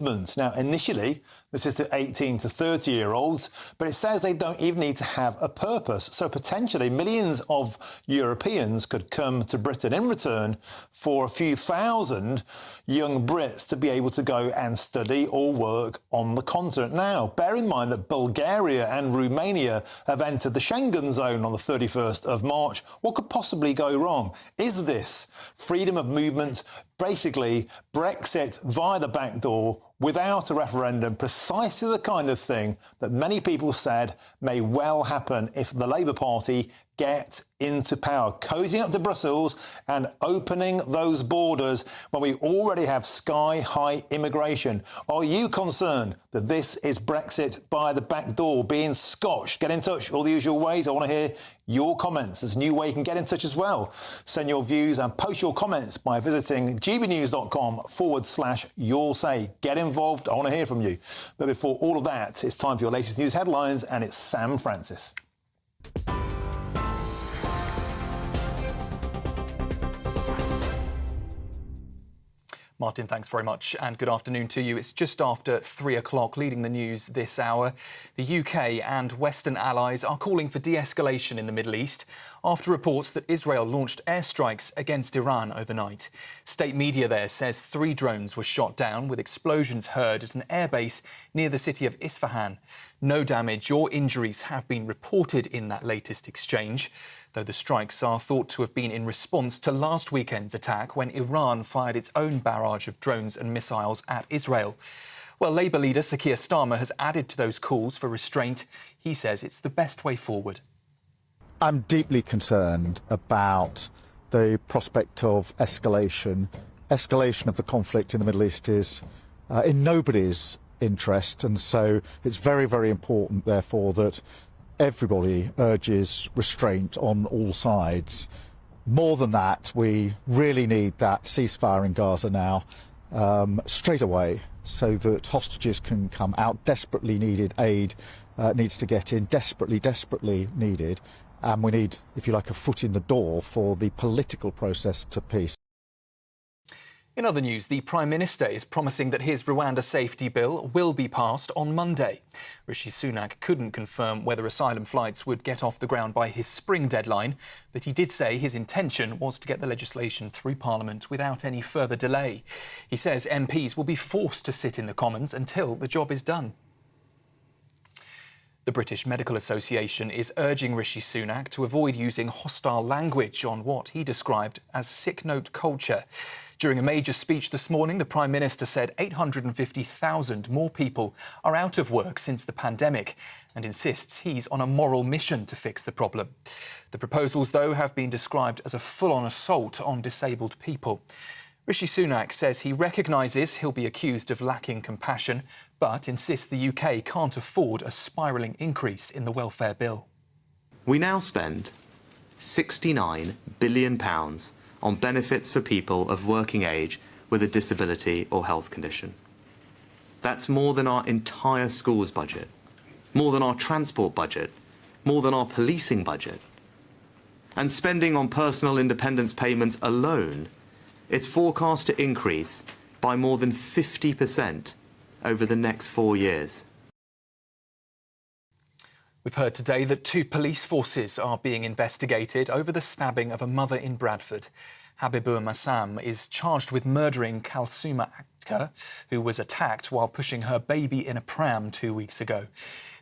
Now, initially, this is to 18 to 30-year-olds, but it says they don't even need to have a purpose. So potentially millions of Europeans could come to Britain in return for a few thousand young Brits to be able to go and study or work on the continent. Now, bear in mind that Bulgaria and Romania have entered the Schengen zone on the 31st of March. What could possibly go wrong? Is this freedom of movement, basically Brexit via the back door, without a referendum, precisely the kind of thing that many people said may well happen if the Labour Party get into power, cozying up to Brussels and opening those borders when we already have sky-high immigration? Are you concerned that this is Brexit by the back door, being scotched? Get in touch, all the usual ways. I want to hear your comments. There's a new way you can get in touch as well. Send your views and post your comments by visiting gbnews.com/your say. Get involved. I want to hear from you. But before all of that, it's time for your latest news headlines, and it's Sam Francis. Martin, thanks very much, and good afternoon to you. It's just after 3 o'clock. Leading the news this hour, the UK and Western allies are calling for de-escalation in the Middle East after reports that Israel launched airstrikes against Iran overnight. State media there says 3 drones were shot down, with explosions heard at an airbase near the city of Isfahan. No damage or injuries have been reported in that latest exchange, though the strikes are thought to have been in response to last weekend's attack when Iran fired its own barrage of drones and missiles at Israel. Well, Labour leader Sir Keir Starmer has added to those calls for restraint. He says it's the best way forward. I'm deeply concerned about the prospect of escalation. Escalation of the conflict in the Middle East is in nobody's interest, and so it's very, very important, therefore, that everybody urges restraint on all sides. More than that, we really need that ceasefire in Gaza now, straight away, so that hostages can come out. Desperately needed aid needs to get in, desperately needed. And we need, if you like, a foot in the door for the political process to peace. In other news, the Prime Minister is promising that his Rwanda safety bill will be passed on Monday. Rishi Sunak couldn't confirm whether asylum flights would get off the ground by his spring deadline, but he did say his intention was to get the legislation through Parliament without any further delay. He says MPs will be forced to sit in the Commons until the job is done. The British Medical Association is urging Rishi Sunak to avoid using hostile language on what he described as sick note culture. During a major speech this morning, the Prime Minister said 850,000 more people are out of work since the pandemic and insists he's on a moral mission to fix the problem. The proposals, though, have been described as a full-on assault on disabled people. Rishi Sunak says he recognises he'll be accused of lacking compassion, but insists the UK can't afford a spiralling increase in the welfare bill. We now spend £69 billion on benefits for people of working age with a disability or health condition. That's more than our entire schools budget, more than our transport budget, more than our policing budget. And spending on personal independence payments alone, it's forecast to increase by more than 50% over the next 4 years. We've heard today that 2 police forces are being investigated over the stabbing of a mother in Bradford. Habibur Massam is charged with murdering Kalsuma Akter, who was attacked while pushing her baby in a pram 2 weeks ago.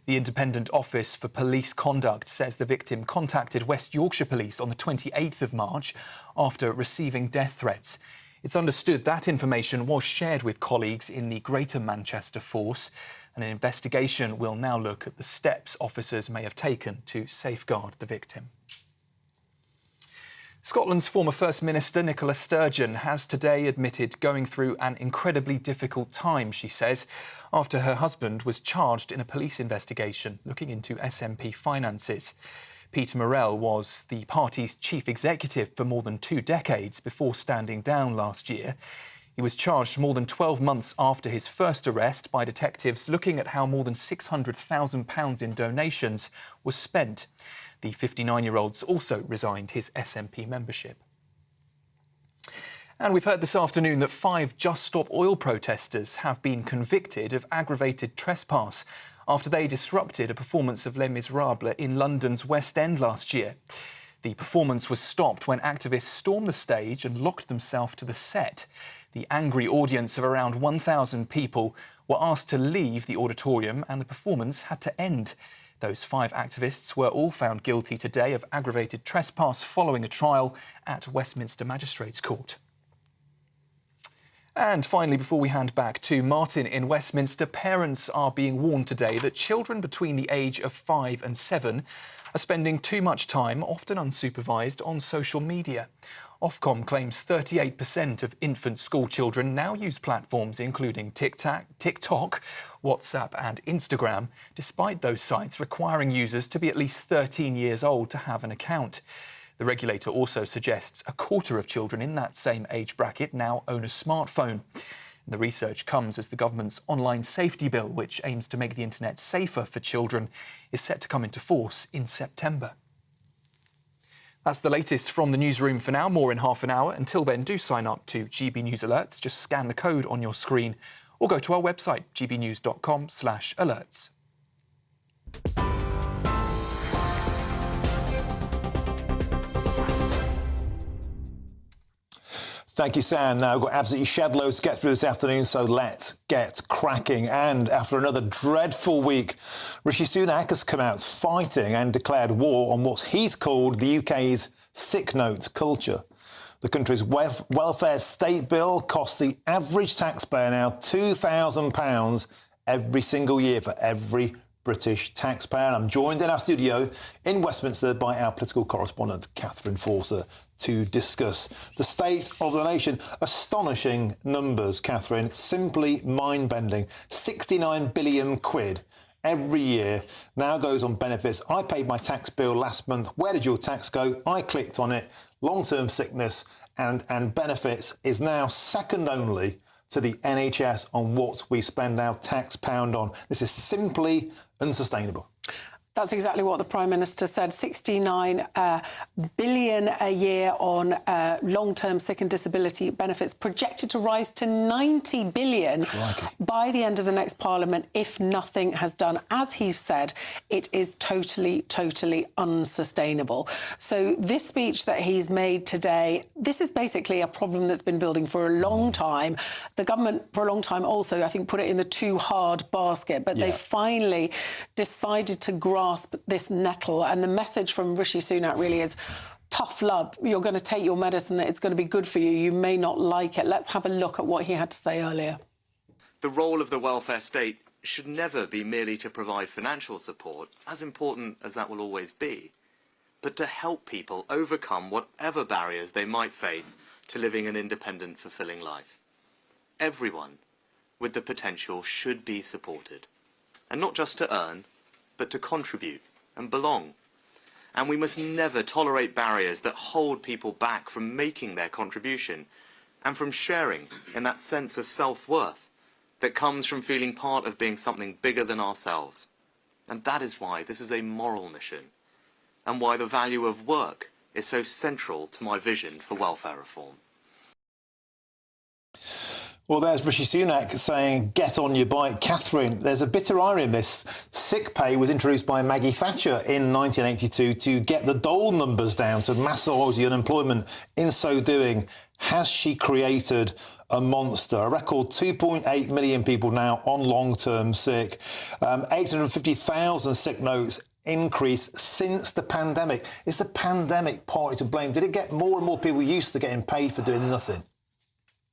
The Independent Office for Police Conduct says the victim contacted West Yorkshire Police on the 28th of March after receiving death threats. It's understood that information was shared with colleagues in the Greater Manchester Force, and an investigation will now look at the steps officers may have taken to safeguard the victim. Scotland's former First Minister Nicola Sturgeon has today admitted going through an incredibly difficult time, she says, after her husband was charged in a police investigation looking into SNP finances. Peter Murrell was the party's chief executive for more than 2 decades before standing down last year. He was charged more than 12 months after his first arrest by detectives looking at how more than £600,000 in donations was spent. The 59-year-old's also resigned his SNP membership. And we've heard this afternoon that 5 Just Stop Oil protesters have been convicted of aggravated trespass after they disrupted a performance of Les Miserables in London's West End last year. The performance was stopped when activists stormed the stage and locked themselves to the set. The angry audience of around 1,000 people were asked to leave the auditorium and the performance had to end. Those 5 activists were all found guilty today of aggravated trespass following a trial at Westminster Magistrates Court. And finally, before we hand back to Martin in Westminster, parents are being warned today that children between the age of 5 and 7 are spending too much time, often unsupervised, on social media. Ofcom claims 38% of infant school children now use platforms including TikTok, WhatsApp and Instagram, despite those sites requiring users to be at least 13 years old to have an account. The regulator also suggests a quarter of children in that same age bracket now own a smartphone. The research comes as the government's online safety bill, which aims to make the internet safer for children, is set to come into force in September. That's the latest from the newsroom for now. More in half an hour. Until then, do sign up to GB News Alerts. Just scan the code on your screen or go to our website, gbnews.com/alerts. Thank you, Sam. Now, we've got absolutely shed loads to get through this afternoon, so let's get cracking. And after another dreadful week, Rishi Sunak has come out fighting and declared war on what he's called the UK's sick note culture. The country's welfare state bill costs the average taxpayer now £2,000 every single year for every British taxpayer. I'm joined in our studio in Westminster by our political correspondent, Catherine Forster, to discuss the state of the nation. Astonishing numbers, Catherine, simply mind-bending. 69 billion quid every year now goes on benefits. I paid my tax bill last month. Where did your tax go? I clicked on it. Long-term sickness and benefits is now second only to the NHS on what we spend our tax pound on. This is simply unsustainable. That's exactly what the Prime Minister said. 69 billion a year on long-term sick and disability benefits, projected to rise to 90 billion by the end of the next Parliament if nothing has done. As he said, it is totally, totally unsustainable. So this speech that he's made today, this is basically a problem that's been building for a long time. The government, for a long time, also, I think, put it in the too hard basket, but they finally decided to grasp this nettle, and the message from Rishi Sunak really is tough love. You're going to take your medicine, it's going to be good for you, you may not like it. Let's have a look at what he had to say earlier. The role of the welfare state should never be merely to provide financial support, as important as that will always be, but to help people overcome whatever barriers they might face to living an independent, fulfilling life. Everyone with the potential should be supported, and not just to earn, but to contribute and belong. And we must never tolerate barriers that hold people back from making their contribution and from sharing in that sense of self-worth that comes from feeling part of being something bigger than ourselves. And that is why this is a moral mission, and why the value of work is so central to my vision for welfare reform. Well, there's Rishi Sunak saying, get on your bike. Catherine, there's a bitter irony in this. Sick pay was introduced by Maggie Thatcher in 1982 to get the dole numbers down, to massage the unemployment. In so doing, has she created a monster? A record 2.8 million people now on long-term sick. 850,000 sick notes increase since the pandemic. Is the pandemic partly to blame? Did it get more and more people used to getting paid for doing nothing?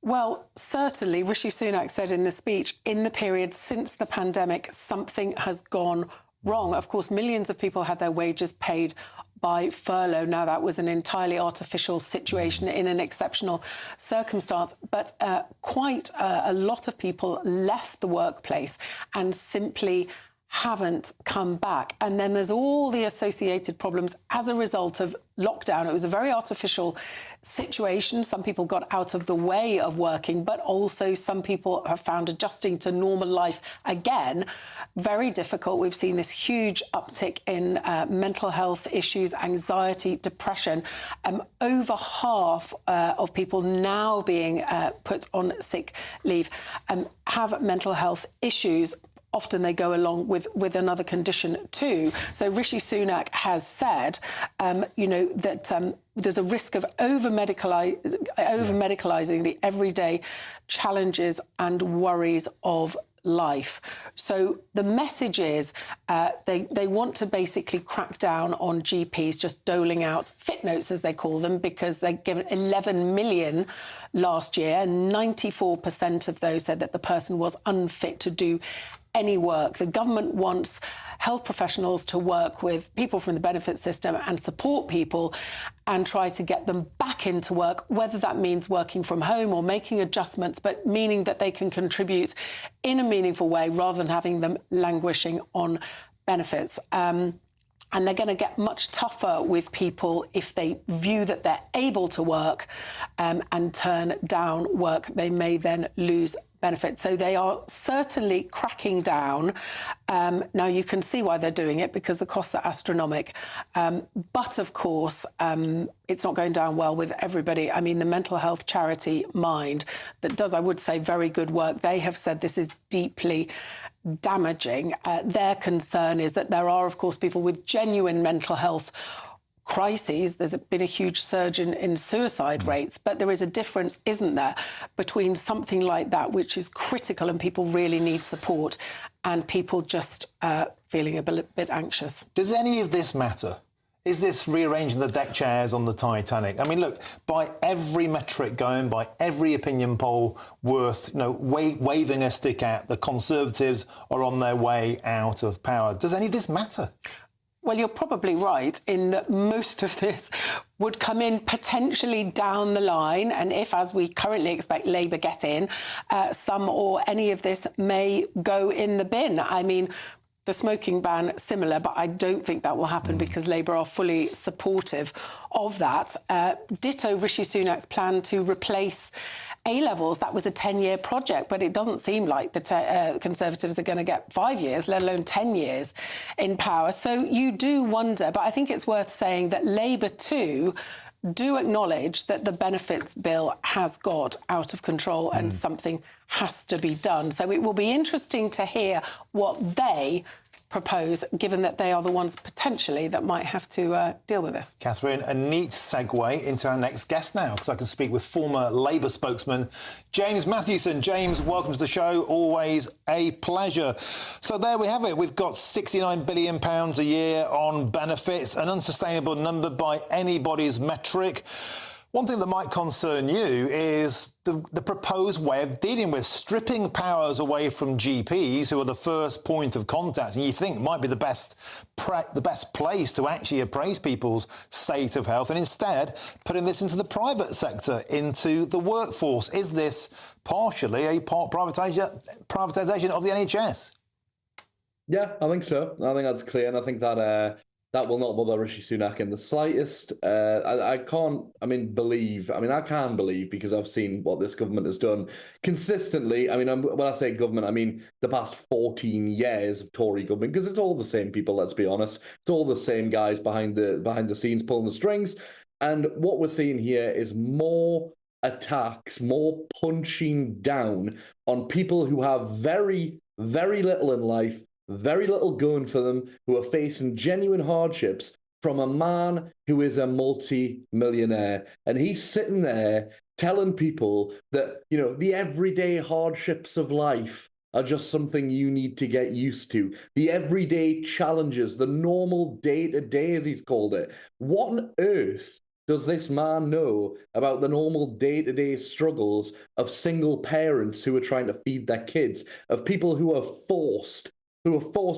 Well, certainly, Rishi Sunak said in the speech, in the period since the pandemic, something has gone wrong. Of course, millions of people had their wages paid by furlough. Now, that was an entirely artificial situation in an exceptional circumstance, but quite a lot of people left the workplace and simply haven't come back. And then there's all the associated problems as a result of lockdown. It was a very artificial situation. Some people got out of the way of working, but also some people have found adjusting to normal life again very difficult. We've seen this huge uptick in mental health issues, anxiety, depression. Over half of people now being put on sick leave have mental health issues. Often they go along with another condition too. So Rishi Sunak has said, that there's a risk of over-medicalising the everyday challenges and worries of life. So the message is they want to basically crack down on GPs just doling out fit notes, as they call them, because they given 11 million last year. 94% of those said that the person was unfit to do any work. The government wants health professionals to work with people from the benefit system and support people and try to get them back into work, whether that means working from home or making adjustments, but meaning that they can contribute in a meaningful way rather than having them languishing on benefits. And they're going to get much tougher with people if they view that they're able to work and turn down work. They may then lose benefits. So they are certainly cracking down. Now, you can see why they're doing it, because the costs are astronomical. But, of course, it's not going down well with everybody. I mean, the mental health charity Mind, that does, I would say, very good work, they have said this is deeply damaging. Their concern is that there are, of course, people with genuine mental health crises. There's been a huge surge in suicide rates, but there is a difference, isn't there, between something like that, which is critical and people really need support, and people just feeling a bit anxious. Does any of this matter? Is this rearranging the deck chairs on the Titanic? I mean, look, by every metric going, by every opinion poll worth, waving a stick at, the Conservatives are on their way out of power. Does any of this matter? Well, you're probably right in that most of this would come in potentially down the line. And if, as we currently expect, Labour get in, some or any of this may go in the bin. I mean, the smoking ban, similar, but I don't think that will happen because Labour are fully supportive of that. Ditto Rishi Sunak's plan to replace A-levels. That was a 10-year project, but it doesn't seem like the Conservatives are going to get 5 years, let alone 10 years in power. So you do wonder, but I think it's worth saying that Labour too do acknowledge that the benefits bill has got out of control and something has to be done. So it will be interesting to hear what they propose, given that they are the ones potentially that might have to deal with this. Catherine, a neat segue into our next guest now, because I can speak with former Labour spokesman James Matthewson. James, welcome to the show. Always a pleasure. So there we have it. We've got £69 billion a year on benefits, an unsustainable number by anybody's metric. One thing that might concern you is the proposed way of dealing with stripping powers away from GPs, who are the first point of contact, and you think might be the best place to actually appraise people's state of health, and instead putting this into the private sector, into the workforce. Is this partially a privatisation of the NHS? Yeah, I think so. I think that's clear, and I think that that will not bother Rishi Sunak in the slightest. I can believe, because I've seen what this government has done consistently. I mean, when I say government, I mean the past 14 years of Tory government, because it's all the same people, let's be honest. It's all the same guys behind the scenes pulling the strings. And what we're seeing here is more attacks, more punching down on people who have very, very little in life, very little going for them, who are facing genuine hardships from a man who is a multi-millionaire. And he's sitting there telling people that, the everyday hardships of life are just something you need to get used to. The everyday challenges, the normal day-to-day, as he's called it. What on earth does this man know about the normal day-to-day struggles of single parents who are trying to feed their kids, of people who are forced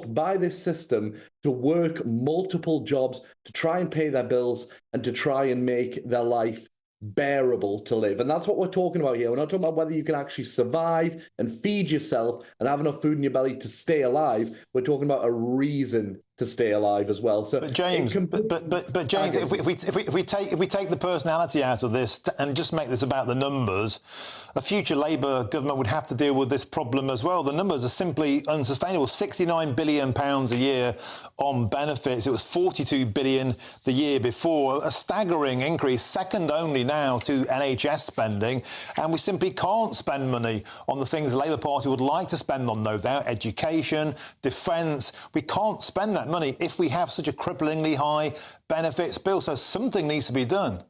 by this system to work multiple jobs to try and pay their bills and to try and make their life bearable to live. And that's what we're talking about here. We're not talking about whether you can actually survive and feed yourself and have enough food in your belly to stay alive. We're talking about a reason to stay alive as well. So, but James, James, if we take the personality out of this and just make this about the numbers, a future Labour government would have to deal with this problem as well. The numbers are simply unsustainable. £69 billion a year on benefits. It was £42 billion the year before, a staggering increase, second only now to NHS spending. And we simply can't spend money on the things the Labour Party would like to spend on, no doubt, education, defence. We can't spend that money if we have such a cripplingly high benefits bill. So something needs to be done.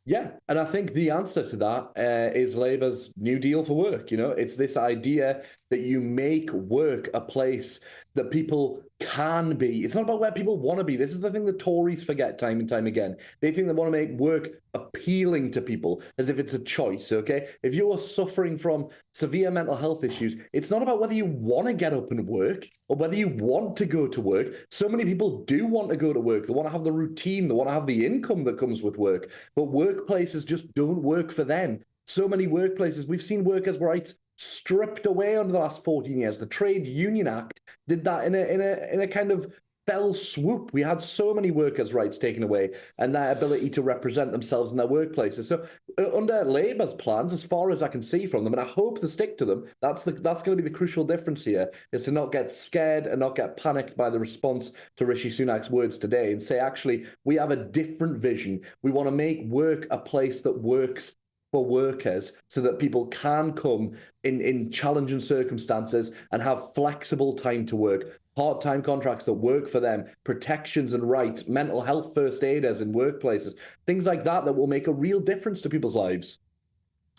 Yeah, and I think the answer to that is Labour's New Deal for work. You know, it's this idea that you make work a place that people can be. It's not about where people want to be. This is the thing that Tories forget time and time again. They think they want to make work appealing to people as if it's a choice, okay? If you are suffering from severe mental health issues, it's not about whether you want to get up and work or whether you want to go to work. So many people do want to go to work. They want to have the routine. They want to have the income that comes with work. But workplaces just don't work for them. So many workplaces, we've seen workers' rights stripped away over the last 14 years. The Trade Union Act did that in a kind of fell swoop. We had so many workers' rights taken away and their ability to represent themselves in their workplaces. So under Labour's plans, as far as I can see from them, and I hope to stick to them, that's going to be the crucial difference here, is to not get scared and not get panicked by the response to Rishi Sunak's words today and say, actually, we have a different vision. We want to make work a place that works for workers so that people can come in challenging circumstances and have flexible time to work, part-time contracts that work for them, protections and rights, mental health first aiders in workplaces, things like that that will make a real difference to people's lives.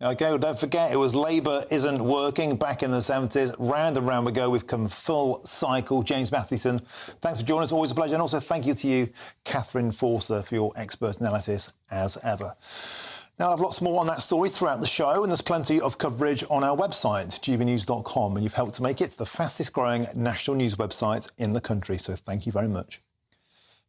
OK, well, don't forget, it was Labour isn't working back in the 70s. Round and round we go. We've come full cycle. James Mathieson, thanks for joining us. Always a pleasure. And also thank you to you, Catherine Forster, for your expert analysis as ever. Now, I'll have lots more on that story throughout the show, and there's plenty of coverage on our website, gbnews.com, and you've helped to make it the fastest-growing national news website in the country, so thank you very much.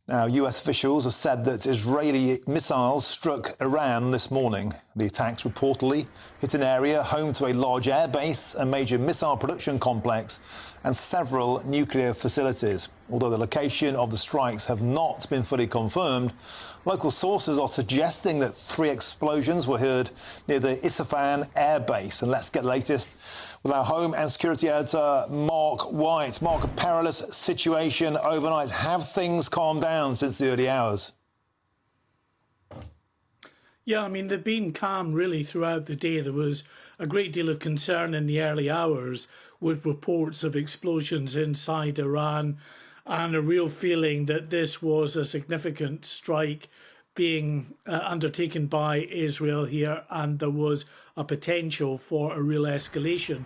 Now, US officials have said that Israeli missiles struck Iran this morning. The attacks reportedly hit an area home to a large airbase, a major missile production complex, and several nuclear facilities. Although the location of the strikes have not been fully confirmed, local sources are suggesting that 3 explosions were heard near the Isfahan air base. And let's get the latest with our Home and Security Editor, Mark White. Mark, a perilous situation overnight. Have things calmed down since the early hours? Yeah, I mean, they've been calm really throughout the day. There was a great deal of concern in the early hours with reports of explosions inside Iran and a real feeling that this was a significant strike being undertaken by Israel here, and there was a potential for a real escalation.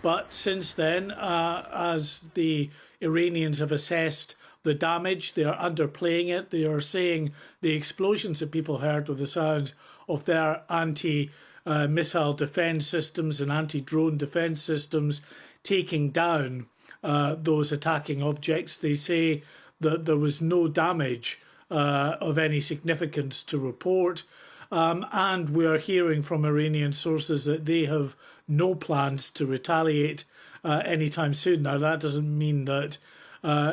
But since then, as the Iranians have assessed the damage, they are underplaying it. They are saying the explosions that people heard were the sounds of their anti-missile defence systems and anti-drone defence systems taking down those attacking objects. They say that there was no damage of any significance to report. And we are hearing from Iranian sources that they have no plans to retaliate anytime soon. Now, that doesn't mean that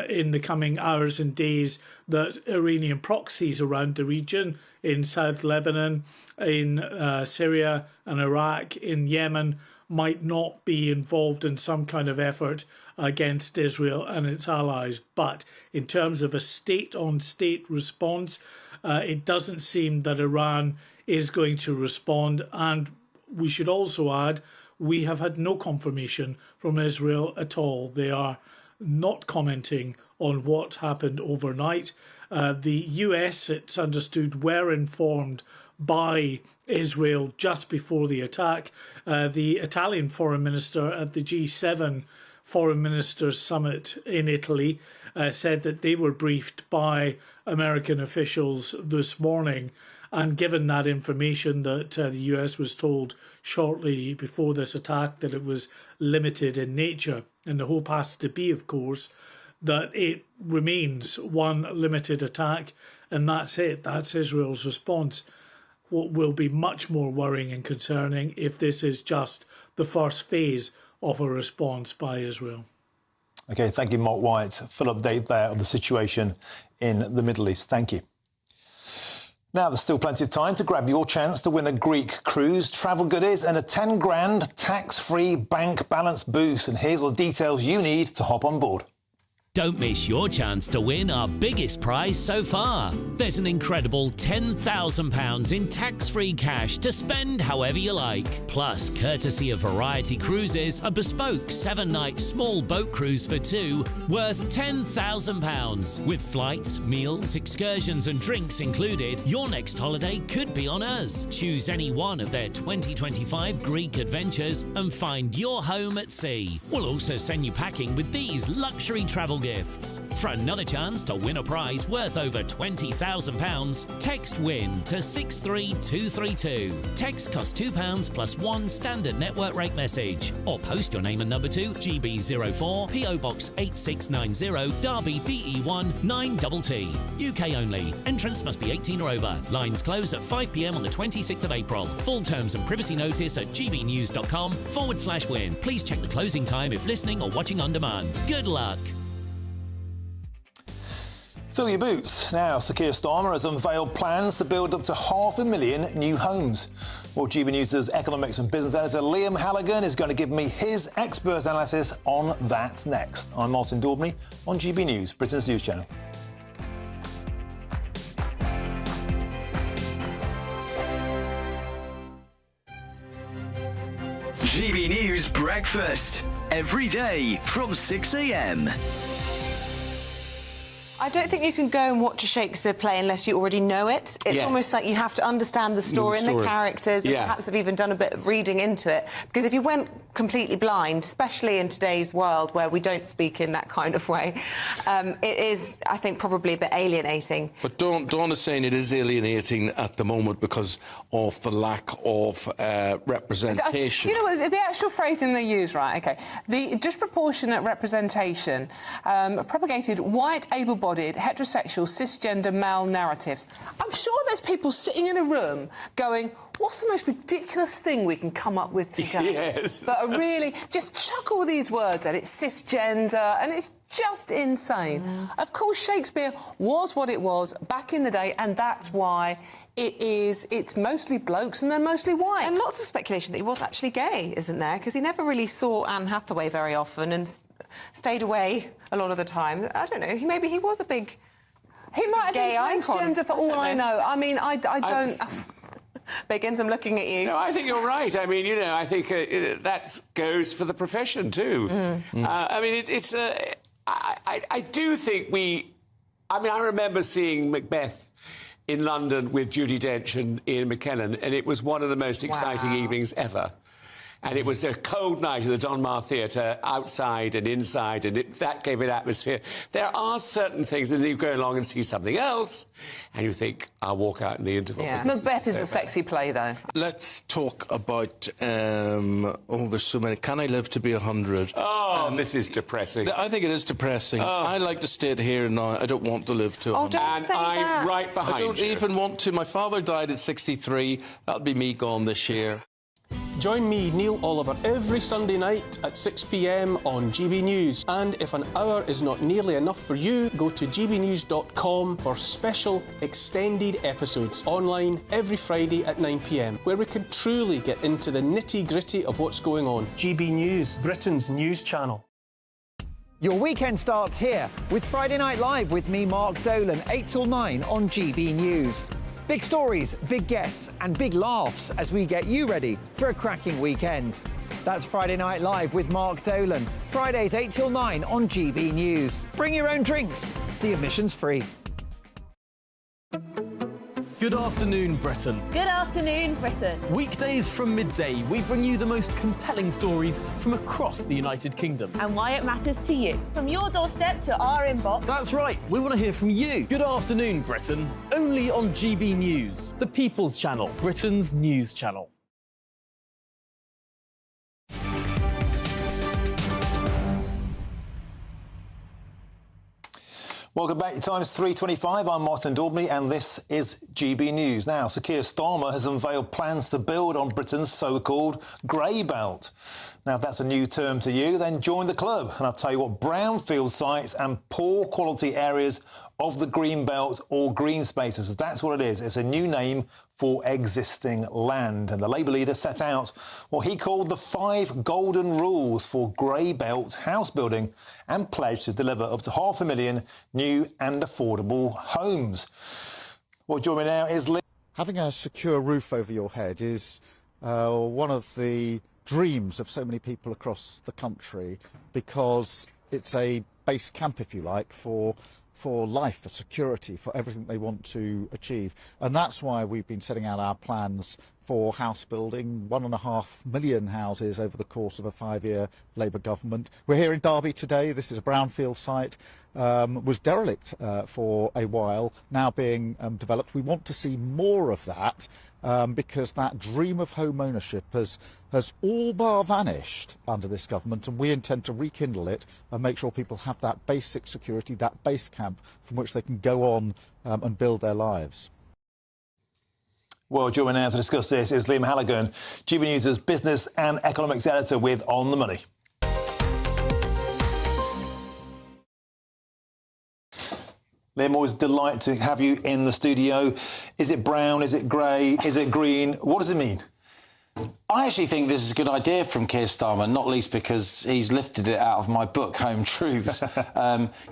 in the coming hours and days that Iranian proxies around the region, in South Lebanon, in Syria and Iraq, in Yemen, might not be involved in some kind of effort against Israel and its allies. But in terms of a state-on-state response, it doesn't seem that Iran is going to respond. And we should also add, we have had no confirmation from Israel at all. They are not commenting on what happened overnight. The US, it's understood, were informed by Israel just before the attack. The Italian foreign minister at the G7 foreign ministers summit in Italy said that they were briefed by American officials this morning, and given that information that the US was told shortly before this attack that it was limited in nature, and the hope has to be, of course, that it remains one limited attack, and that's it. That's Israel's response. what will be much more worrying and concerning if this is just the first phase of a response by Israel. OK, thank you, Mark White. Full update there of the situation in the Middle East. Thank you. Now, there's still plenty of time to grab your chance to win a Greek cruise, travel goodies and a 10 grand tax-free bank balance boost. And here's all the details you need to hop on board. Don't miss your chance to win our biggest prize so far. There's an incredible £10,000 in tax-free cash to spend however you like. Plus, courtesy of Variety Cruises, a bespoke 7-night small boat cruise for two worth £10,000. With flights, meals, excursions and drinks included, your next holiday could be on us. Choose any one of their 2025 Greek adventures and find your home at sea. We'll also send you packing with these luxury travel gifts. For another chance to win a prize worth over £20,000, text WIN to 63232. Text costs £2 plus one standard network rate message. Or post your name and number to GB04 PO Box 8690 Derby DE1 9TT. UK only. Entrance must be 18 or over. Lines close at 5 p.m. on the 26th of April. Full terms and privacy notice at gbnews.com/win. Please check the closing time if listening or watching on demand. Good luck. Fill your boots. Now, Sir Keir Starmer has unveiled plans to build up to 500,000 new homes. Well, GB News' economics and business editor Liam Halligan is going to give me his expert analysis on that next. I'm Martin Daubney on GB News, Britain's news channel. GB News Breakfast. Every day from 6 a.m. I don't think you can go and watch a Shakespeare play unless you already know it. It's almost like you have to understand the story and the characters, and perhaps have even done a bit of reading into it. Because if you went completely blind, especially in today's world where we don't speak in that kind of way, it is, I think, probably a bit alienating. But Dawn is saying it is alienating at the moment because of the lack of representation. You know, the actual phrasing they use, right, OK, the disproportionate representation propagated white, able-bodied, heterosexual, cisgender male narratives. I'm sure there's people sitting in a room going, what's the most ridiculous thing we can come up with today? Yes. But are really, just chuck all these words at it, cisgender, and it's just insane. Of course, Shakespeare was what it was back in the day, and that's why it's mostly blokes and they're mostly white. And lots of speculation that he was actually gay, isn't there? Because he never really saw Anne Hathaway very often and stayed away a lot of the time. I don't know, maybe he was a big He might have been transgender for all I know. I mean, I don't... Biggins, I'm looking at you. No, I think you're right. I mean, you know, I think that goes for the profession too. I mean, I do think I mean, I remember seeing Macbeth in London with Judi Dench and Ian McKellen, and it was one of the most exciting evenings ever. And it was a cold night at the Donmar Theatre, outside and inside, and that gave it atmosphere. There are certain things that you go along and see something else, and you think, I'll walk out in the interval. Yeah. Macbeth is a sexy play, though. Let's talk about, there's so many. Can I live to be 100? Oh, this is depressing. I think it is depressing. I like to stay here now. I don't want to live to 100. Don't say that. I'm right behind you. I don't even want to. My father died at 63. That'll be me gone this year. Join me, Neil Oliver, every Sunday night at 6 p.m. on GB News. And if an hour is not nearly enough for you, go to gbnews.com for special extended episodes online every Friday at 9 p.m, where we can truly get into the nitty-gritty of what's going on. GB News, Britain's news channel. Your weekend starts here with Friday Night Live with me, Mark Dolan, 8 till 9 on GB News. Big stories, big guests and big laughs as we get you ready for a cracking weekend. That's Friday Night Live with Mark Dolan. Fridays 8 till 9 on GB News. Bring your own drinks. The admission's free. Good afternoon, Britain. Good afternoon, Britain. Weekdays from midday, we bring you the most compelling stories from across the United Kingdom. And why it matters to you. From your doorstep to our inbox. That's right, we want to hear from you. Good afternoon, Britain. Only on GB News, the People's Channel, Britain's news channel. Welcome back. Your time is 3:25. I'm Martin Daubney and this is GB News. Now, Sir Keir Starmer has unveiled plans to build on Britain's so-called grey belt. Now, if that's a new term to you, then join the club. And I'll tell you what brownfield sites and poor quality areas of the green belt or green spaces. That's what it is. It's a new name for existing land. And the Labour leader set out what he called the 5 golden rules for grey belt house building and pledged to deliver up to 500,000 new and affordable homes. Well, joining me now is Liam. Having a secure roof over your head is one of the dreams of so many people across the country, because it's a base camp, if you like, for life, for security, for everything they want to achieve. And that's why we've been setting out our plans for house building, 1.5 million houses over the course of a 5-year Labour government. We're here in Derby today. This is a brownfield site, was derelict for a while, now being developed. We want to see more of that, because that dream of home ownership has all bar vanished under this government, and we intend to rekindle it and make sure people have that basic security, that base camp from which they can go on and build their lives. Well, joining now to discuss this is Liam Halligan, GB News' business and economics editor with On the Money. Liam, always a delight to have you in the studio. Is it brown? Is it grey? Is it green? What does it mean? I actually think this is a good idea from Keir Starmer, not least because he's lifted it out of my book, Home Truths. You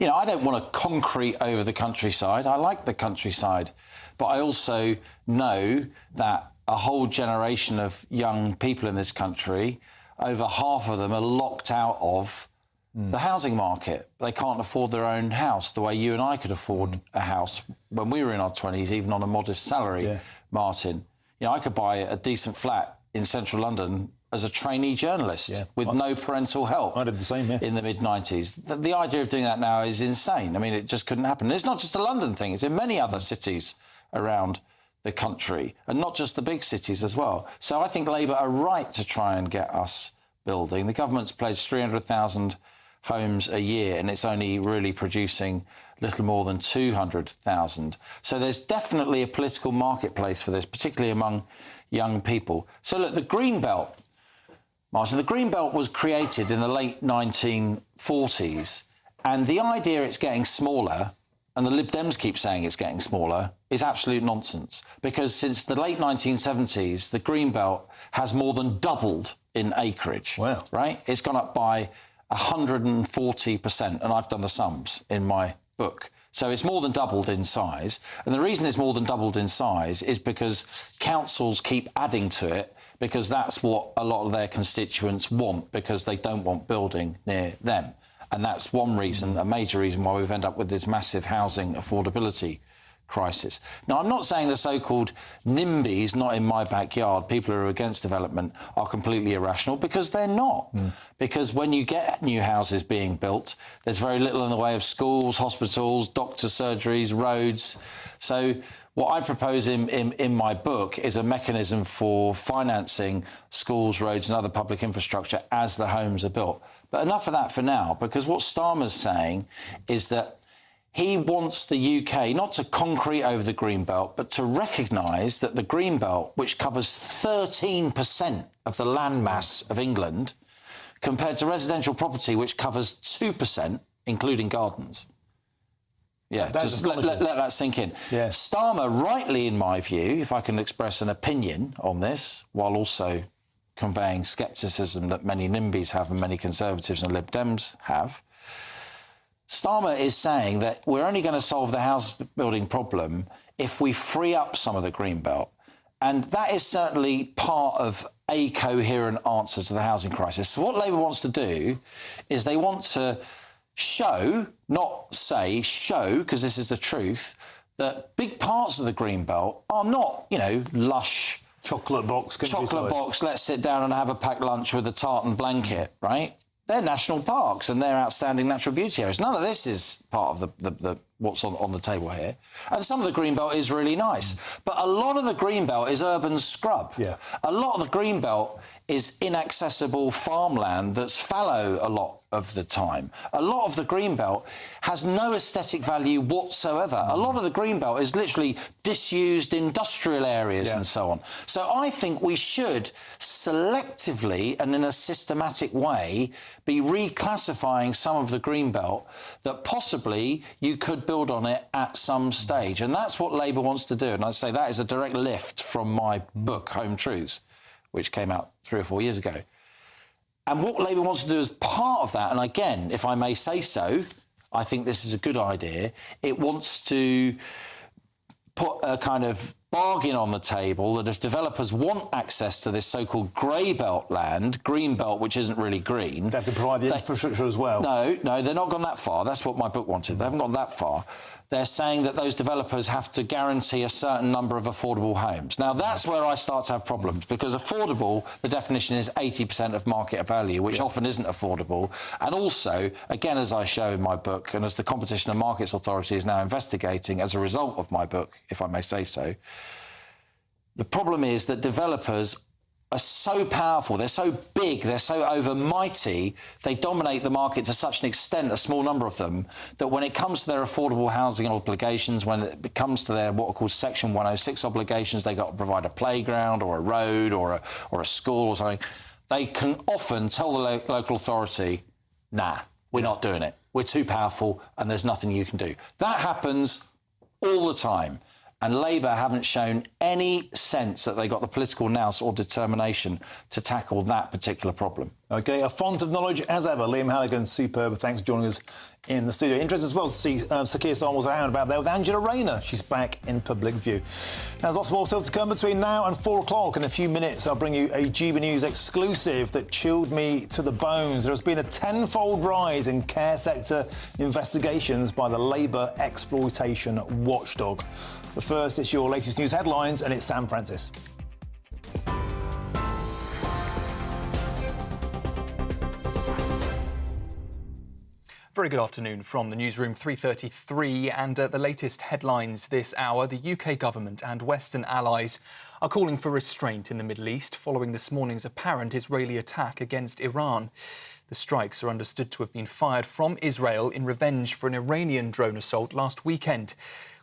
know, I don't want to concrete over the countryside. I like the countryside. But I also know that a whole generation of young people in this country, over half of them are locked out of the housing market. They can't afford their own house the way you and I could afford a house when we were in our 20s, even on a modest salary, Martin. You know, I could buy a decent flat in central London as a trainee journalist with no parental help. I did the same, in the mid-90s. The idea of doing that now is insane. I mean, it just couldn't happen. And it's not just a London thing. It's in many other cities around the country, and not just the big cities as well. So I think Labour are right to try and get us building. The government's pledged 300,000 homes a year, and it's only really producing little more than 200,000. So there's definitely a political marketplace for this, particularly among young people. So look, the Green Belt, Martin, the Green Belt was created in the late 1940s, and the idea it's getting smaller, and the Lib Dems keep saying it's getting smaller, is absolute nonsense. Because since the late 1970s, the Green Belt has more than doubled in acreage. Wow. Right? It's gone up by 140%, and I've done the sums in my book. So it's more than doubled in size. And the reason it's more than doubled in size is because councils keep adding to it, because that's what a lot of their constituents want, because they don't want building near them. And that's one reason, a major reason, why we've ended up with this massive housing affordability crisis. Now, I'm not saying the so-called NIMBYs, not in my backyard, people who are against development, are completely irrational, because they're not. Because when you get new houses being built, there's very little in the way of schools, hospitals, doctor surgeries, roads. So what I propose in my book is a mechanism for financing schools, roads and other public infrastructure as the homes are built. But enough of that for now, because what Starmer's saying is that he wants the UK not to concrete over the Green Belt, but to recognise that the Green Belt, which covers 13% of the landmass of England, compared to residential property, which covers 2%, including gardens. Yeah, just let that sink in. Yeah. Starmer, rightly in my view, if I can express an opinion on this, while also conveying scepticism that many NIMBYs have and many Conservatives and Lib Dems have, Starmer is saying that we're only going to solve the house building problem if we free up some of the Green Belt. And that is certainly part of a coherent answer to the housing crisis. So what Labour wants to do is they want to show, not say, show, because this is the truth, that big parts of the Green Belt are not, you know, lush... Chocolate box, let's sit down and have a packed lunch with a tartan blanket, right? They're national parks and they're outstanding natural beauty areas. None of this is part of the what's on the table here. And some of the Greenbelt is really nice. But a lot of the Greenbelt is urban scrub. Yeah. A lot of the Greenbelt is inaccessible farmland that's fallow a lot of the time. A lot of the greenbelt has no aesthetic value whatsoever. A lot of the greenbelt is literally disused industrial areas and so on. So I think we should selectively and in a systematic way be reclassifying some of the greenbelt that possibly you could build on it at some stage. And that's what Labour wants to do. And I'd say that is a direct lift from my book, Home Truths, which came out 3 or 4 years ago. And what Labour wants to do as part of that, and again, if I may say so, I think this is a good idea, it wants to put a kind of bargain on the table that if developers want access to this so-called grey belt land, green belt, which isn't really green... They have to provide the infrastructure as well. No, they're not gone that far. That's what my book wanted. They haven't gone that far. They're saying that those developers have to guarantee a certain number of affordable homes. Now, that's where I start to have problems, because affordable, the definition is 80% of market value, which often isn't affordable. And also, again, as I show in my book, and as the Competition and Markets Authority is now investigating as a result of my book, if I may say so, the problem is that developers are so powerful, they're so big, they're so overmighty, they dominate the market to such an extent, a small number of them, that when it comes to their affordable housing obligations, when it comes to their what are called Section 106 obligations, they've got to provide a playground or a road or a school or something, they can often tell the local authority, nah, we're not doing it. We're too powerful and there's nothing you can do. That happens all the time. And Labour haven't shown any sense that they got the political nous or determination to tackle that particular problem. OK, a font of knowledge as ever. Liam Halligan, superb. Thanks for joining us in the studio. Interesting as well to see Sir Keir Starmer's around about there with Angela Rayner. She's back in public view. Now, there's lots more still to come between now and 4 o'clock. In a few minutes, I'll bring you a GB News exclusive that chilled me to the bones. There has been a tenfold rise in care sector investigations by the Labour exploitation watchdog. But first, it's your latest news headlines, and it's Sam Francis. Very good afternoon from the newsroom, 3:33, and the latest headlines this hour. The UK government and Western allies are calling for restraint in the Middle East following this morning's apparent Israeli attack against Iran. The strikes are understood to have been fired from Israel in revenge for an Iranian drone assault last weekend.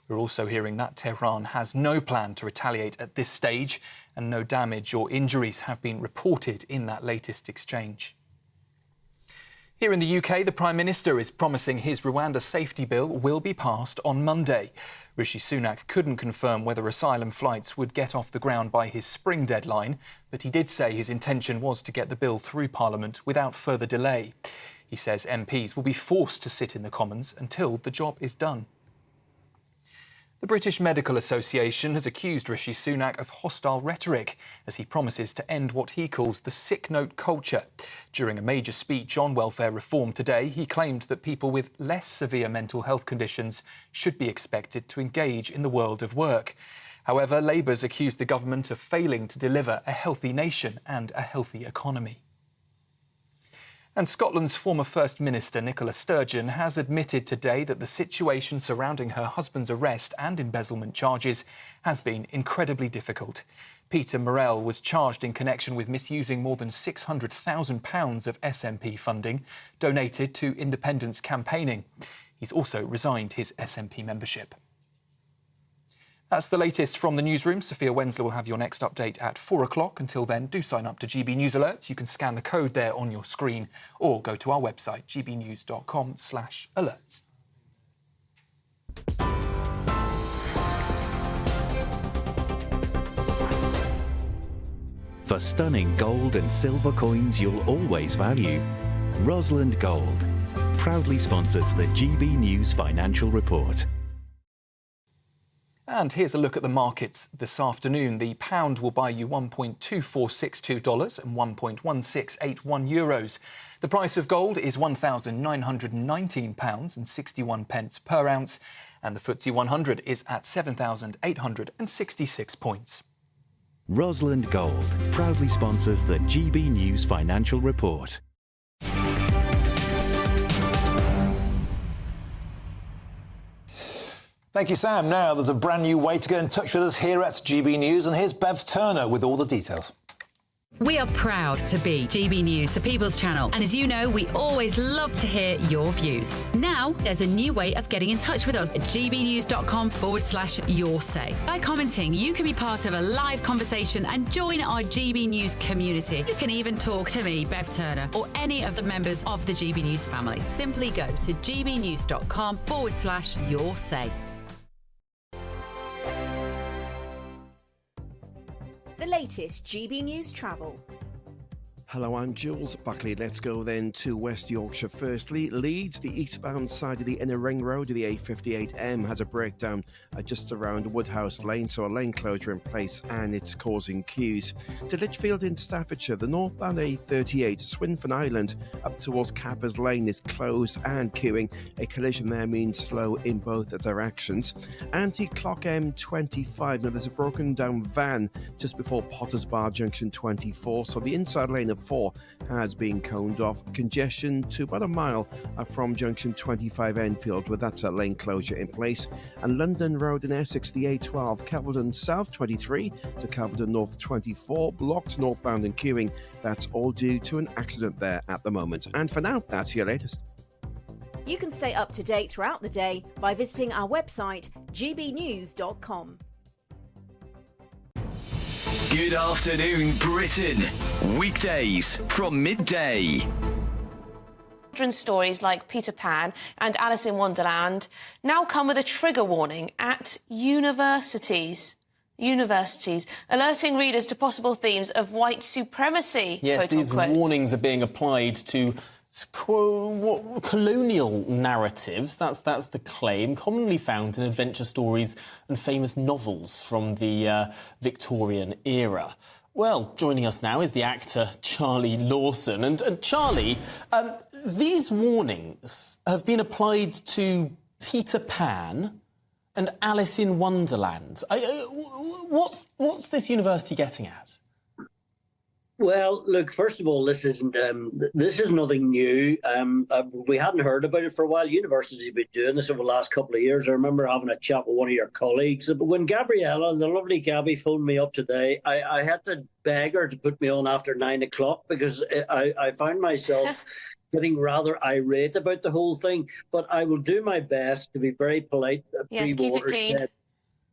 We're also hearing that Tehran has no plan to retaliate at this stage, and no damage or injuries have been reported in that latest exchange. Here in the UK, the Prime Minister is promising his Rwanda safety bill will be passed on Monday. Rishi Sunak couldn't confirm whether asylum flights would get off the ground by his spring deadline, but he did say his intention was to get the bill through Parliament without further delay. He says MPs will be forced to sit in the Commons until the job is done. The British Medical Association has accused Rishi Sunak of hostile rhetoric as he promises to end what he calls the sick note culture. During a major speech on welfare reform today, he claimed that people with less severe mental health conditions should be expected to engage in the world of work. However, Labour's accused the government of failing to deliver a healthy nation and a healthy economy. And Scotland's former First Minister, Nicola Sturgeon, has admitted today that the situation surrounding her husband's arrest and embezzlement charges has been incredibly difficult. Peter Murrell was charged in connection with misusing more than £600,000 of SNP funding donated to independence campaigning. He's also resigned his SNP membership. That's the latest from the newsroom. Sophia Wensler will have your next update at 4 o'clock. Until then, do sign up to GB News Alerts. You can scan the code there on your screen or go to our website, gbnews.com/alerts. For stunning gold and silver coins you'll always value, Rosland Gold proudly sponsors the GB News Financial Report. And here's a look at the markets this afternoon. The pound will buy you $1.2462 and €1.1681. The price of gold is £1,919.61 per ounce, and the FTSE 100 is at 7,866 points. Rosland Gold proudly sponsors the GB News Financial Report. Thank you, Sam. Now, there's a brand new way to get in touch with us here at GB News, and here's Bev Turner with all the details. We are proud to be GB News, the People's Channel. And as you know, we always love to hear your views. Now, there's a new way of getting in touch with us at gbnews.com/your say. By commenting, you can be part of a live conversation and join our GB News community. You can even talk to me, Bev Turner, or any of the members of the GB News family. Simply go to gbnews.com/your say. The latest GB News travel. Hello, I'm Jules Buckley. Let's go then to West Yorkshire. Firstly, Leeds, the eastbound side of the inner ring road, the A58M, has a breakdown just around Woodhouse Lane, so a lane closure in place and it's causing queues. To Lichfield in Staffordshire, the northbound A38, Swinfen Island, up towards Cappers Lane is closed and queuing. A collision there means slow in both directions. Anti-clock M25, now there's a broken down van just before Potters Bar Junction 24, so the inside lane of 4 has been coned off. Congestion to about a mile from junction 25 Enfield, with that lane closure in place. And London Road in Essex, the A12, Calverton South 23 to Calverton North 24, blocked northbound and queuing. That's all due to an accident there at the moment. And for now, that's your latest. You can stay up to date throughout the day by visiting our website, gbnews.com. Good afternoon, Britain. Weekdays from midday. Children's stories like Peter Pan and Alice in Wonderland now come with a trigger warning at universities, alerting readers to possible themes of white supremacy. Yes, these warnings are being applied to colonial narratives, that's the claim, commonly found in adventure stories and famous novels from the Victorian era. Well, joining us now is the actor Charlie Lawson. And Charlie, these warnings have been applied to Peter Pan and Alice in Wonderland. What's this university getting at? Well, look, first of all, this is nothing new. We hadn't heard about it for a while. Universities have been doing this over the last couple of years. I remember having a chat with one of your colleagues. But when Gabriella, the lovely Gabby, phoned me up today, I had to beg her to put me on after 9 o'clock because I found myself getting rather irate about the whole thing. But I will do my best to be very polite. Yes, keep it clean.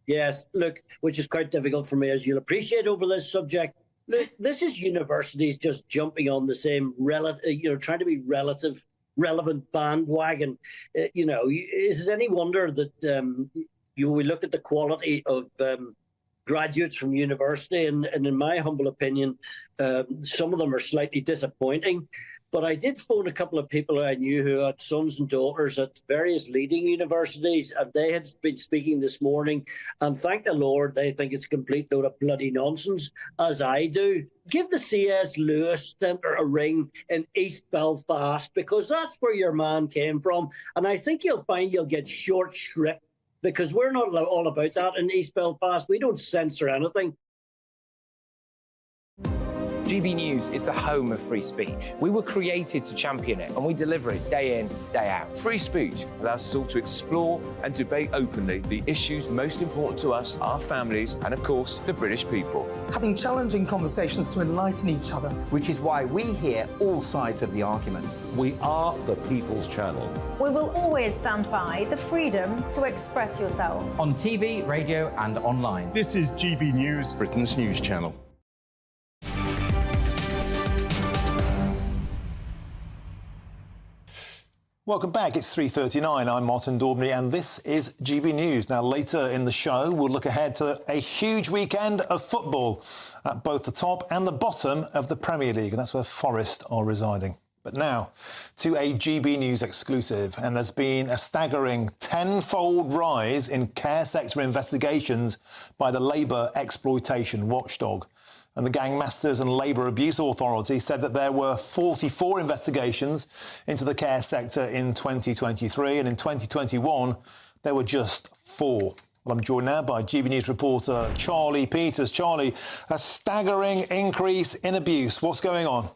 Yes, look, which is quite difficult for me, as you'll appreciate, over this subject. Look, this is universities just jumping on the same trying to be relevant bandwagon. Is it any wonder that we look at the quality of graduates from university, and in my humble opinion, some of them are slightly disappointing. But I did phone a couple of people I knew who had sons and daughters at various leading universities, and they had been speaking this morning. And thank the Lord, they think it's a complete load of bloody nonsense, as I do. Give the C.S. Lewis Centre a ring in East Belfast, because that's where your man came from. And I think you'll find you'll get short shrift, because we're not all about that in East Belfast. We don't censor anything. GB News is the home of free speech. We were created to champion it, and we deliver it day in, day out. Free speech allows us all to explore and debate openly the issues most important to us, our families, and of course, the British people. Having challenging conversations to enlighten each other. Which is why we hear all sides of the argument. We are the People's Channel. We will always stand by the freedom to express yourself. On TV, radio and online. This is GB News, Britain's news channel. Welcome back. It's 3:39. I'm Martin Daubney and this is GB News. Now, later in the show, we'll look ahead to a huge weekend of football at both the top and the bottom of the Premier League, and that's where Forest are residing. But now, to a GB News exclusive, and there's been a staggering tenfold rise in care sector investigations by the Labour exploitation watchdog. And the Gangmasters and Labour Abuse Authority said that there were 44 investigations into the care sector in 2023, and in 2021 there were just 4. Well, I'm joined now by GB News reporter Charlie Peters. Charlie, a staggering increase in abuse. What's going on?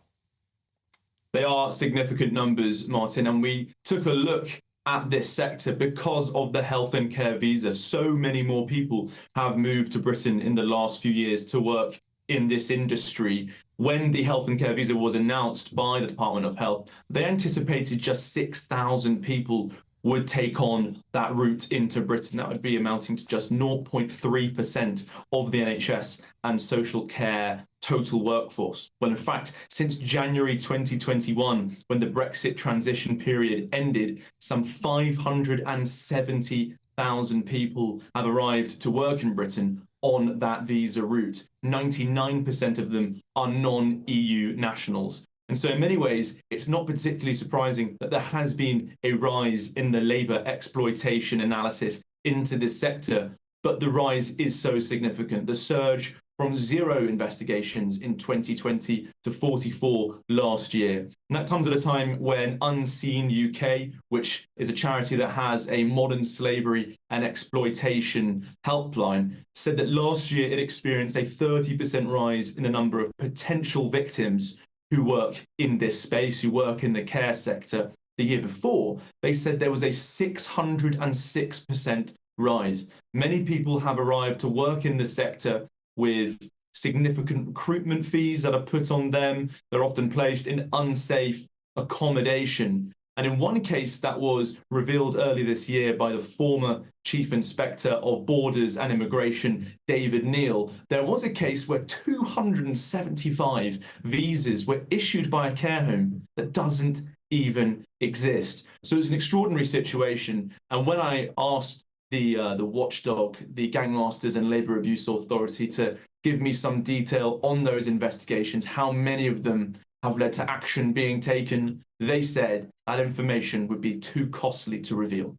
They are significant numbers, Martin, and we took a look at this sector because of the health and care visa. So many more people have moved to Britain in the last few years to work in this industry. When the health and care visa was announced by the Department of Health, they anticipated just 6,000 people would take on that route into Britain. That would be amounting to just 0.3% of the NHS and social care total workforce. Well, in fact, since January 2021, when the Brexit transition period ended, some 570,000 people have arrived to work in Britain on that visa route. 99% of them are non-EU nationals. And so in many ways, it's not particularly surprising that there has been a rise in the labour exploitation analysis into this sector, but the rise is so significant. The surge from 0 investigations in 2020 to 44 last year. And that comes at a time when Unseen UK, which is a charity that has a modern slavery and exploitation helpline, said that last year it experienced a 30% rise in the number of potential victims who work in this space, who work in the care sector. The year before, they said there was a 606% rise. Many people have arrived to work in the sector with significant recruitment fees that are put on them. They're often placed in unsafe accommodation. And in one case that was revealed early this year by the former Chief Inspector of Borders and Immigration, David Neal, there was a case where 275 visas were issued by a care home that doesn't even exist. So it's an extraordinary situation. And when I asked the watchdog, the Gangmasters and Labour Abuse Authority, to give me some detail on those investigations, how many of them have led to action being taken, they said that information would be too costly to reveal.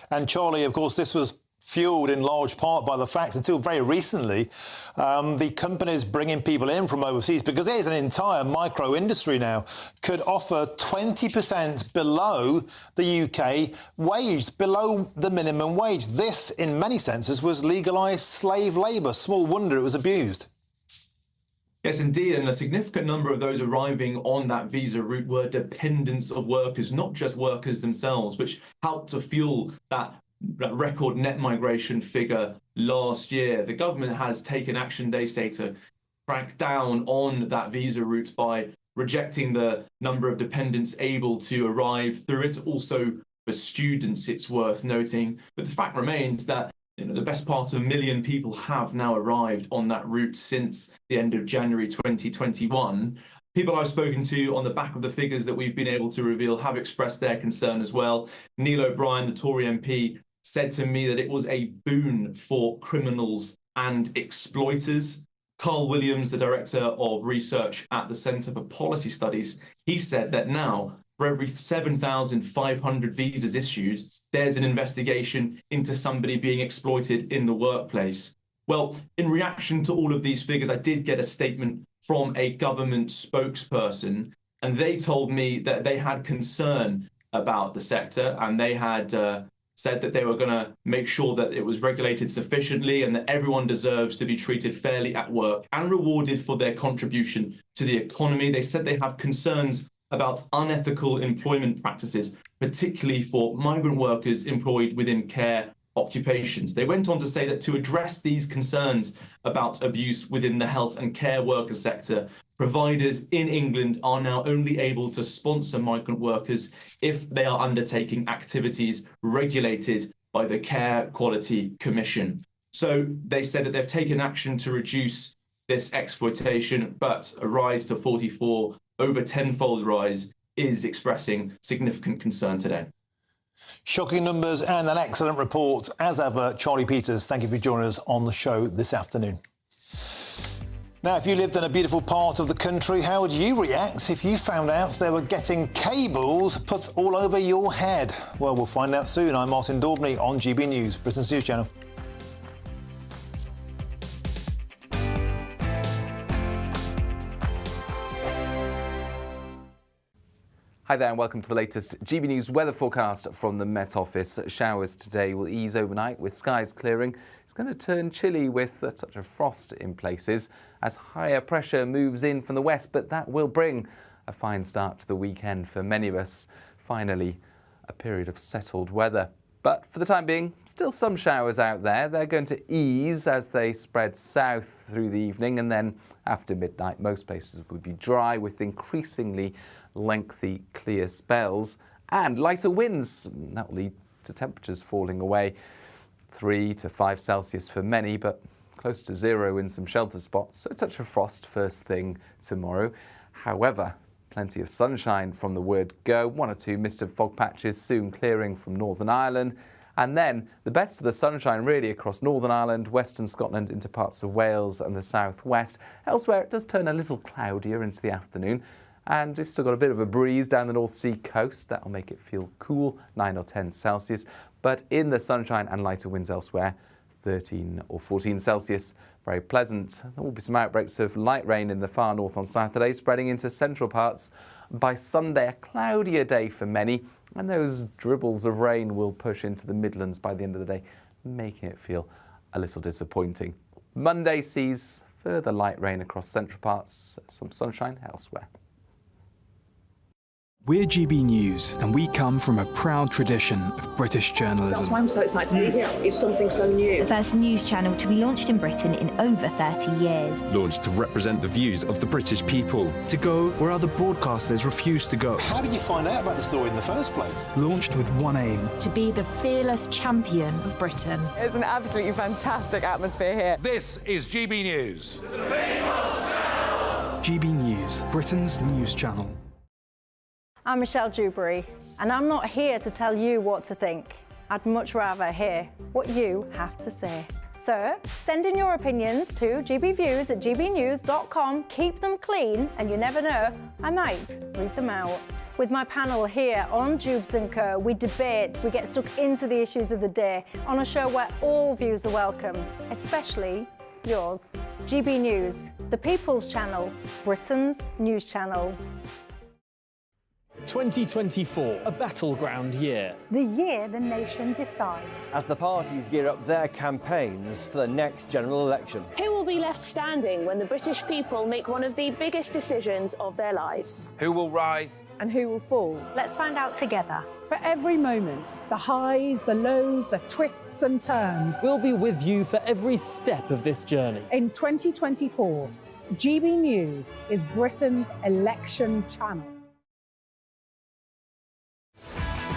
And Charlie, of course, this was fuelled in large part by the fact, until very recently, the companies bringing people in from overseas, because there's an entire micro industry now, could offer 20% below the UK wage, below the minimum wage. This, in many senses, was legalised slave labour. Small wonder it was abused. Yes, indeed, and a significant number of those arriving on that visa route were dependents of workers, not just workers themselves, which helped to fuel that record net migration figure last year. The government has taken action, they say, to crack down on that visa route by rejecting the number of dependents able to arrive through it. Also, for students, it's worth noting. But the fact remains that the best part of 1 million people have now arrived on that route since the end of January 2021. People I've spoken to on the back of the figures that we've been able to reveal have expressed their concern as well. Neil O'Brien, the Tory MP, said to me that it was a boon for criminals and exploiters. Carl Williams, the Director of Research at the Centre for Policy Studies, he said that now, for every 7,500 visas issued, there's an investigation into somebody being exploited in the workplace. Well, in reaction to all of these figures, I did get a statement from a government spokesperson, and they told me that they had concern about the sector, and they had said that they were going to make sure that it was regulated sufficiently and that everyone deserves to be treated fairly at work and rewarded for their contribution to the economy. They said they have concerns about unethical employment practices, particularly for migrant workers employed within care occupations. They went on to say that to address these concerns about abuse within the health and care worker sector, providers in England are now only able to sponsor migrant workers if they are undertaking activities regulated by the Care Quality Commission. So they said that they've taken action to reduce this exploitation, but a rise to 44, over tenfold rise, is expressing significant concern today. Shocking numbers and an excellent report. As ever, Charlie Peters, thank you for joining us on the show this afternoon. Now, if you lived in a beautiful part of the country, how would you react if you found out they were getting cables put all over your head? Well, we'll find out soon. I'm Martin Daubney on GB News, Britain's news channel. Hi there and welcome to the latest GB News weather forecast from the Met Office. Showers today will ease overnight with skies clearing. It's going to turn chilly with a touch of frost in places as higher pressure moves in from the west, but that will bring a fine start to the weekend for many of us. Finally, a period of settled weather. But for the time being, still some showers out there. They're going to ease as they spread south through the evening, and then after midnight, most places will be dry with increasingly lengthy clear spells and lighter winds. That will lead to temperatures falling away 3 to 5 Celsius for many, but close to 0 in some shelter spots, so a touch of frost first thing tomorrow. However, plenty of sunshine from the word go. 1 or 2 mist and fog patches soon clearing from Northern Ireland. And then the best of the sunshine really across Northern Ireland, Western Scotland into parts of Wales and the southwest. Elsewhere it does turn a little cloudier into the afternoon. And we've still got a bit of a breeze down the North Sea coast. That'll make it feel cool, 9 or 10 Celsius. But in the sunshine and lighter winds elsewhere, 13 or 14 Celsius. Very pleasant. There will be some outbreaks of light rain in the far north on Saturday, spreading into central parts. By Sunday, a cloudier day for many, and those dribbles of rain will push into the Midlands by the end of the day, making it feel a little disappointing. Monday sees further light rain across central parts, some sunshine elsewhere. We're GB News, and we come from a proud tradition of British journalism. That's why I'm so excited to be here. It's something so new. The first news channel to be launched in Britain in over 30 years. Launched to represent the views of the British people. To go where other broadcasters refuse to go. How did you find out about the story in the first place? Launched with one aim. To be the fearless champion of Britain. It's an absolutely fantastic atmosphere here. This is GB News. GB News, Britain's news channel. I'm Michelle Dewberry, and I'm not here to tell you what to think. I'd much rather hear what you have to say. So, send in your opinions to gbviews@gbnews.com. Keep them clean, and you never know, I might read them out. With my panel here on Jubes & Co, we debate, we get stuck into the issues of the day on a show where all views are welcome, especially yours. GB News, the People's Channel, Britain's news channel. 2024, a battleground year. The year the nation decides. As the parties gear up their campaigns for the next general election. Who will be left standing when the British people make one of the biggest decisions of their lives? Who will rise? And who will fall? Let's find out together. For every moment, the highs, the lows, the twists and turns. We'll be with you for every step of this journey. In 2024, GB News is Britain's election channel.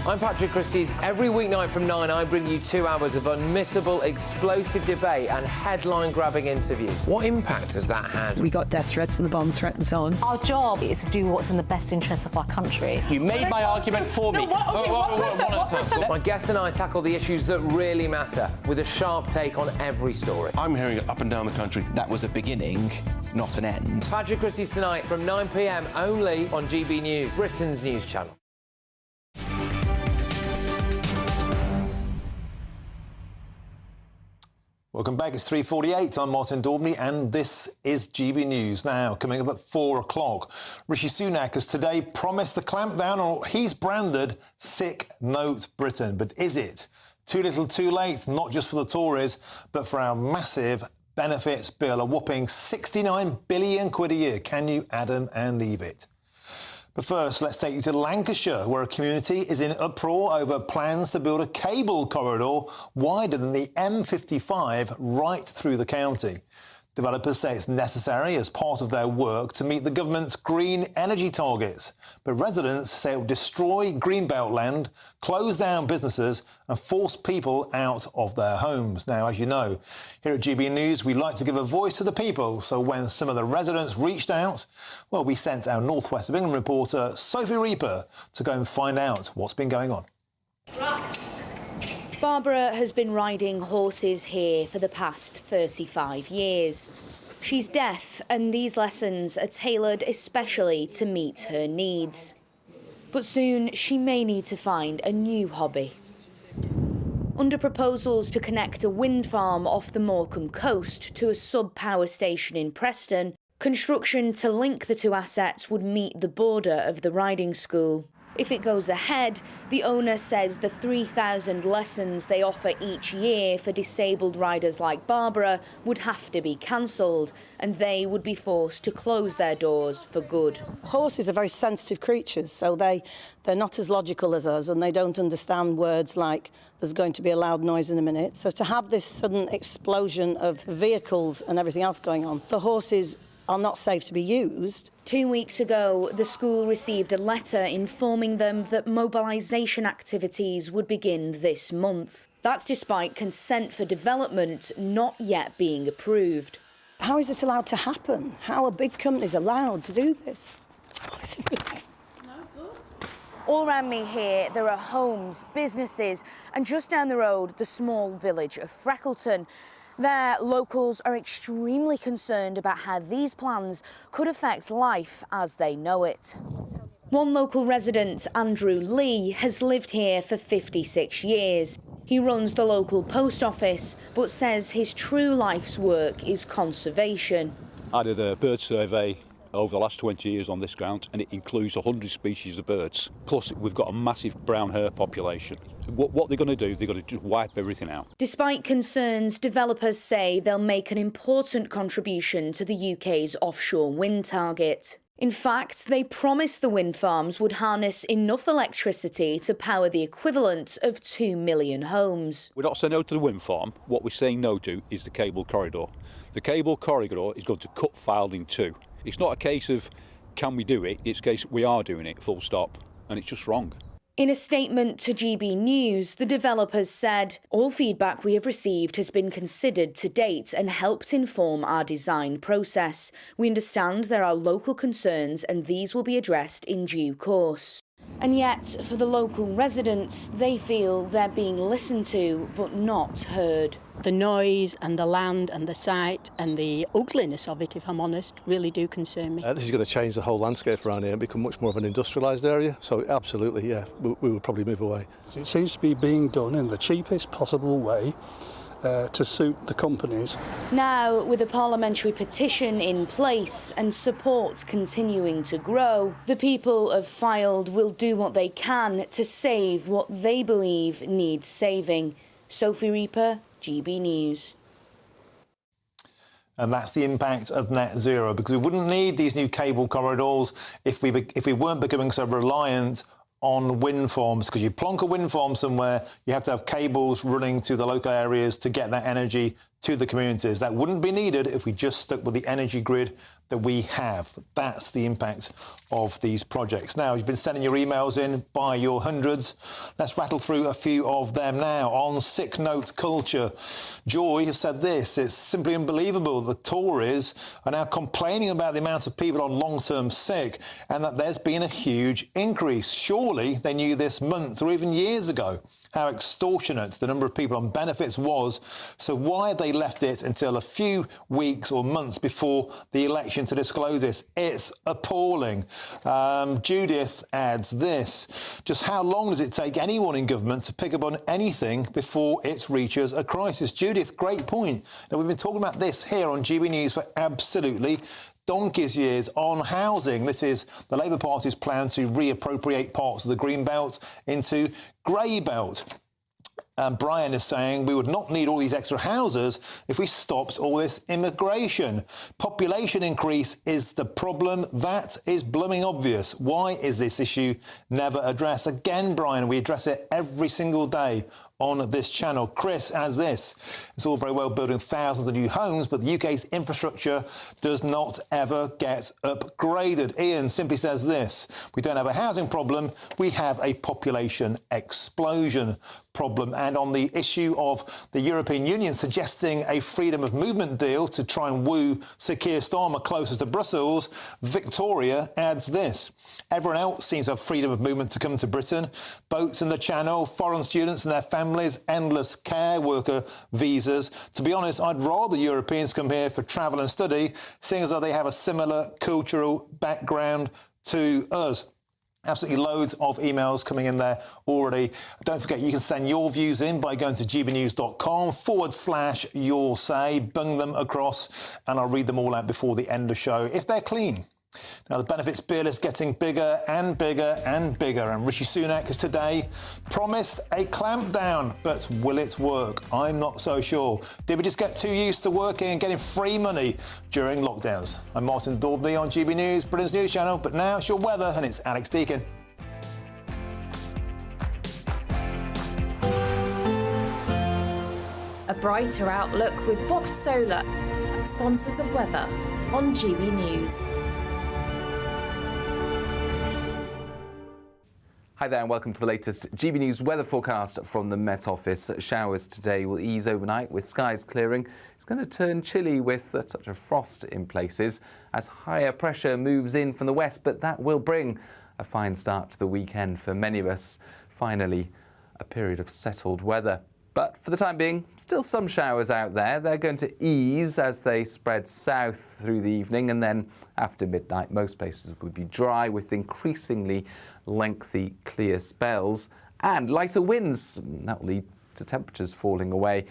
I'm Patrick Christie's. Every weeknight from 9, I bring you 2 hours of unmissable, explosive debate and headline-grabbing interviews. What impact has that had? We got death threats and the bomb threat and so on. Our job is to do what's in the best interest of our country. You made my argument for me. My guest and I tackle the issues that really matter with a sharp take on every story. I'm hearing it up and down the country. That was a beginning, not an end. Patrick Christie's tonight from 9 p.m. only on GB News, Britain's news channel. Welcome back. It's 3:48. I'm Martin Daubney, and this is GB News. Now, coming up at 4 o'clock, Rishi Sunak has today promised the clampdown on what he's branded Sick Note Britain. But is it too little too late, not just for the Tories, but for our massive benefits bill, a whopping 69 billion quid a year? Can you add 'em and leave it? But first, let's take you to Lancashire, where a community is in uproar over plans to build a cable corridor wider than the M55 right through the county. Developers say it's necessary as part of their work to meet the government's green energy targets. But residents say it will destroy greenbelt land, close down businesses and force people out of their homes. Now, as you know, here at GB News, we like to give a voice to the people. So when some of the residents reached out, well, we sent our North West of England reporter, Sophie Reaper, to go and find out what's been going on. Barbara has been riding horses here for the past 35 years. She's deaf, and these lessons are tailored especially to meet her needs. But soon she may need to find a new hobby. Under proposals to connect a wind farm off the Morecambe coast to a sub-power station in Preston, construction to link the two assets would meet the border of the riding school. If it goes ahead, the owner says the 3,000 lessons they offer each year for disabled riders like Barbara would have to be cancelled, and they would be forced to close their doors for good. Horses are very sensitive creatures, so they're not as logical as us, and they don't understand words like there's going to be a loud noise in a minute. So to have this sudden explosion of vehicles and everything else going on, the horses are not safe to be used. 2 weeks ago, the school received a letter informing them that mobilisation activities would begin this month. That's despite consent for development not yet being approved. How is it allowed to happen? How are big companies allowed to do this? All around me here, there are homes, businesses, and just down the road, the small village of Freckleton. There, locals are extremely concerned about how these plans could affect life as they know it. One local resident, Andrew Lee, has lived here for 56 years. He runs the local post office, but says his true life's work is conservation. I did a bird survey over the last 20 years on this ground, and it includes 100 species of birds. Plus, we've got a massive brown hare population. What they're going to do, they're going to just wipe everything out. Despite concerns, developers say they'll make an important contribution to the UK's offshore wind target. In fact, they promised the wind farms would harness enough electricity to power the equivalent of 2 million homes. We're not saying no to the wind farm. What we're saying no to is the cable corridor. The cable corridor is going to cut Fylde in two. It's not a case of can we do it, it's a case we are doing it, full stop, and it's just wrong. In a statement to GB News, the developers said, "All feedback we have received has been considered to date and helped inform our design process. We understand there are local concerns and these will be addressed in due course." And yet, for the local residents, they feel they're being listened to but not heard. The noise and the land and the site and the ugliness of it, if I'm honest, really do concern me. This is going to change the whole landscape around here and become much more of an industrialised area. So absolutely, yeah, we would probably move away. It seems to be being done in the cheapest possible way to suit the companies. Now, with a parliamentary petition in place and support continuing to grow, the people of Fylde will do what they can to save what they believe needs saving. Sophie Reaper, GB News. And that's the impact of net zero, because we wouldn't need these new cable corridors if we weren't becoming so reliant on wind farms, because you plonk a wind farm somewhere, you have to have cables running to the local areas to get that energy to the communities. That wouldn't be needed if we just stuck with the energy grid that we have. That's the impact of these projects. Now, you've been sending your emails in by your hundreds. Let's rattle through a few of them now. On sick note culture, Joy has said this: "It's simply unbelievable the Tories are now complaining about the amount of people on long-term sick and that there's been a huge increase. Surely they knew this months or even years ago how extortionate the number of people on benefits was, so why have they left it until a few weeks or months before the election to disclose this? It's appalling." Judith adds this: "Just how long does it take anyone in government to pick up on anything before it reaches a crisis?" Judith, great point. Now, we've been talking about this here on GB News for absolutely donkey's years. On housing, this is the Labour Party's plan to reappropriate parts of the Green Belt into Grey Belt. Brian is saying we would not need all these extra houses if we stopped all this immigration. Population increase is the problem. That is blooming obvious. Why is this issue never addressed? Again, Brian, we address it every single day on this channel. Chris adds this: "It's all very well building thousands of new homes, but the UK's infrastructure does not ever get upgraded." Ian simply says this: "We don't have a housing problem, we have a population explosion problem." And on the issue of the European Union suggesting a freedom of movement deal to try and woo Sir Keir Starmer closer to Brussels, Victoria adds this: "Everyone else seems to have freedom of movement to come to Britain. Boats in the Channel, foreign students and their families, endless care worker visas. To be honest, I'd rather Europeans come here for travel and study, seeing as though they have a similar cultural background to us." Absolutely loads of emails coming in there already. Don't forget, you can send your views in by going to gbnews.com/your say, bung them across, and I'll read them all out before the end of the show, if they're clean. Now, the benefits bill is getting bigger and bigger and bigger, and Rishi Sunak has today promised a clampdown. But will it work? I'm not so sure. Did we just get too used to working and getting free money during lockdowns? I'm Martin Daubney on GB News, Britain's news channel, but now it's your weather, and it's Alex Deakin. A brighter outlook with Box Solar, sponsors of weather on GB News. Hi there and welcome to the latest GB News weather forecast from the Met Office. Showers today will ease overnight with skies clearing. It's going to turn chilly with a touch of frost in places as higher pressure moves in from the west, but that will bring a fine start to the weekend for many of us. Finally, a period of settled weather. But for the time being, still some showers out there. They're going to ease as they spread south through the evening, and then after midnight, most places will be dry with increasingly lengthy, clear spells and lighter winds. That will lead to temperatures falling away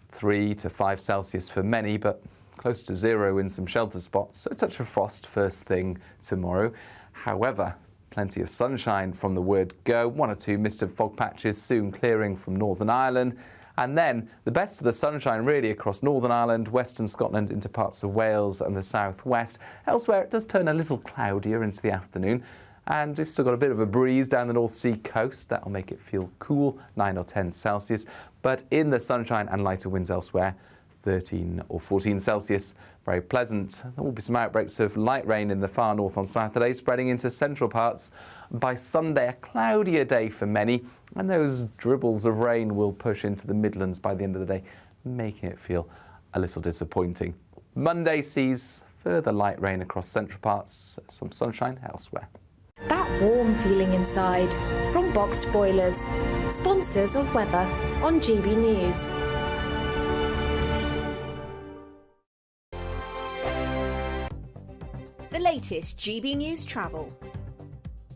3 to 5 Celsius for many, but close to 0 in some shelter spots. So a touch of frost first thing tomorrow. However, plenty of sunshine from the word go. 1 or 2 mist and fog patches soon clearing from Northern Ireland. And then the best of the sunshine really across Northern Ireland, Western Scotland into parts of Wales and the southwest. Elsewhere it does turn a little cloudier into the afternoon. And we've still got a bit of a breeze down the North Sea coast. That'll make it feel cool, 9 or 10 Celsius. But in the sunshine and lighter winds elsewhere, 13 or 14 Celsius. Very pleasant. There will be some outbreaks of light rain in the far north on Saturday, spreading into central parts. By Sunday, a cloudier day for many, and those dribbles of rain will push into the Midlands by the end of the day, making it feel a little disappointing. Monday sees further light rain across central parts, some sunshine elsewhere. That warm feeling inside from Boxed Boilers, sponsors of weather on GB News. The latest GB News travel.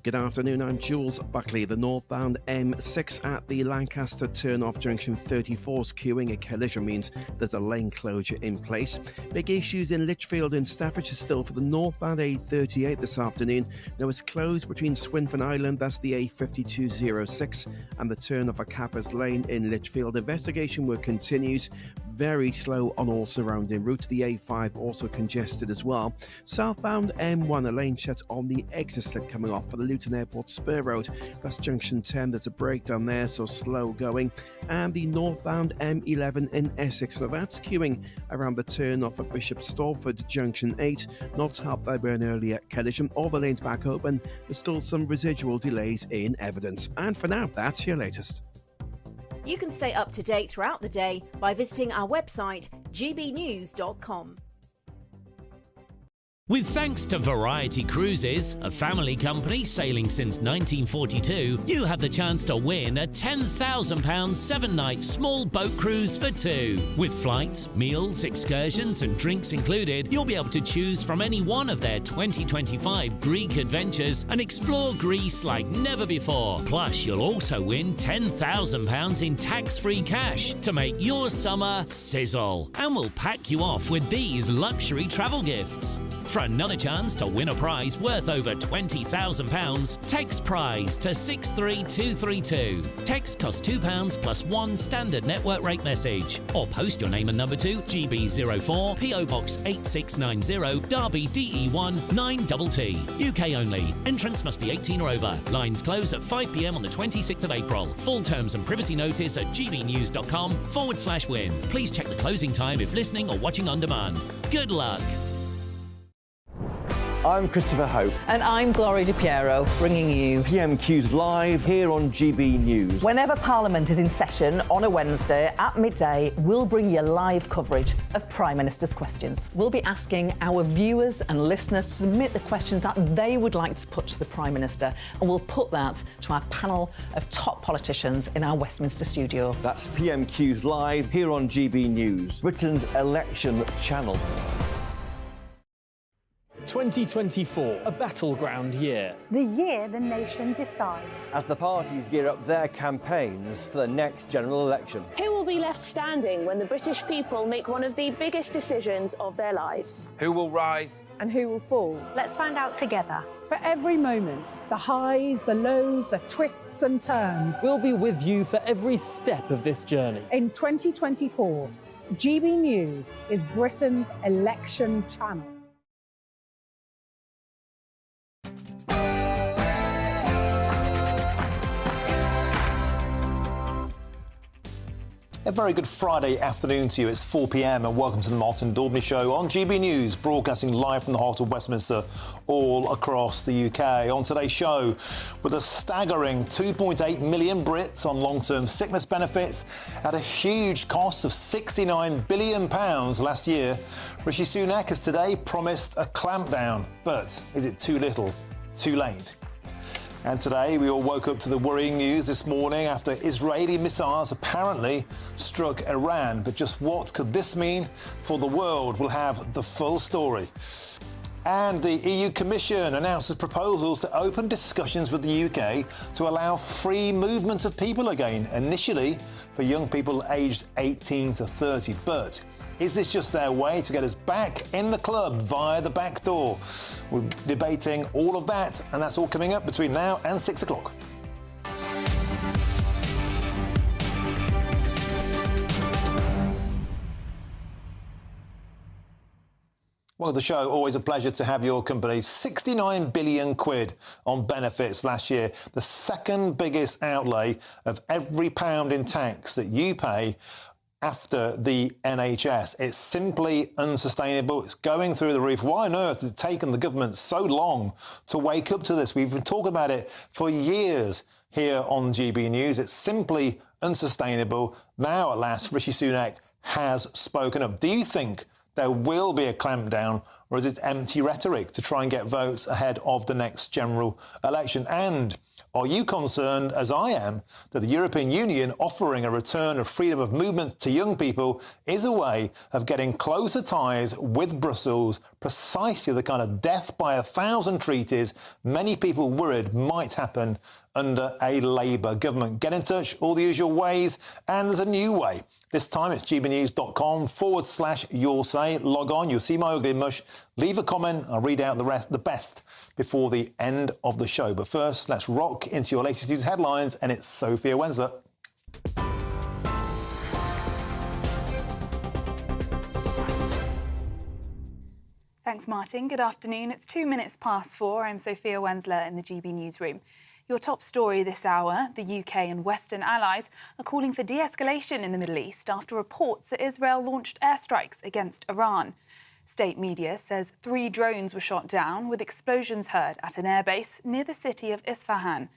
Good afternoon, I'm Jules Buckley. The northbound M6 at the Lancaster turn-off junction 34's queuing. A collision means there's a lane closure in place. Big issues in Lichfield and Staffordshire still for the northbound A38 this afternoon. Now it's closed between Swinfen Island, that's the A5206, and the turn-off at Cappers Lane in Lichfield. Investigation work continues. Very slow on all surrounding routes. The A5 also congested as well. Southbound M1, a lane shut on the exit slip coming off for the Luton Airport Spur Road. That's junction 10. There's a breakdown there, so slow going. And the northbound M11 in Essex. So that's queuing around the turn off at Bishop Stortford, junction 8. Not helped by an earlier collision. All the lanes back open. There's still some residual delays in evidence. And for now, that's your latest. You can stay up to date throughout the day by visiting our website, gbnews.com. With thanks to Variety Cruises, a family company sailing since 1942, you have the chance to win a £10,000 7-night small boat cruise for 2. With flights, meals, excursions and drinks included, you'll be able to choose from any one of their 2025 Greek adventures and explore Greece like never before. Plus, you'll also win £10,000 in tax-free cash to make your summer sizzle. And we'll pack you off with these luxury travel gifts. For another chance to win a prize worth over £20,000, text prize to 63232. Text costs £2 plus 1 standard network rate message. Or post your name and number to GB04 PO Box 8690 Derby DE1 9TT. UK only. Entrance must be 18 or over. Lines close at 5 p.m. on the 26th of April. Full terms and privacy notice at gbnews.com/win. Please check the closing time if listening or watching on demand. Good luck. I'm Christopher Hope. And I'm Gloria Di Piero, bringing you PMQ's live here on GB News. Whenever Parliament is in session on a Wednesday at midday, we'll bring you live coverage of Prime Minister's questions. We'll be asking our viewers and listeners to submit the questions that they would like to put to the Prime Minister, and we'll put that to our panel of top politicians in our Westminster studio. That's PMQ's live here on GB News, Britain's election channel. 2024, a battleground year. The year the nation decides. As the parties gear up their campaigns for the next general election. Who will be left standing when the British people make one of the biggest decisions of their lives? Who will rise? And who will fall? Let's find out together. For every moment, the highs, the lows, the twists and turns. We'll be with you for every step of this journey. In 2024, GB News is Britain's election channel. A very good Friday afternoon to you. It's 4 p.m. and welcome to the Martin Daubney Show on GB News, broadcasting live from the heart of Westminster all across the UK. On today's show, with a staggering 2.8 million Brits on long-term sickness benefits at a huge cost of £69 billion last year, Rishi Sunak has today promised a clampdown. But is it too little, too late? And today we all woke up to the worrying news this morning after Israeli missiles apparently struck Iran. But just what could this mean for the world? We'll have the full story. And the EU Commission announces proposals to open discussions with the UK to allow free movement of people again, initially for young people aged 18 to 30. But is this just their way to get us back in the club via the back door? We're debating all of that, and that's all coming up between now and 6 o'clock. Well, the show, always a pleasure to have your company. 69 billion quid on benefits last year, the second biggest outlay of every pound in tax that you pay after the NHS. It's simply unsustainable. It's going through the roof. Why on earth has it taken the government so long to wake up to this? We've been talking about it for years here on GB News. It's simply unsustainable. Now, at last, Rishi Sunak has spoken up. Do you think there will be a clampdown, or is it empty rhetoric to try and get votes ahead of the next general election? And are you concerned, as I am, that the European Union offering a return of freedom of movement to young people is a way of getting closer ties with Brussels, precisely the kind of death by 1,000 treaties many people worried might happen under a Labour government? Get in touch, all the usual ways, and there's a new way. This time it's gbnews.com/your say. Log on, you'll see my ugly mush. Leave a comment, I'll read out the best before the end of the show. But first, let's rock into your latest news headlines, and it's Sophia Wensler. Thanks, Martin. Good afternoon. It's 2 minutes past 4. I'm Sophia Wensler in the GB newsroom. Your top story this hour: the UK and Western allies are calling for de-escalation in the Middle East after reports that Israel launched airstrikes against Iran. State media says 3 drones were shot down, with explosions heard at an airbase near the city of Isfahan.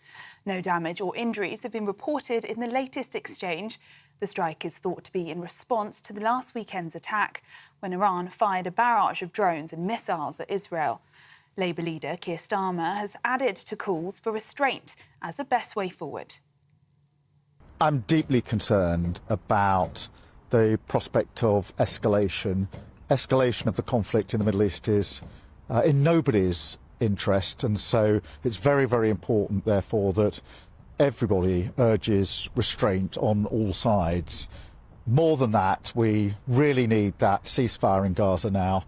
No damage or injuries have been reported in the latest exchange. The strike is thought to be in response to the last weekend's attack, when Iran fired a barrage of drones and missiles at Israel. Labour leader Keir Starmer has added to calls for restraint as the best way forward. I'm deeply concerned about the prospect of escalation. Escalation of the conflict in the Middle East is in nobody's interest, and so it's very, very important, therefore, that everybody urges restraint on all sides. More than that, we really need that ceasefire in Gaza now,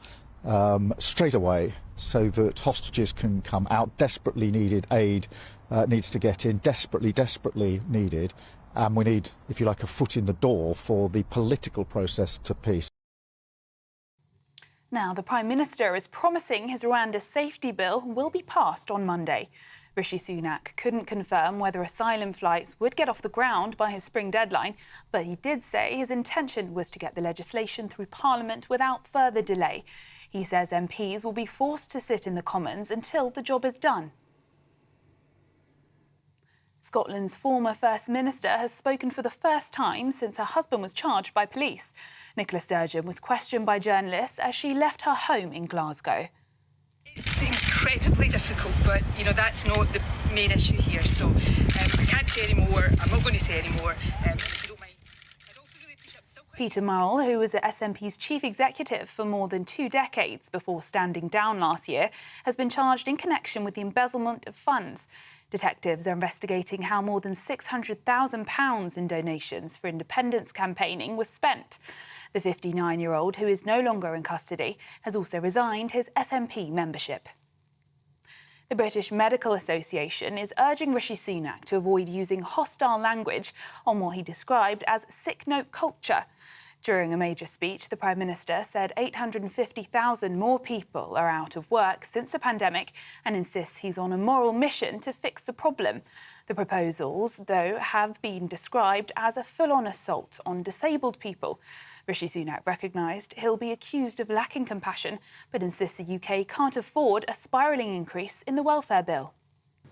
straight away, so that hostages can come out. Desperately needed aid needs to get in, desperately needed. And we need, if you like, a foot in the door for the political process to peace. Now, the Prime Minister is promising his Rwanda safety bill will be passed on Monday. Rishi Sunak couldn't confirm whether asylum flights would get off the ground by his spring deadline, but he did say his intention was to get the legislation through Parliament without further delay. He says MPs will be forced to sit in the Commons until the job is done. Scotland's former First Minister has spoken for the first time since her husband was charged by police. Nicola Sturgeon was questioned by journalists as she left her home in Glasgow. It's incredibly difficult, but, you know, that's not the main issue here. So I can't say any more. I'm not going to say any more. If you don't mind. Peter Murrell, who was the SNP's chief executive for more than 2 decades before standing down last year, has been charged in connection with the embezzlement of funds. Detectives are investigating how more than £600,000 in donations for independence campaigning was spent. The 59-year-old, who is no longer in custody, has also resigned his SNP membership. The British Medical Association is urging Rishi Sunak to avoid using hostile language on what he described as sick note culture. During a major speech, the Prime Minister said 850,000 more people are out of work since the pandemic and insists he's on a moral mission to fix the problem. The proposals, though, have been described as a full-on assault on disabled people. Rishi Sunak recognised he'll be accused of lacking compassion, but insists the UK can't afford a spiralling increase in the welfare bill.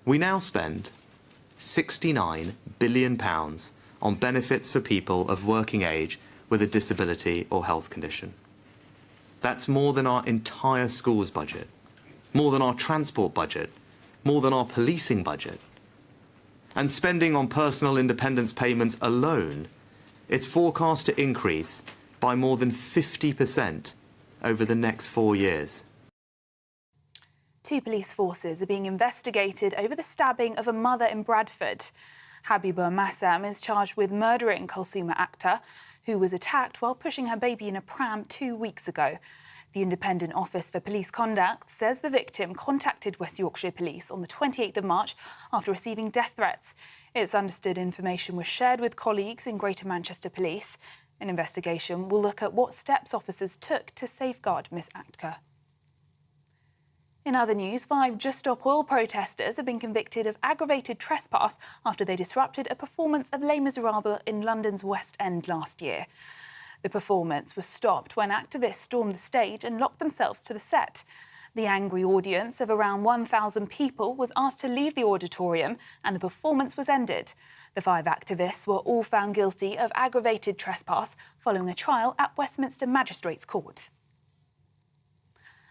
We now spend £69 billion on benefits for people of working age with a disability or health condition. That's more than our entire schools budget, more than our transport budget, more than our policing budget. And spending on personal independence payments alone, it's forecast to increase by more than 50% over the next 4 years. 2 police forces are being investigated over the stabbing of a mother in Bradford. Habiba Massam is charged with murdering Kulsuma Akhtar, who was attacked while pushing her baby in a pram 2 weeks ago. The Independent Office for Police Conduct says the victim contacted West Yorkshire Police on the 28th of March after receiving death threats. It's understood information was shared with colleagues in Greater Manchester Police. An investigation will look at what steps officers took to safeguard Miss Akhtar. In other news, 5 Just Stop Oil protesters have been convicted of aggravated trespass after they disrupted a performance of Les Miserables in London's West End last year. The performance was stopped when activists stormed the stage and locked themselves to the set. The angry audience of around 1,000 people was asked to leave the auditorium and the performance was ended. The 5 activists were all found guilty of aggravated trespass following a trial at Westminster Magistrates' Court.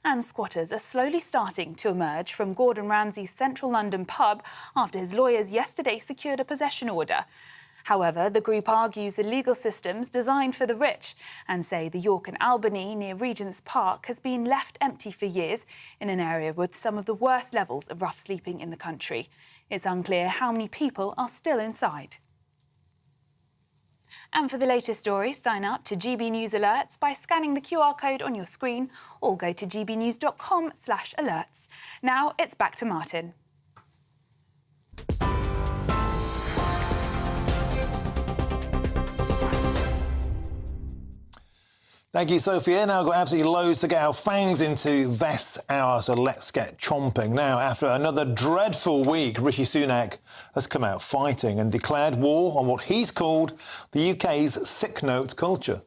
And squatters are slowly starting to emerge from Gordon Ramsay's central London pub after his lawyers yesterday secured a possession order. However, the group argues the legal system's designed for the rich and say the York and Albany near Regent's Park has been left empty for years in an area with some of the worst levels of rough sleeping in the country. It's unclear how many people are still inside. And for the latest stories, sign up to GB News Alerts by scanning the QR code on your screen or go to gbnews.com/alerts. Now it's back to Martin. Thank you, Sophia. Now we've got absolutely loads to get our fangs into this hour, so let's get chomping. Now, after another dreadful week, Rishi Sunak has come out fighting and declared war on what he's called the UK's sick note culture.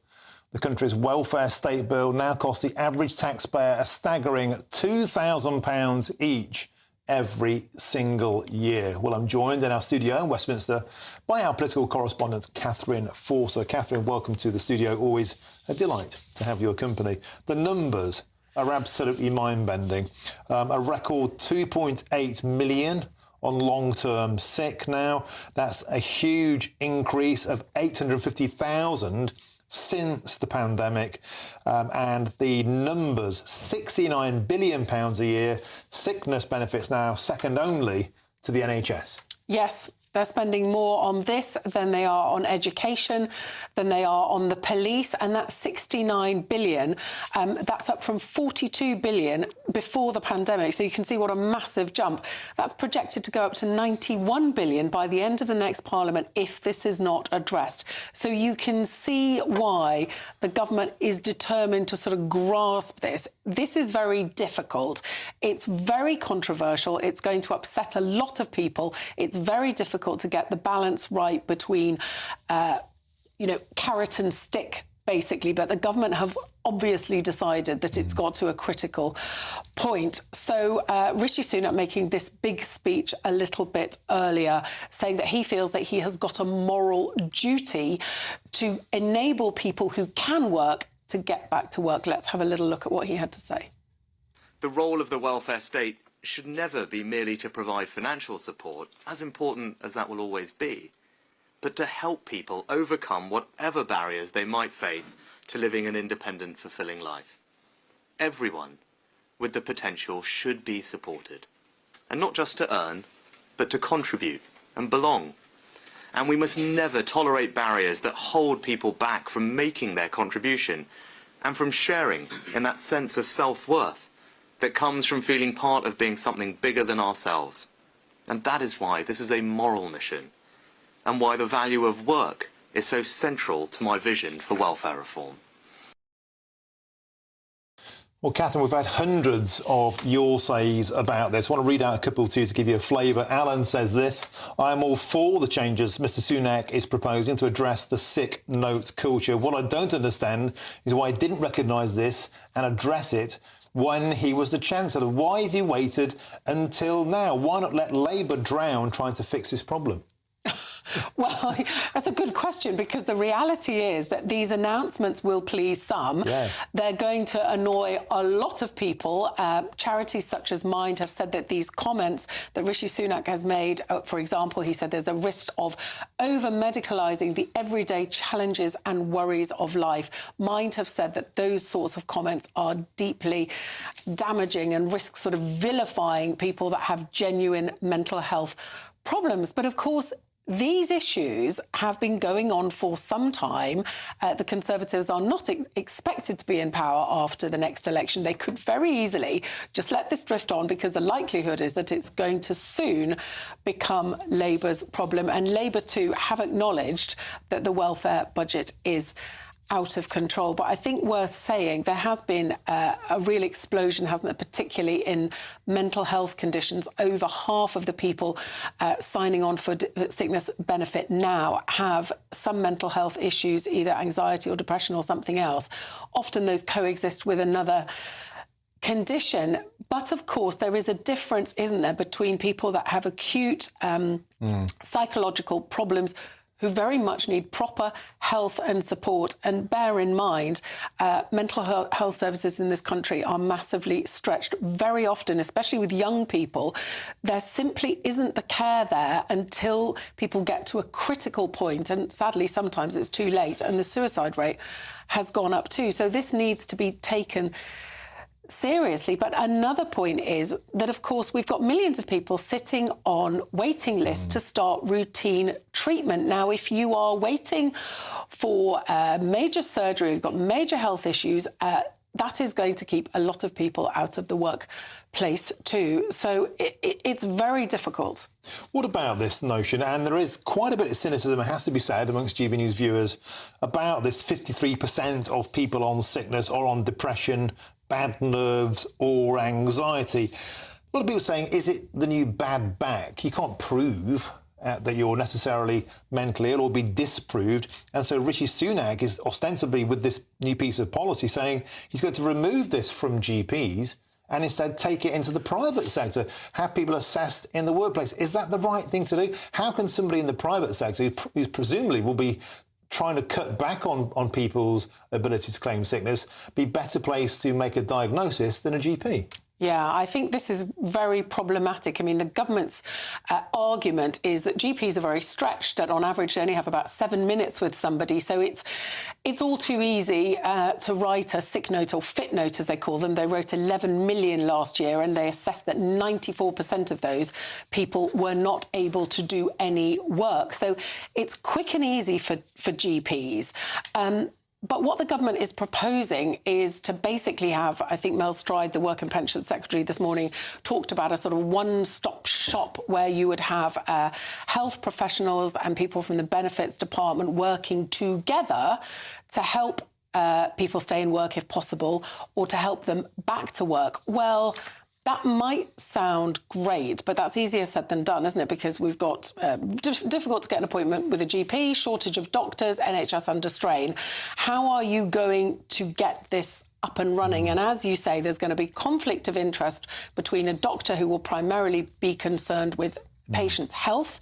The country's welfare state bill now costs the average taxpayer a staggering £2,000 each every single year. Well, I'm joined in our studio in Westminster by our political correspondent, Catherine Forser. Catherine, welcome to the studio. Always a delight to have your company. The numbers are absolutely mind-bending. A record 2.8 million on long-term sick now. That's a huge increase of 850,000 since the pandemic, and the numbers, £69 billion a year, sickness benefits now second only to the NHS. Yes, they're spending more on this than they are on education, than they are on the police, and that's 69 billion. That's up from 42 billion before the pandemic. So you can see what a massive jump. That's projected to go up to 91 billion by the end of the next Parliament if this is not addressed. So you can see why the government is determined to sort of grasp this. This is very difficult. It's very controversial. It's going to upset a lot of people. It's very difficult to get the balance right between, carrot and stick, basically. But the government have obviously decided that it's got to a critical point. So Rishi Sunak making this big speech a little bit earlier, saying that he feels that he has got a moral duty to enable people who can work to get back to work. Let's have a little look at what he had to say. The role of the welfare state should never be merely to provide financial support, as important as that will always be, but to help people overcome whatever barriers they might face to living an independent, fulfilling life. Everyone with the potential should be supported, and not just to earn, but to contribute and belong. And we must never tolerate barriers that hold people back from making their contribution and from sharing in that sense of self-worth that comes from feeling part of being something bigger than ourselves. And that is why this is a moral mission, and why the value of work is so central to my vision for welfare reform. Well, Catherine, we've had hundreds of your says about this. I want to read out a couple to you to give you a flavour. Alan says this: I am all for the changes Mr Sunak is proposing to address the sick note culture. What I don't understand is why he didn't recognise this and address it when he was the Chancellor. Why has he waited until now? Why not let Labour drown trying to fix this problem? Well, that's a good question, because the reality is that these announcements will please some. Yeah. They're going to annoy a lot of people. Charities such as Mind have said that these comments that Rishi Sunak has made, for example, he said there's a risk of over-medicalising the everyday challenges and worries of life. Mind have said that those sorts of comments are deeply damaging and risk sort of vilifying people that have genuine mental health problems. But of course, these issues have been going on for some time. The Conservatives are not expected to be in power after the next election. They could very easily just let this drift on, because the likelihood is that it's going to soon become Labour's problem. And Labour, too, have acknowledged that the welfare budget is out of control. But I think worth saying, there has been a real explosion, hasn't there, particularly in mental health conditions. Over half of the people signing on for sickness benefit now have some mental health issues, either anxiety or depression or something else. Often those coexist with another condition. But of course, there is a difference, isn't there, between people that have acute psychological problems who very much need proper health and support. And bear in mind, mental health services in this country are massively stretched. Very often, especially with young people, there simply isn't the care there until people get to a critical point. And sadly, sometimes it's too late, and the suicide rate has gone up too. So this needs to be taken seriously. But another point is that, of course, we've got millions of people sitting on waiting lists to start routine treatment. Now, if you are waiting for major surgery, you've got major health issues, that is going to keep a lot of people out of the workplace too. So it's very difficult. What about this notion, and there is quite a bit of cynicism, it has to be said, amongst GB News viewers, about this 53% of people on sickness or on depression, bad nerves or anxiety. A lot of people saying, is it the new bad back? You can't prove that you're necessarily mentally ill or be disproved. And so Rishi Sunak is ostensibly, with this new piece of policy, saying he's going to remove this from GPs and instead take it into the private sector, have people assessed in the workplace. Is that the right thing to do? How can somebody in the private sector, who presumably will be trying to cut back on people's ability to claim sickness, be better placed to make a diagnosis than a GP? Yeah, I think this is very problematic. I mean, the government's argument is that GPs are very stretched, that on average they only have about 7 minutes with somebody. So it's all too easy to write a sick note, or fit note as they call them. They wrote 11 million last year, and they assessed that 94% of those people were not able to do any work. So it's quick and easy for GPs. But what the government is proposing is to basically have, I think Mel Stride, the Work and Pensions Secretary this morning, talked about a sort of one-stop shop where you would have health professionals and people from the benefits department working together to help people stay in work if possible, or to help them back to work. Well, that might sound great, but that's easier said than done, isn't it? Because we've got difficult to get an appointment with a GP, shortage of doctors, NHS under strain. How are you going to get this up and running? And as you say, there's going to be conflict of interest between a doctor who will primarily be concerned with patients' health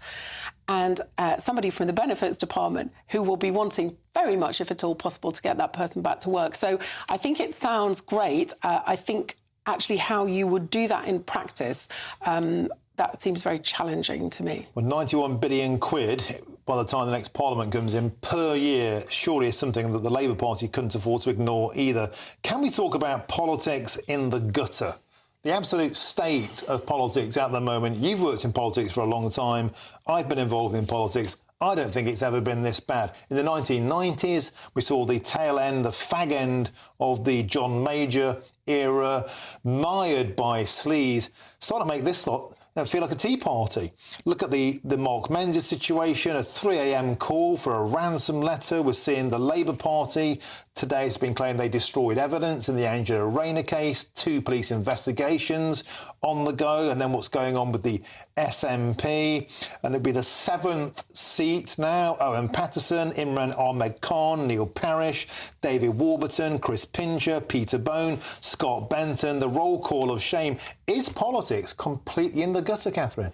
and somebody from the benefits department who will be wanting very much, if at all possible, to get that person back to work. So I think it sounds great. I think actually how you would do that in practice, that seems very challenging to me. Well, 91 billion quid by the time the next Parliament comes in per year surely is something that the Labour Party couldn't afford to ignore either. Can we talk about politics in the gutter? The absolute state of politics at the moment. You've worked in politics for a long time. I've been involved in politics. I don't think it's ever been this bad. In the 1990s, we saw the tail end, the fag end of the John Major era, mired by sleaze. Starting to make this lot feel like a tea party. Look at the Mark Menzies situation, a 3 a.m. call for a ransom letter. We're seeing the Labour Party. Today it's been claimed they destroyed evidence in the Angela Rayner case, 2 police investigations on the go, and then what's going on with the SNP. And there'll be the 7th seat now. Owen Paterson, Imran Ahmed Khan, Neil Parish, David Warburton, Chris Pincher, Peter Bone, Scott Benton. The roll call of shame. Is politics completely in the gutter, Catherine?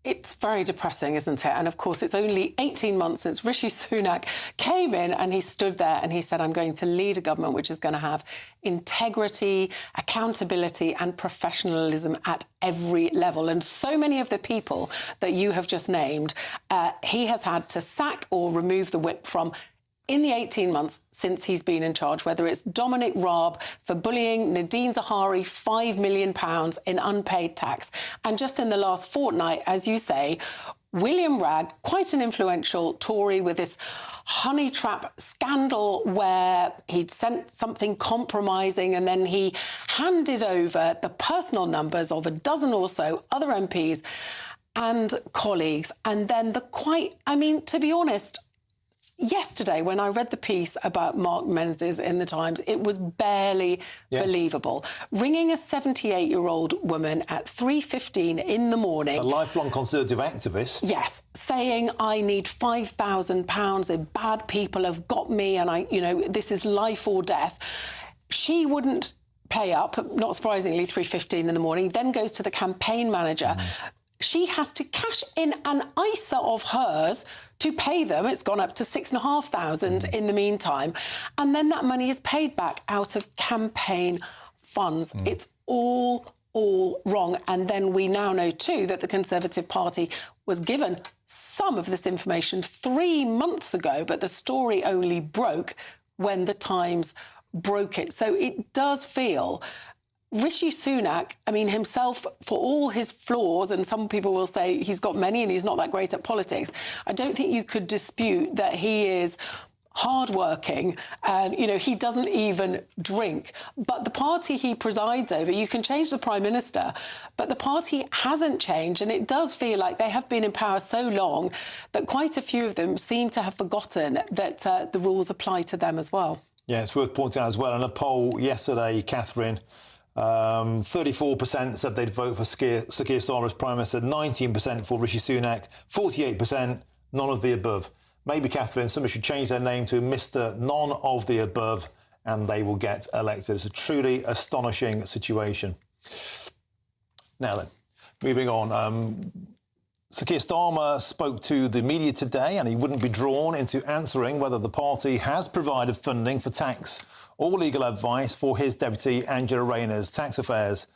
It's very depressing, isn't it? And of course, it's only 18 months since Rishi Sunak came in and he stood there and he said, I'm going to lead a government which is going to have integrity, accountability and professionalism at every level. And so many of the people that you have just named, he has had to sack or remove the whip from in the 18 months since he's been in charge, whether it's Dominic Raab for bullying Nadine Zahawi £5 million in unpaid tax. And just in the last fortnight, as you say, William Ragg, quite an influential Tory with this honey trap scandal where he'd sent something compromising and then he handed over the personal numbers of a dozen or so other MPs and colleagues. And then to be honest, yesterday, when I read the piece about Mark Menzies in the Times, it was barely believable. Ringing a 78-year-old woman at 3:15 in the morning. A lifelong Conservative activist. Yes, saying, I need £5,000 if bad people have got me and this is life or death. She wouldn't pay up, not surprisingly, 3:15 in the morning, then goes to the campaign manager. She has to cash in an ISA of hers to pay them. It's gone up to £6,500 in the meantime. And then that money is paid back out of campaign funds. It's all wrong. And then we now know, too, that the Conservative Party was given some of this information 3 months ago, but the story only broke when the Times broke it. So it does feel Rishi Sunak, himself, for all his flaws, and some people will say he's got many and he's not that great at politics, I don't think you could dispute that he is hardworking and, he doesn't even drink. But the party he presides over, you can change the Prime Minister, but the party hasn't changed. And it does feel like they have been in power so long that quite a few of them seem to have forgotten that the rules apply to them as well. Yeah, it's worth pointing out as well, in a poll yesterday, Catherine, 34% said they'd vote for Sir Keir Starmer as Prime Minister, 19% for Rishi Sunak, 48% none of the above. Maybe, Catherine, somebody should change their name to Mr. None of the Above and they will get elected. It's a truly astonishing situation. Now then, moving on. Sir Keir Starmer spoke to the media today and he wouldn't be drawn into answering whether the party has provided funding for tax or legal advice for his deputy Angela Rayner's tax affairs.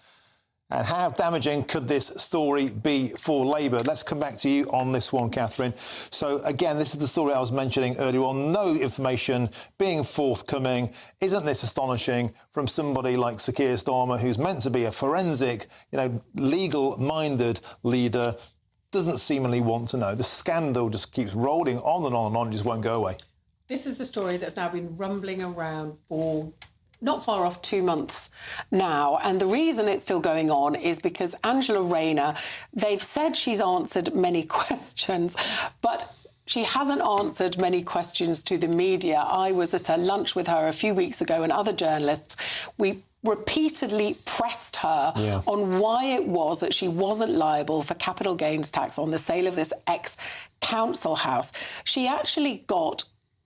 And how damaging could this story be for Labour? Let's come back to you on this one, Catherine. So, again, this is the story I was mentioning earlier on. No information being forthcoming. Isn't this astonishing from somebody like Sir Keir Starmer, who's meant to be a forensic, legal-minded leader, doesn't seemingly want to know. The scandal just keeps rolling on and on and on, and just won't go away. This is the story that's now been rumbling around for not far off 2 months now. And the reason it's still going on is because Angela Rayner, they've said she's answered many questions, but she hasn't answered many questions to the media. I was at a lunch with her a few weeks ago and other journalists. We repeatedly pressed her on why it was that she wasn't liable for capital gains tax on the sale of this ex-council house. She actually got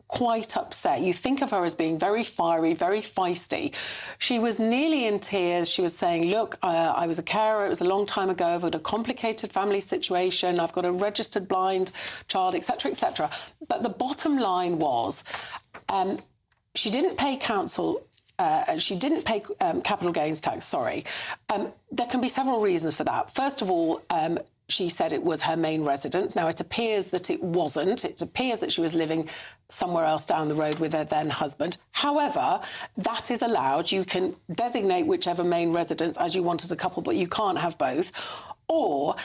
quite upset. You think of her as being very fiery, very feisty. She was nearly in tears. She was saying, look, I was a carer. It was a long time ago. I've got a complicated family situation. I've got a registered blind child, etc., etc. But the bottom line was she didn't pay capital gains tax, sorry. There can be several reasons for that. First of all, she said it was her main residence. Now, it appears that it wasn't. It appears that she was living somewhere else down the road with her then husband. However, that is allowed. You can designate whichever main residence as you want as a couple, but you can't have both. Or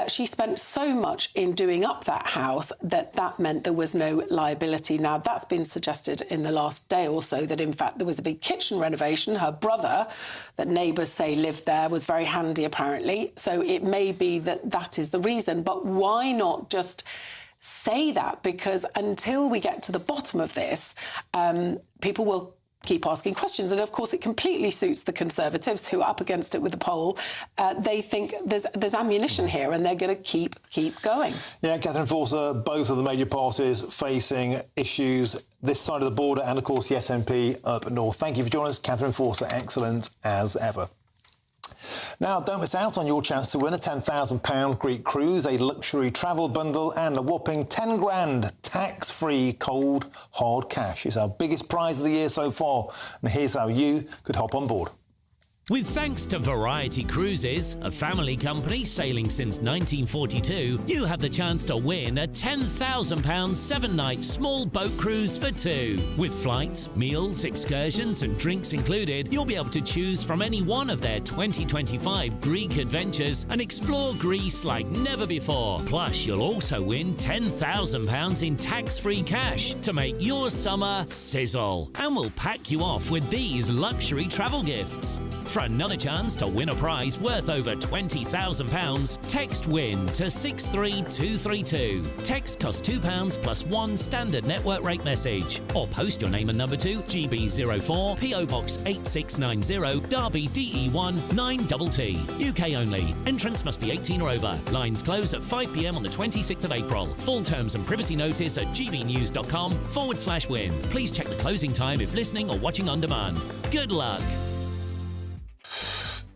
she spent so much in doing up that house that meant there was no liability. Now, that's been suggested in the last day or so that, in fact, there was a big kitchen renovation. Her brother, that neighbours say lived there, was very handy, apparently. So it may be that is the reason. But why not just say that? Because until we get to the bottom of this, people will keep asking questions. And of course, it completely suits the Conservatives, who are up against it with the poll. They think there's ammunition here, and they're going to keep going. Yeah, Catherine Forster, both of the major parties facing issues this side of the border, and of course the SNP up north. Thank you for joining us, Catherine Forster. Excellent as ever. Now, don't miss out on your chance to win a £10,000 Greek cruise, a luxury travel bundle and a whopping 10 grand tax-free cold, hard cash. It's our biggest prize of the year so far, and here's how you could hop on board. With thanks to Variety Cruises, a family company sailing since 1942, you have the chance to win a £10,000 7-night small boat cruise for two. With flights, meals, excursions and drinks included, you'll be able to choose from any one of their 2025 Greek adventures and explore Greece like never before. Plus, you'll also win £10,000 in tax-free cash to make your summer sizzle. And we'll pack you off with these luxury travel gifts. For another chance to win a prize worth over £20,000, text WIN to 63232. Text costs £2 plus one standard network rate message. Or post your name and number to GB04 PO Box 8690 Derby DE1 9TT. UK only. Entrants must be 18 or over. Lines close at 5 p.m. on the 26th of April. Full terms and privacy notice at gbnews.com/win. Please check the closing time if listening or watching on demand. Good luck.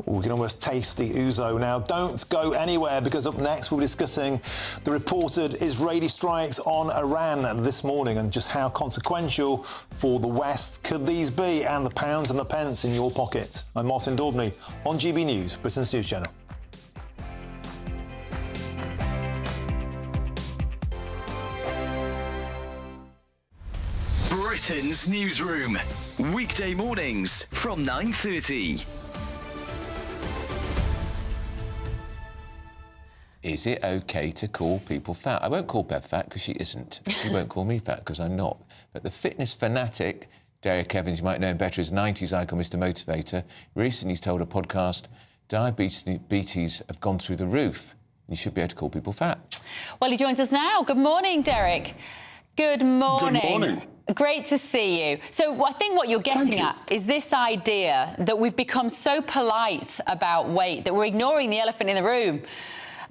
We can almost taste the ouzo now. Don't go anywhere, because up next we'll be discussing the reported Israeli strikes on Iran this morning and just how consequential for the West could these be, and the pounds and the pence in your pocket. I'm Martin Daubney on GB News, Britain's news channel. Britain's newsroom, weekday mornings from 9:30. Is it OK to call people fat? I won't call Bev fat because she isn't. She won't call me fat because I'm not. But the fitness fanatic, Derek Evans, you might know him better as 90s icon Mr Motivator, recently told a podcast diabetes have gone through the roof. You should be able to call people fat. Well, he joins us now. Good morning, Derek. Good morning. Good morning. Great to see you. So I think what you're getting at is this idea that we've become so polite about weight that we're ignoring the elephant in the room.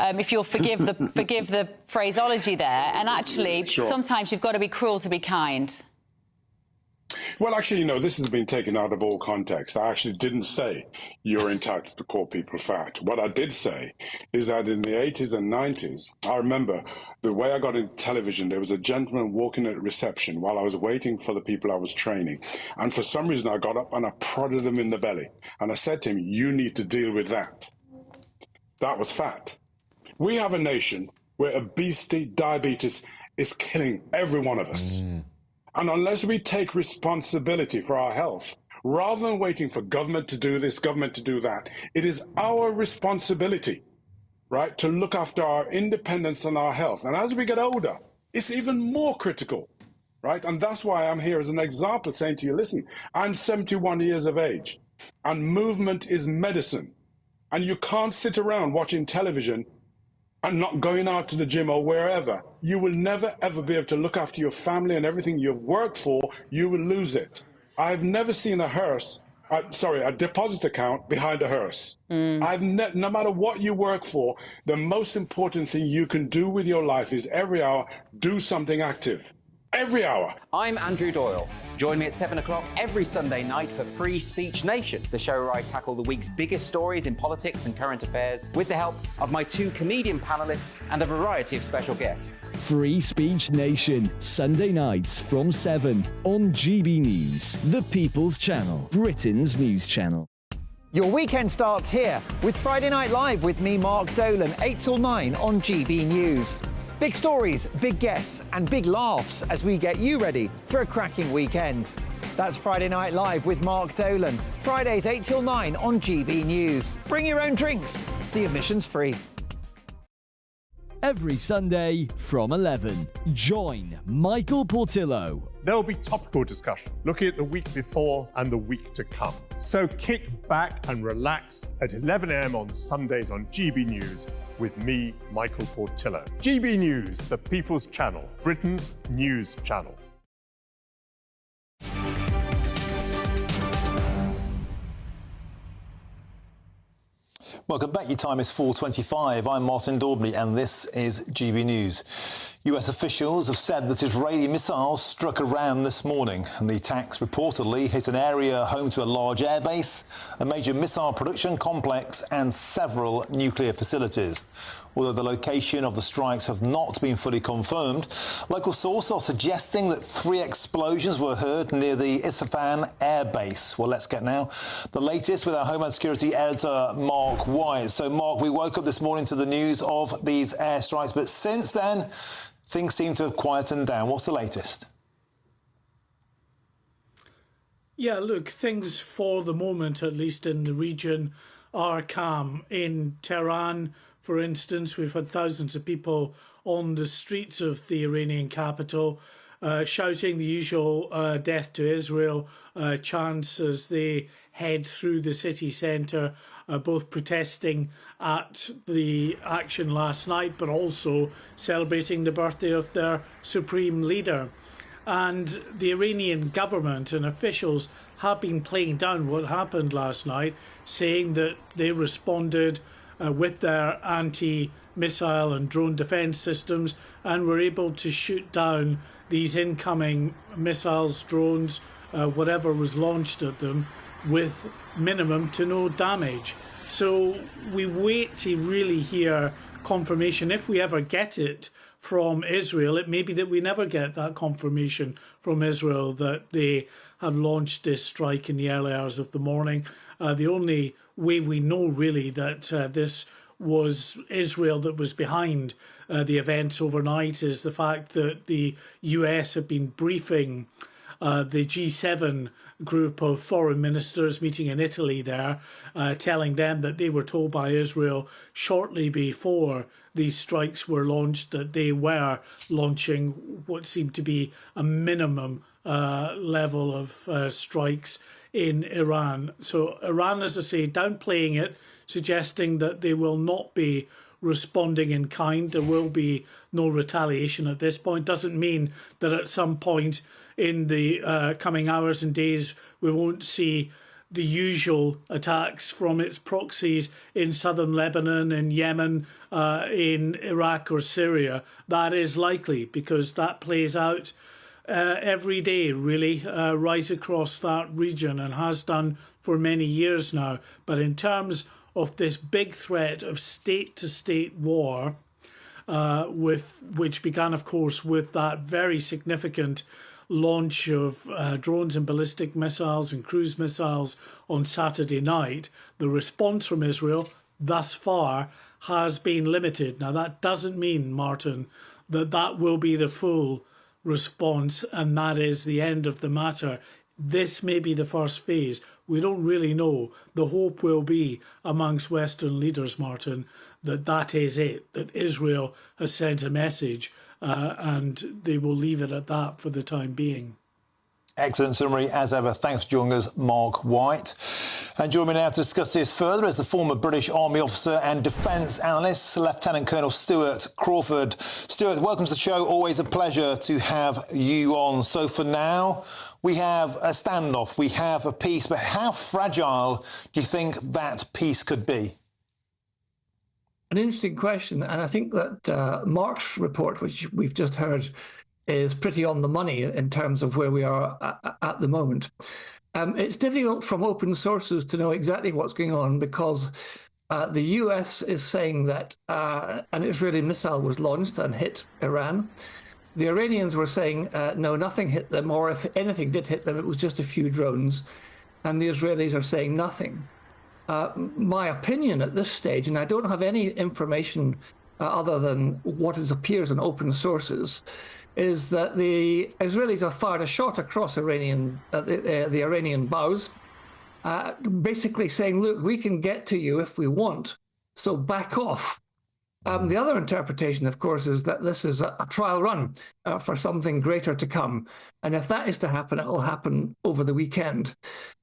If you'll forgive the phraseology there, and actually, sometimes you've got to be cruel to be kind. Well, actually, this has been taken out of all context. I actually didn't say you're entitled to call people fat. What I did say is that in the 80s and 90s, I remember the way I got into television, there was a gentleman walking at reception while I was waiting for the people I was training. And for some reason, I got up and I prodded him in the belly. And I said to him, you need to deal with that. That was fat. We have a nation where obesity, diabetes is killing every one of us. And unless we take responsibility for our health, rather than waiting for government to do this, government to do that, it is our responsibility, right, to look after our independence and our health. And as we get older, it's even more critical, right? And that's why I'm here as an example saying to you, listen, I'm 71 years of age and movement is medicine. And you can't sit around watching television and not going out to the gym or wherever. You will never, ever be able to look after your family and everything you've worked for. You will lose it. I've never seen a deposit account behind a hearse. No matter what you work for, the most important thing you can do with your life is every hour, do something active. Every hour. I'm Andrew Doyle. Join me at 7 o'clock every Sunday night for Free Speech Nation, the show where I tackle the week's biggest stories in politics and current affairs with the help of my two comedian panellists and a variety of special guests. Free Speech Nation, Sunday nights from 7 on GB News, the People's Channel, Britain's news channel. Your weekend starts here with Friday Night Live with me, Mark Dolan, 8 till 9 on GB News. Big stories, big guests and big laughs as we get you ready for a cracking weekend. That's Friday Night Live with Mark Dolan. Fridays 8 till 9 on GB News. Bring your own drinks. The admission's free. Every Sunday from 11, join Michael Portillo. There will be topical discussion, looking at the week before and the week to come. So kick back and relax at 11 a.m. on Sundays on GB News with me, Michael Portillo. GB News, the People's Channel, Britain's news channel. Welcome back. Your time is 4:25. I'm Martin Daubney and this is GB News. US officials have said that Israeli missiles struck Iran this morning and the attacks reportedly hit an area home to a large airbase, a major missile production complex and several nuclear facilities. Although the location of the strikes have not been fully confirmed, local sources are suggesting that 3 explosions were heard near the Isfahan air base. Well, let's get now the latest with our Homeland Security editor, Mark White. So, Mark, we woke up this morning to the news of these airstrikes, but since then, things seem to have quietened down. What's the latest? Yeah, look, things for the moment, at least in the region, are calm. In Tehran, for instance, we've had thousands of people on the streets of the Iranian capital shouting the usual death to Israel chants as they head through the city centre, both protesting at the action last night, but also celebrating the birthday of their supreme leader. And the Iranian government and officials have been playing down what happened last night, saying that they responded with their anti-missile and drone defence systems and were able to shoot down these incoming missiles, drones, whatever was launched at them, with minimum to no damage. So we wait to really hear confirmation, if we ever get it, from Israel. It may be that we never get that confirmation from Israel that they have launched this strike in the early hours of the morning. The only way we know really that this was Israel that was behind the events overnight is the fact that the US have been briefing the G7 group of foreign ministers meeting in Italy there, telling them that they were told by Israel shortly before these strikes were launched that they were launching what seemed to be a minimum level of strikes in Iran. So Iran, as I say, downplaying it, suggesting that they will not be responding in kind. There will be no retaliation at this point. Doesn't mean that at some point in the coming hours and days we won't see the usual attacks from its proxies in southern Lebanon, in Yemen, in Iraq or Syria. That is likely because that plays out every day, really, right across that region and has done for many years now. But in terms of this big threat of state-to-state war, which began, of course, with that very significant launch of drones and ballistic missiles and cruise missiles on Saturday night, the response from Israel thus far has been limited. Now, that doesn't mean, Martin, that that will be the full response and that is the end of the matter. This may be the first phase. We don't really know. The hope will be amongst Western leaders, Martin, that that is it, that Israel has sent a message and they will leave it at that for the time being. Excellent summary, as ever. Thanks for joining us, Mark White. And joining me now to discuss this further is the former British Army officer and defence analyst, Lieutenant Colonel Stuart Crawford. Stuart, welcome to the show. Always a pleasure to have you on. So for now, we have a standoff, we have a peace, but how fragile do you think that peace could be? An interesting question, and I think that Mark's report, which we've just heard, is pretty on the money in terms of where we are at the moment. It's difficult from open sources to know exactly what's going on because the US is saying that an Israeli missile was launched and hit Iran. The Iranians were saying, no, nothing hit them, or if anything did hit them, it was just a few drones. And the Israelis are saying nothing. my opinion at this stage, and I don't have any information other than what appears in open sources, is that the Israelis have fired a shot across the Iranian bows, basically saying, look, we can get to you if we want, so back off. The other interpretation, of course, is that this is a trial run for something greater to come. And if that is to happen, it will happen over the weekend.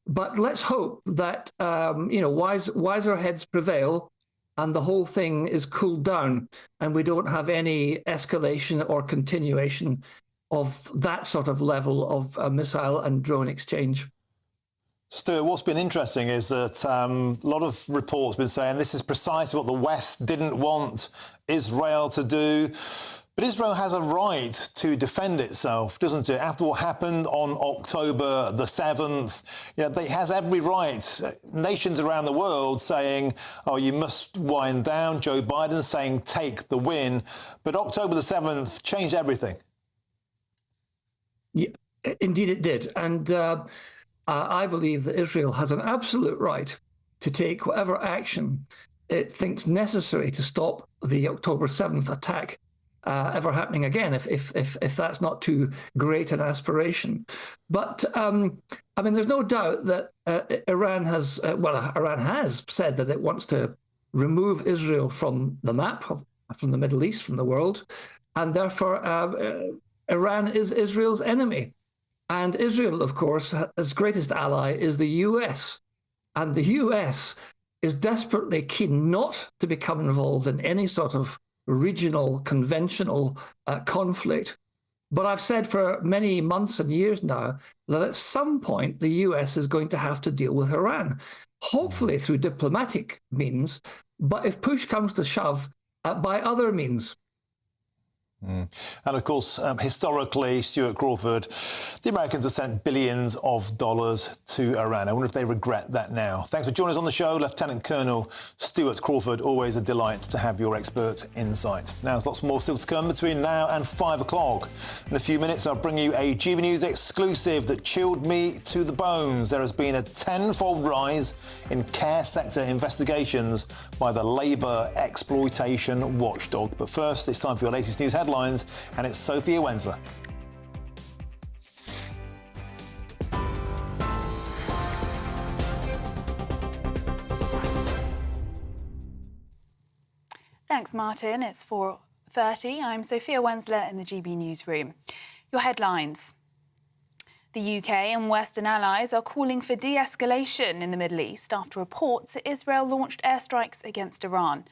But let's hope that, wiser heads prevail and the whole thing is cooled down and we don't have any escalation or continuation of that sort of level of missile and drone exchange. Stuart, what's been interesting is that a lot of reports have been saying this is precisely what the West didn't want Israel to do. But Israel has a right to defend itself, doesn't it? After what happened on October the 7th, it has every right. Nations around the world saying, oh, you must wind down. Joe Biden saying, take the win. But October the 7th changed everything. Yeah, indeed it did. And I believe that Israel has an absolute right to take whatever action it thinks necessary to stop the October 7th attack ever happening again, if that's not too great an aspiration. But there's no doubt that Iran has said that it wants to remove Israel from the map, from the Middle East, from the world, and therefore Iran is Israel's enemy. And Israel, of course, its greatest ally is the US. And the US is desperately keen not to become involved in any sort of regional, conventional conflict. But I've said for many months and years now that at some point the US is going to have to deal with Iran, hopefully through diplomatic means, but if push comes to shove, by other means. And of course, historically, Stuart Crawford, the Americans have sent billions of dollars to Iran. I wonder if they regret that now. Thanks for joining us on the show, Lieutenant Colonel Stuart Crawford. Always a delight to have your expert insight. Now, there's lots more still to come between now and 5 o'clock. In a few minutes, I'll bring you a GB News exclusive that chilled me to the bones. There has been a tenfold rise in care sector investigations by the Labour exploitation watchdog. But first, it's time for your latest news headlines, and it's Sophia Wensler. Thanks, Martin. It's 4:30. I'm Sophia Wensler in the GB newsroom. Your headlines. The UK and Western allies are calling for de-escalation in the Middle East after reports that Israel launched airstrikes against Iran.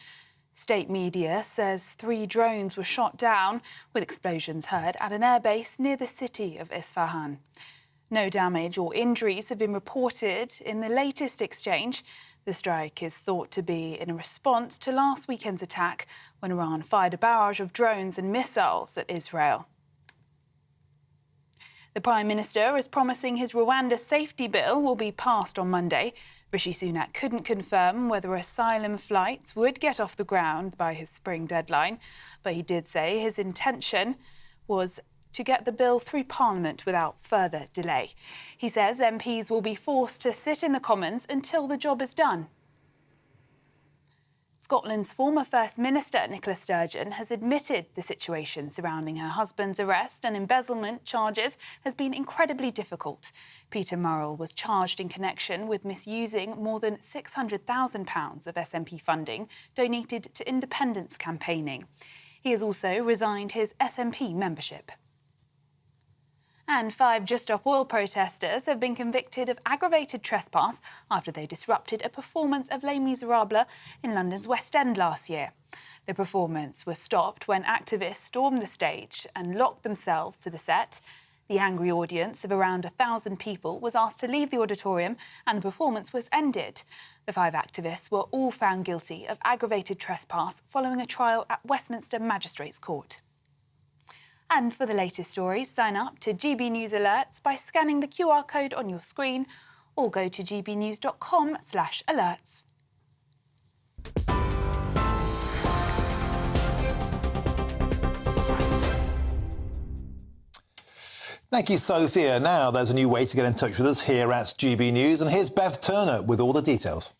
State media says 3 drones were shot down, with explosions heard at an airbase near the city of Isfahan. No damage or injuries have been reported in the latest exchange. The strike is thought to be in a response to last weekend's attack when Iran fired a barrage of drones and missiles at Israel. The Prime Minister is promising his Rwanda safety bill will be passed on Monday. Rishi Sunak couldn't confirm whether asylum flights would get off the ground by his spring deadline, but he did say his intention was to get the bill through Parliament without further delay. He says MPs will be forced to sit in the Commons until the job is done. Scotland's former First Minister, Nicola Sturgeon, has admitted the situation surrounding her husband's arrest and embezzlement charges has been incredibly difficult. Peter Murrell was charged in connection with misusing more than £600,000 of SNP funding donated to independence campaigning. He has also resigned his SNP membership. And 5 Just Stop Oil protesters have been convicted of aggravated trespass after they disrupted a performance of Les Miserables in London's West End last year. The performance was stopped when activists stormed the stage and locked themselves to the set. The angry audience of around 1,000 people was asked to leave the auditorium and the performance was ended. The 5 activists were all found guilty of aggravated trespass following a trial at Westminster Magistrates Court. And for the latest stories, sign up to GB News Alerts by scanning the QR code on your screen or go to gbnews.com/alerts. Thank you, Sophia. Now there's a new way to get in touch with us here at GB News, and here's Bev Turner with all the details.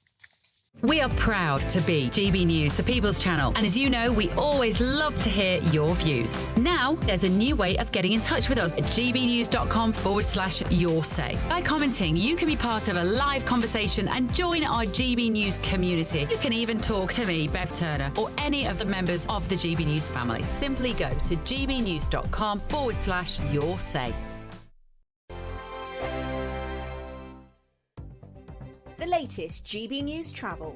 We are proud to be GB News, the People's Channel. And as you know, we always love to hear your views. Now, there's a new way of getting in touch with us at gbnews.com/yoursay. By commenting, you can be part of a live conversation and join our GB News community. You can even talk to me, Bev Turner, or any of the members of the GB News family. Simply go to gbnews.com/yoursay. The latest GB News travel.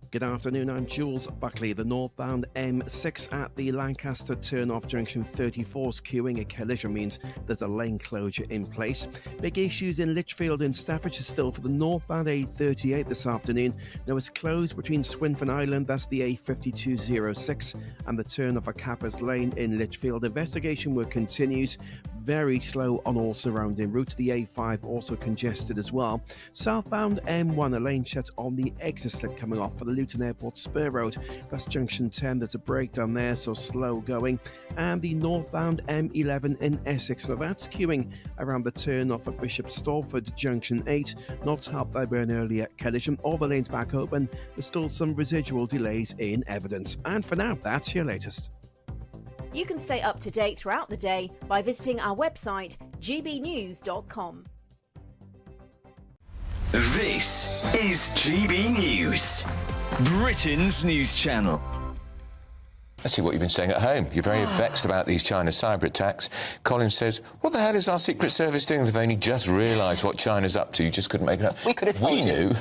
Good afternoon, I'm Jules Buckley. The northbound M6 at the Lancaster turn-off junction 34's queuing. A collision means there's a lane closure in place. Big issues in Lichfield and Staffordshire still for the northbound A38 this afternoon. Now it's closed between Swinfen Island, that's the A5206, and the turn-off at Cappers Lane in Lichfield. Investigation work continues. Very slow on all surrounding routes. The A5 also congested as well. Southbound M1, a lane shut on the exit slip coming off for the Luton Airport Spur Road. That's junction 10. There's a breakdown there, so slow going. And the northbound M11 in Essex. Now that's queuing around the turn off at Bishop Stortford, junction 8. Not helped by an earlier collision. All the lanes back open. There's still some residual delays in evidence. And for now, that's your latest. You can stay up to date throughout the day by visiting our website, gbnews.com. This is GB News, Britain's news channel. Let's see what you've been saying at home. You're very vexed about these China cyber attacks. Colin says, what the hell is our Secret Service doing? They've only just realised what China's up to. You just couldn't make it up. We could have told you.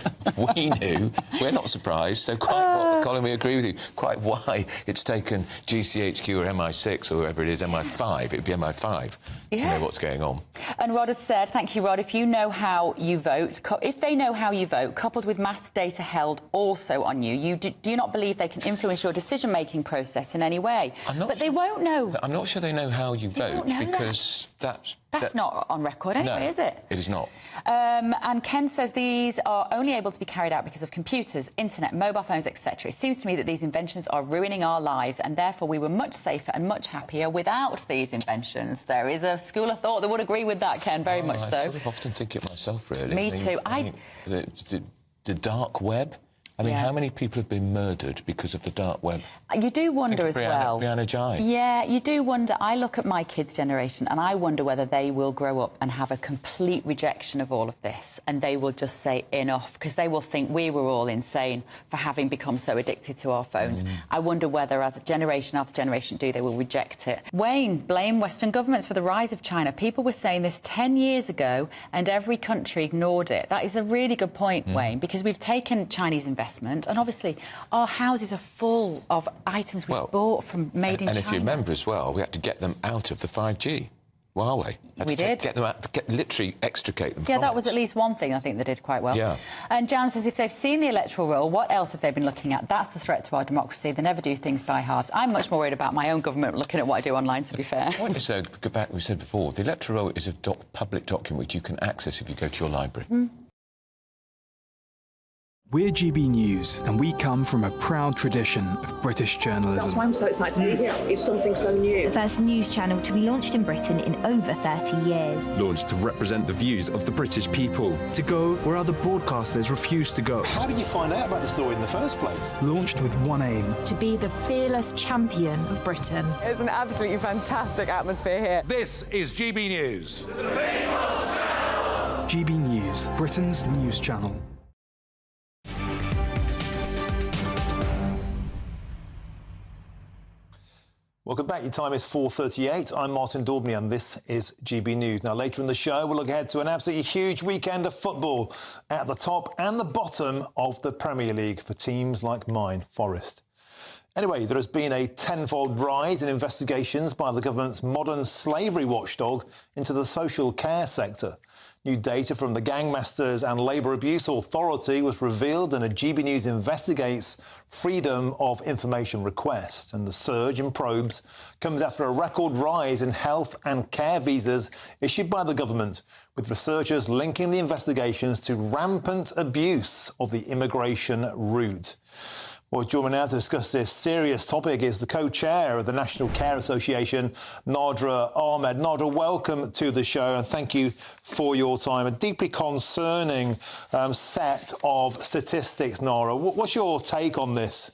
We knew. We're not surprised. So Colin, we agree with you. Quite why it's taken GCHQ or MI6 or whoever it is, MI5, it'd be MI5 to know what's going on. And Rod has said, thank you, Rod, if you know how you vote, if they know how you vote, coupled with mass data held also on you, do you not believe they can influence your decision-making process in any way? They won't know. I'm not sure they know how you vote because that's not on record anyway, is it? It is not. And Ken says these are only able to be carried out because of computers, internet, mobile phones, etc. It seems to me that these inventions are ruining our lives and therefore we were much safer and much happier without these inventions. There is a school of thought that would agree with that, Ken, very much so. I sort of often think it myself, really. Me too. The dark web. I mean, how many people have been murdered because of the dark web? You do wonder as well. Brianna Jai. Yeah, you do wonder. I look at my kids' generation and I wonder whether they will grow up and have a complete rejection of all of this and they will just say enough because they will think we were all insane for having become so addicted to our phones. I wonder whether, as a generation after generation do, they will reject it. Wayne, blame Western governments for the rise of China. People were saying this 10 years ago and every country ignored it. That is a really good point, Wayne, because we've taken Chinese investment and obviously our houses are full of items we bought from made in China. And if you remember as well, we had to get them out of the 5G. Huawei. We did. Get them out, literally extricate them from it. That was at least one thing I think they did quite well. Yeah. And Jan says if they've seen the electoral roll, what else have they been looking at? That's the threat to our democracy. They never do things by halves. I'm much more worried about my own government looking at what I do online, to be fair. Point is, though, go back, we said before, the electoral roll is a public document which you can access if you go to your library. We're GB News, and we come from a proud tradition of British journalism. That's why I'm so excited to be here. It's something so new. The first news channel to be launched in Britain in over 30 years. Launched to represent the views of the British people. To go where other broadcasters refuse to go. How did you find out about the story in the first place? Launched with one aim. To be the fearless champion of Britain. It's an absolutely fantastic atmosphere here. This is GB News. GB News, Britain's news channel. Welcome back. Your time is 4:38. I'm Martin Daubney and this is GB News. Now, later in the show, we'll look ahead to an absolutely huge weekend of football at the top and the bottom of the Premier League for teams like mine, Forest. Anyway, there has been a tenfold rise in investigations by the government's modern slavery watchdog into the social care sector. New data from the Gangmasters and Labour Abuse Authority was revealed in a GB News Investigates Freedom of Information request. And the surge in probes comes after a record rise in health and care visas issued by the government, with researchers linking the investigations to rampant abuse of the immigration route. Well, joining me now to discuss this serious topic is the co-chair of the National Care Association, Nadra Ahmed. Nadra, welcome to the show and thank you for your time. A deeply concerning set of statistics, Nadra. What's your take on this?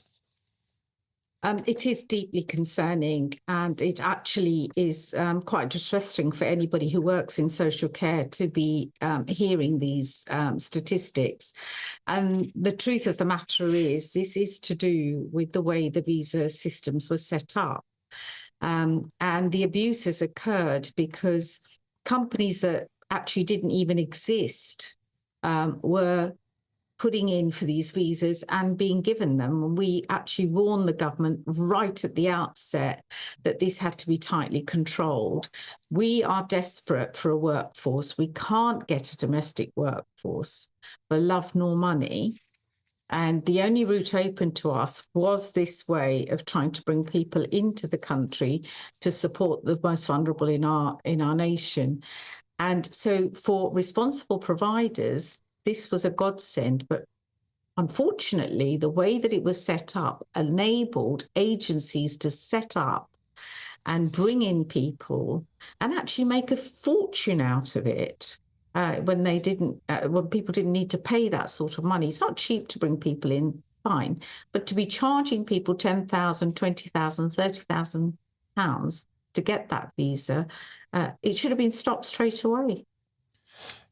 It is deeply concerning, and it actually is quite distressing for anybody who works in social care to be hearing these statistics. And the truth of the matter is, this is to do with the way the visa systems were set up. And the abuse has occurred because companies that actually didn't even exist were putting in for these visas and being given them. And we actually warned the government right at the outset that this had to be tightly controlled. We are desperate for a workforce. We can't get a domestic workforce for love nor money. And the only route open to us was this way of trying to bring people into the country to support the most vulnerable in our nation. And so for responsible providers, this was a godsend, but unfortunately, the way that it was set up enabled agencies to set up and bring in people and actually make a fortune out of it when people didn't need to pay that sort of money. It's not cheap to bring people in, fine, but to be charging people £10,000, £20,000, £30,000 to get that visa, it should have been stopped straight away.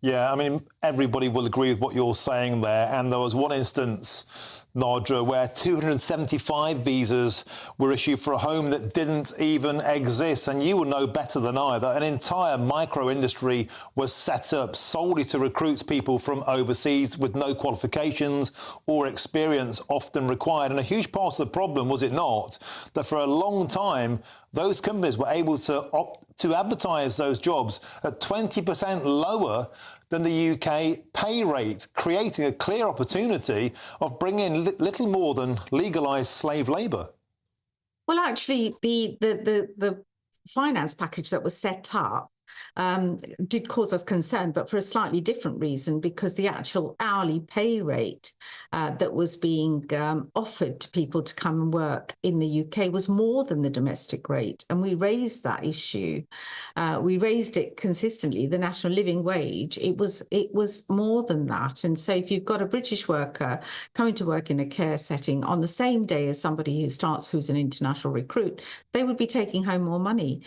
Yeah, I mean, everybody will agree with what you're saying there. And there was one instance, Nadra, where 275 visas were issued for a home that didn't even exist. And you will know better than I that an entire micro-industry was set up solely to recruit people from overseas with no qualifications or experience often required. And a huge part of the problem, was it not, that for a long time, those companies were able to advertise those jobs at 20% lower than the UK pay rate, creating a clear opportunity of bringing in little more than legalised slave labour. Well, actually, the finance package that was set up did cause us concern, but for a slightly different reason, because the actual hourly pay rate that was being offered to people to come and work in the UK was more than the domestic rate. And we raised that issue. We raised it consistently. The national living wage, it was more than that. And so if you've got a British worker coming to work in a care setting on the same day as somebody who's an international recruit, they would be taking home more money.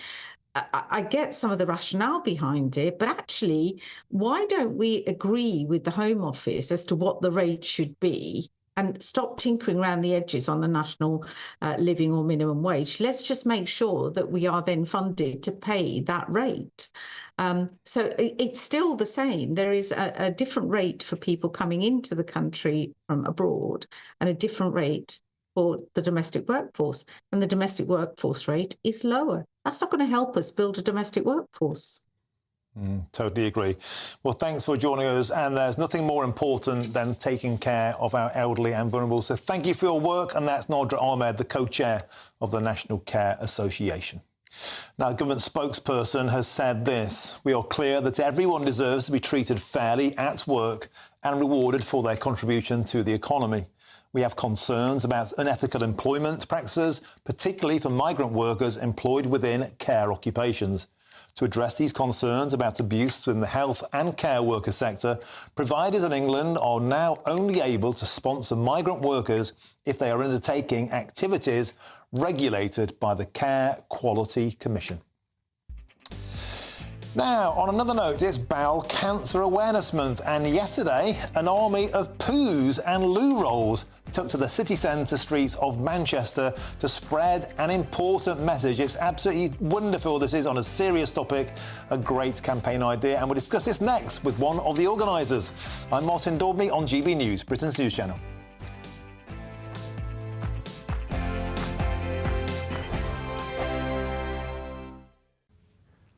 I get some of the rationale behind it, but actually, why don't we agree with the Home Office as to what the rate should be and stop tinkering around the edges on the national living or minimum wage? Let's just make sure that we are then funded to pay that rate. So it's still the same. There is a different rate for people coming into the country from abroad and a different rate for the domestic workforce. And the domestic workforce rate is lower. That's not going to help us build a domestic workforce. Totally agree. Well, thanks for joining us. And there's nothing more important than taking care of our elderly and vulnerable. So thank you for your work. And that's Nadra Ahmed, the co-chair of the National Care Association. Now, a government spokesperson has said this: we are clear that everyone deserves to be treated fairly at work and rewarded for their contribution to the economy. We have concerns about unethical employment practices, particularly for migrant workers employed within care occupations. To address these concerns about abuse within the health and care worker sector, providers in England are now only able to sponsor migrant workers if they are undertaking activities regulated by the Care Quality Commission. Now, on another note, it's Bowel Cancer Awareness Month, and yesterday, an army of poos and loo rolls took to the city centre streets of Manchester to spread an important message. It's absolutely wonderful. This is on a serious topic, a great campaign idea, and we'll discuss this next with one of the organisers. I'm Martin Daubney on GB News, Britain's news channel.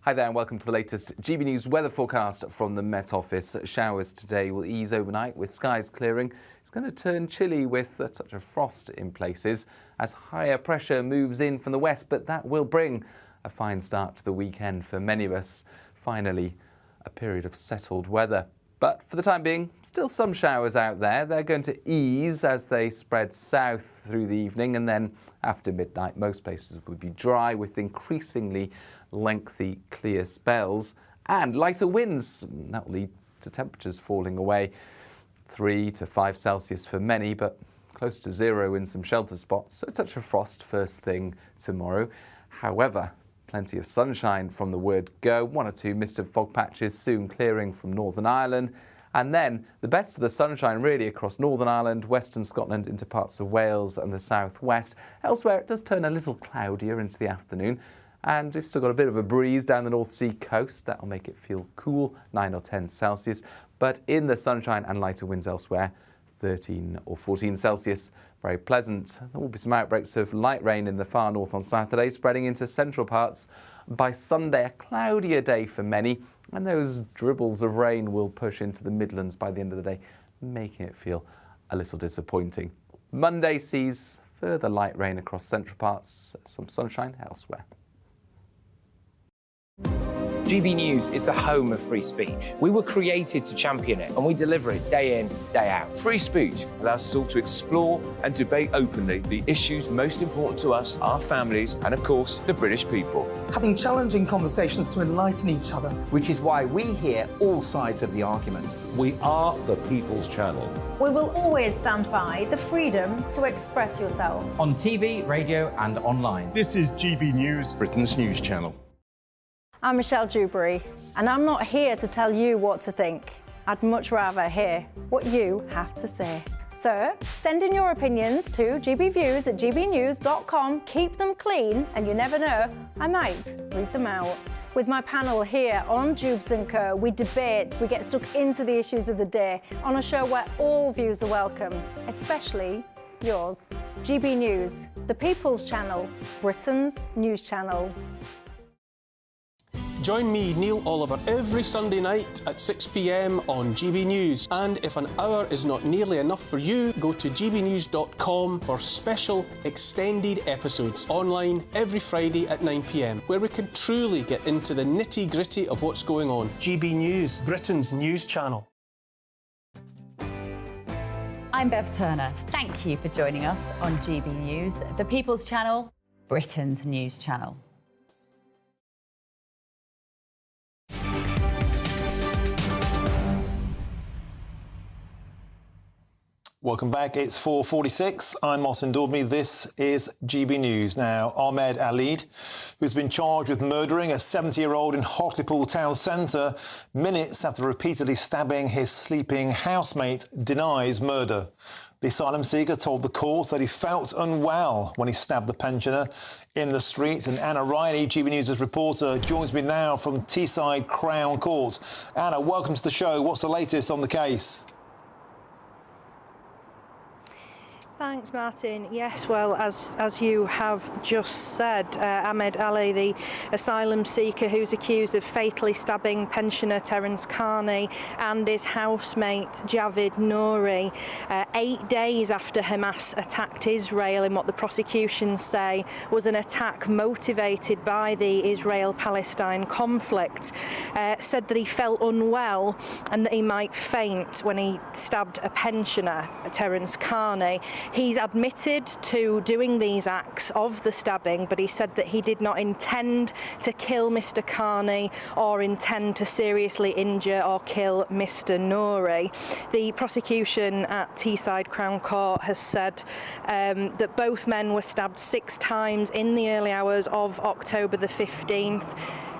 Hi there and welcome to the latest GB News weather forecast from the Met Office. Showers today will ease overnight with skies clearing. It's going to turn chilly with a touch of frost in places as higher pressure moves in from the west, but that will bring a fine start to the weekend for many of us. Finally, a period of settled weather. But for the time being, still some showers out there. They're going to ease as they spread south through the evening, and then after midnight, most places will be dry with increasingly lengthy clear spells and lighter winds. That will lead to temperatures falling away 3 to 5 Celsius for many, but close to 0 in some shelter spots. So a touch of frost first thing tomorrow. However, plenty of sunshine from the word go. 1 or 2 mist and fog patches soon clearing from Northern Ireland. And then the best of the sunshine really across Northern Ireland, Western Scotland into parts of Wales and the southwest. Elsewhere it does turn a little cloudier into the afternoon. And we've still got a bit of a breeze down the North Sea coast. That'll make it feel cool, 9 or 10 Celsius. But in the sunshine and lighter winds elsewhere, 13 or 14 Celsius. Very pleasant. There will be some outbreaks of light rain in the far north on Saturday, spreading into central parts. By Sunday, a cloudier day for many, and those dribbles of rain will push into the Midlands by the end of the day, making it feel a little disappointing. Monday sees further light rain across central parts, some sunshine elsewhere. GB News is the home of free speech. We were created to champion it, and we deliver it day in, day out. Free speech allows us all to explore and debate openly the issues most important to us, our families, and of course, the British people. Having challenging conversations to enlighten each other. Which is why we hear all sides of the argument. We are the People's Channel. We will always stand by the freedom to express yourself. On TV, radio and online. This is GB News, Britain's news channel. I'm Michelle Dewberry, and I'm not here to tell you what to think. I'd much rather hear what you have to say. So, send in your opinions to gbviews@gbnews.com. Keep them clean, and you never know, I might read them out. With my panel here on Jubes & Co, we debate, we get stuck into the issues of the day on a show where all views are welcome, especially yours. GB News, the People's Channel, Britain's news channel. Join me, Neil Oliver, every Sunday night at 6 p.m. on GB News. And if an hour is not nearly enough for you, go to gbnews.com for special extended episodes online every Friday at 9 p.m, where we can truly get into the nitty-gritty of what's going on. GB News, Britain's news channel. I'm Bev Turner. Thank you for joining us on GB News, the People's Channel, Britain's news channel. Welcome back. It's 4:46. I'm Martin Daubney. This is GB News. Now, Ahmed Alid, who's been charged with murdering a 70-year-old in Hartlepool town centre minutes after repeatedly stabbing his sleeping housemate, denies murder. The asylum seeker told the court that he felt unwell when he stabbed the pensioner in the street. And Anna Riley, GB News' reporter, joins me now from Teesside Crown Court. Anna, welcome to the show. What's the latest on the case? Thanks, Martin. Yes, well, as you have just said, Ahmed Ali, the asylum seeker who's accused of fatally stabbing pensioner Terence Carney and his housemate Javid Nouri, 8 days after Hamas attacked Israel in what the prosecution say was an attack motivated by the Israel-Palestine conflict, said that he felt unwell and that he might faint when he stabbed a pensioner, Terence Carney. He's admitted to doing these acts of the stabbing, but he said that he did not intend to kill Mr. Carney or intend to seriously injure or kill Mr. Nouri. The prosecution at Teesside Crown Court has said that both men were stabbed 6 times in the early hours of October the 15th.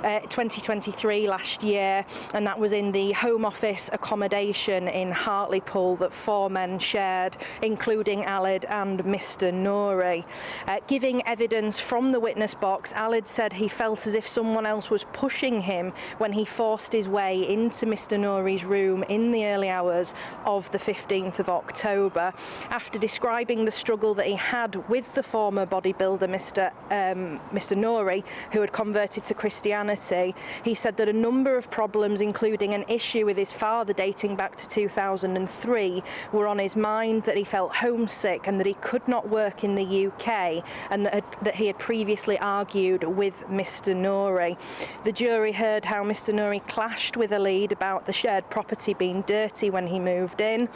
2023 last year, and that was in the Home Office accommodation in Hartlepool that 4 men shared, including Alid and Mr. Nouri. Giving evidence from the witness box, Alid said he felt as if someone else was pushing him when he forced his way into Mr. Nouri's room in the early hours of the 15th of October. After describing the struggle that he had with the former bodybuilder, Mr. Nouri, who had converted to Christianity insanity. He said that a number of problems, including an issue with his father dating back to 2003, were on his mind, that he felt homesick and that he could not work in the UK, and that he had previously argued with Mr. Nouri. The jury heard how Mr. Nouri clashed with Alid about the shared property being dirty when he moved in.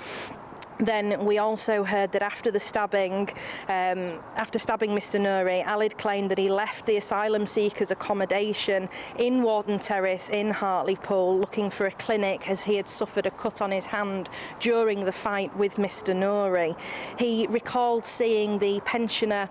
Then we also heard that after stabbing Mr. Nouri, Alid claimed that he left the asylum seekers' accommodation in Warden Terrace in Hartlepool looking for a clinic, as he had suffered a cut on his hand during the fight with Mr. Nouri. He recalled seeing the pensioner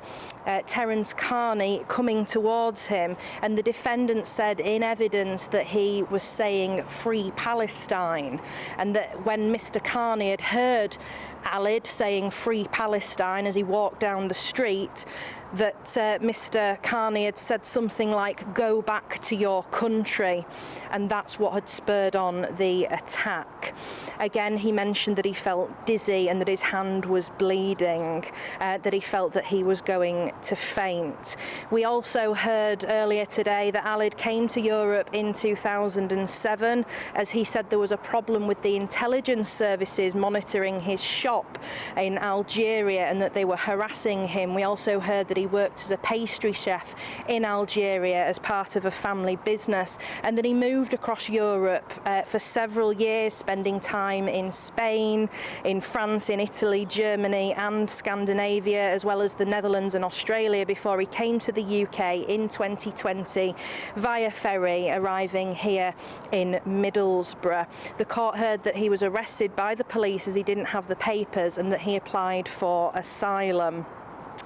Terence Carney coming towards him, and the defendant said in evidence that he was saying "Free Palestine," and that when Mr. Carney had heard Alid saying "Free Palestine" as he walked down the street, that Mr. Carney had said something like "Go back to your country," and that's what had spurred on the attack. Again, he mentioned that he felt dizzy and that his hand was bleeding, that he felt that he was going to faint. We also heard earlier today that Alid came to Europe in 2007, as he said there was a problem with the intelligence services monitoring his shop in Algeria and that they were harassing him. We also heard that he worked as a pastry chef in Algeria as part of a family business, and that he moved across Europe for several years, spending time in Spain, in France, in Italy, Germany and Scandinavia, as well as the Netherlands and Australia, before he came to the UK in 2020 via ferry, arriving here in Middlesbrough. The court heard that he was arrested by the police as he didn't have the papers and that he applied for asylum.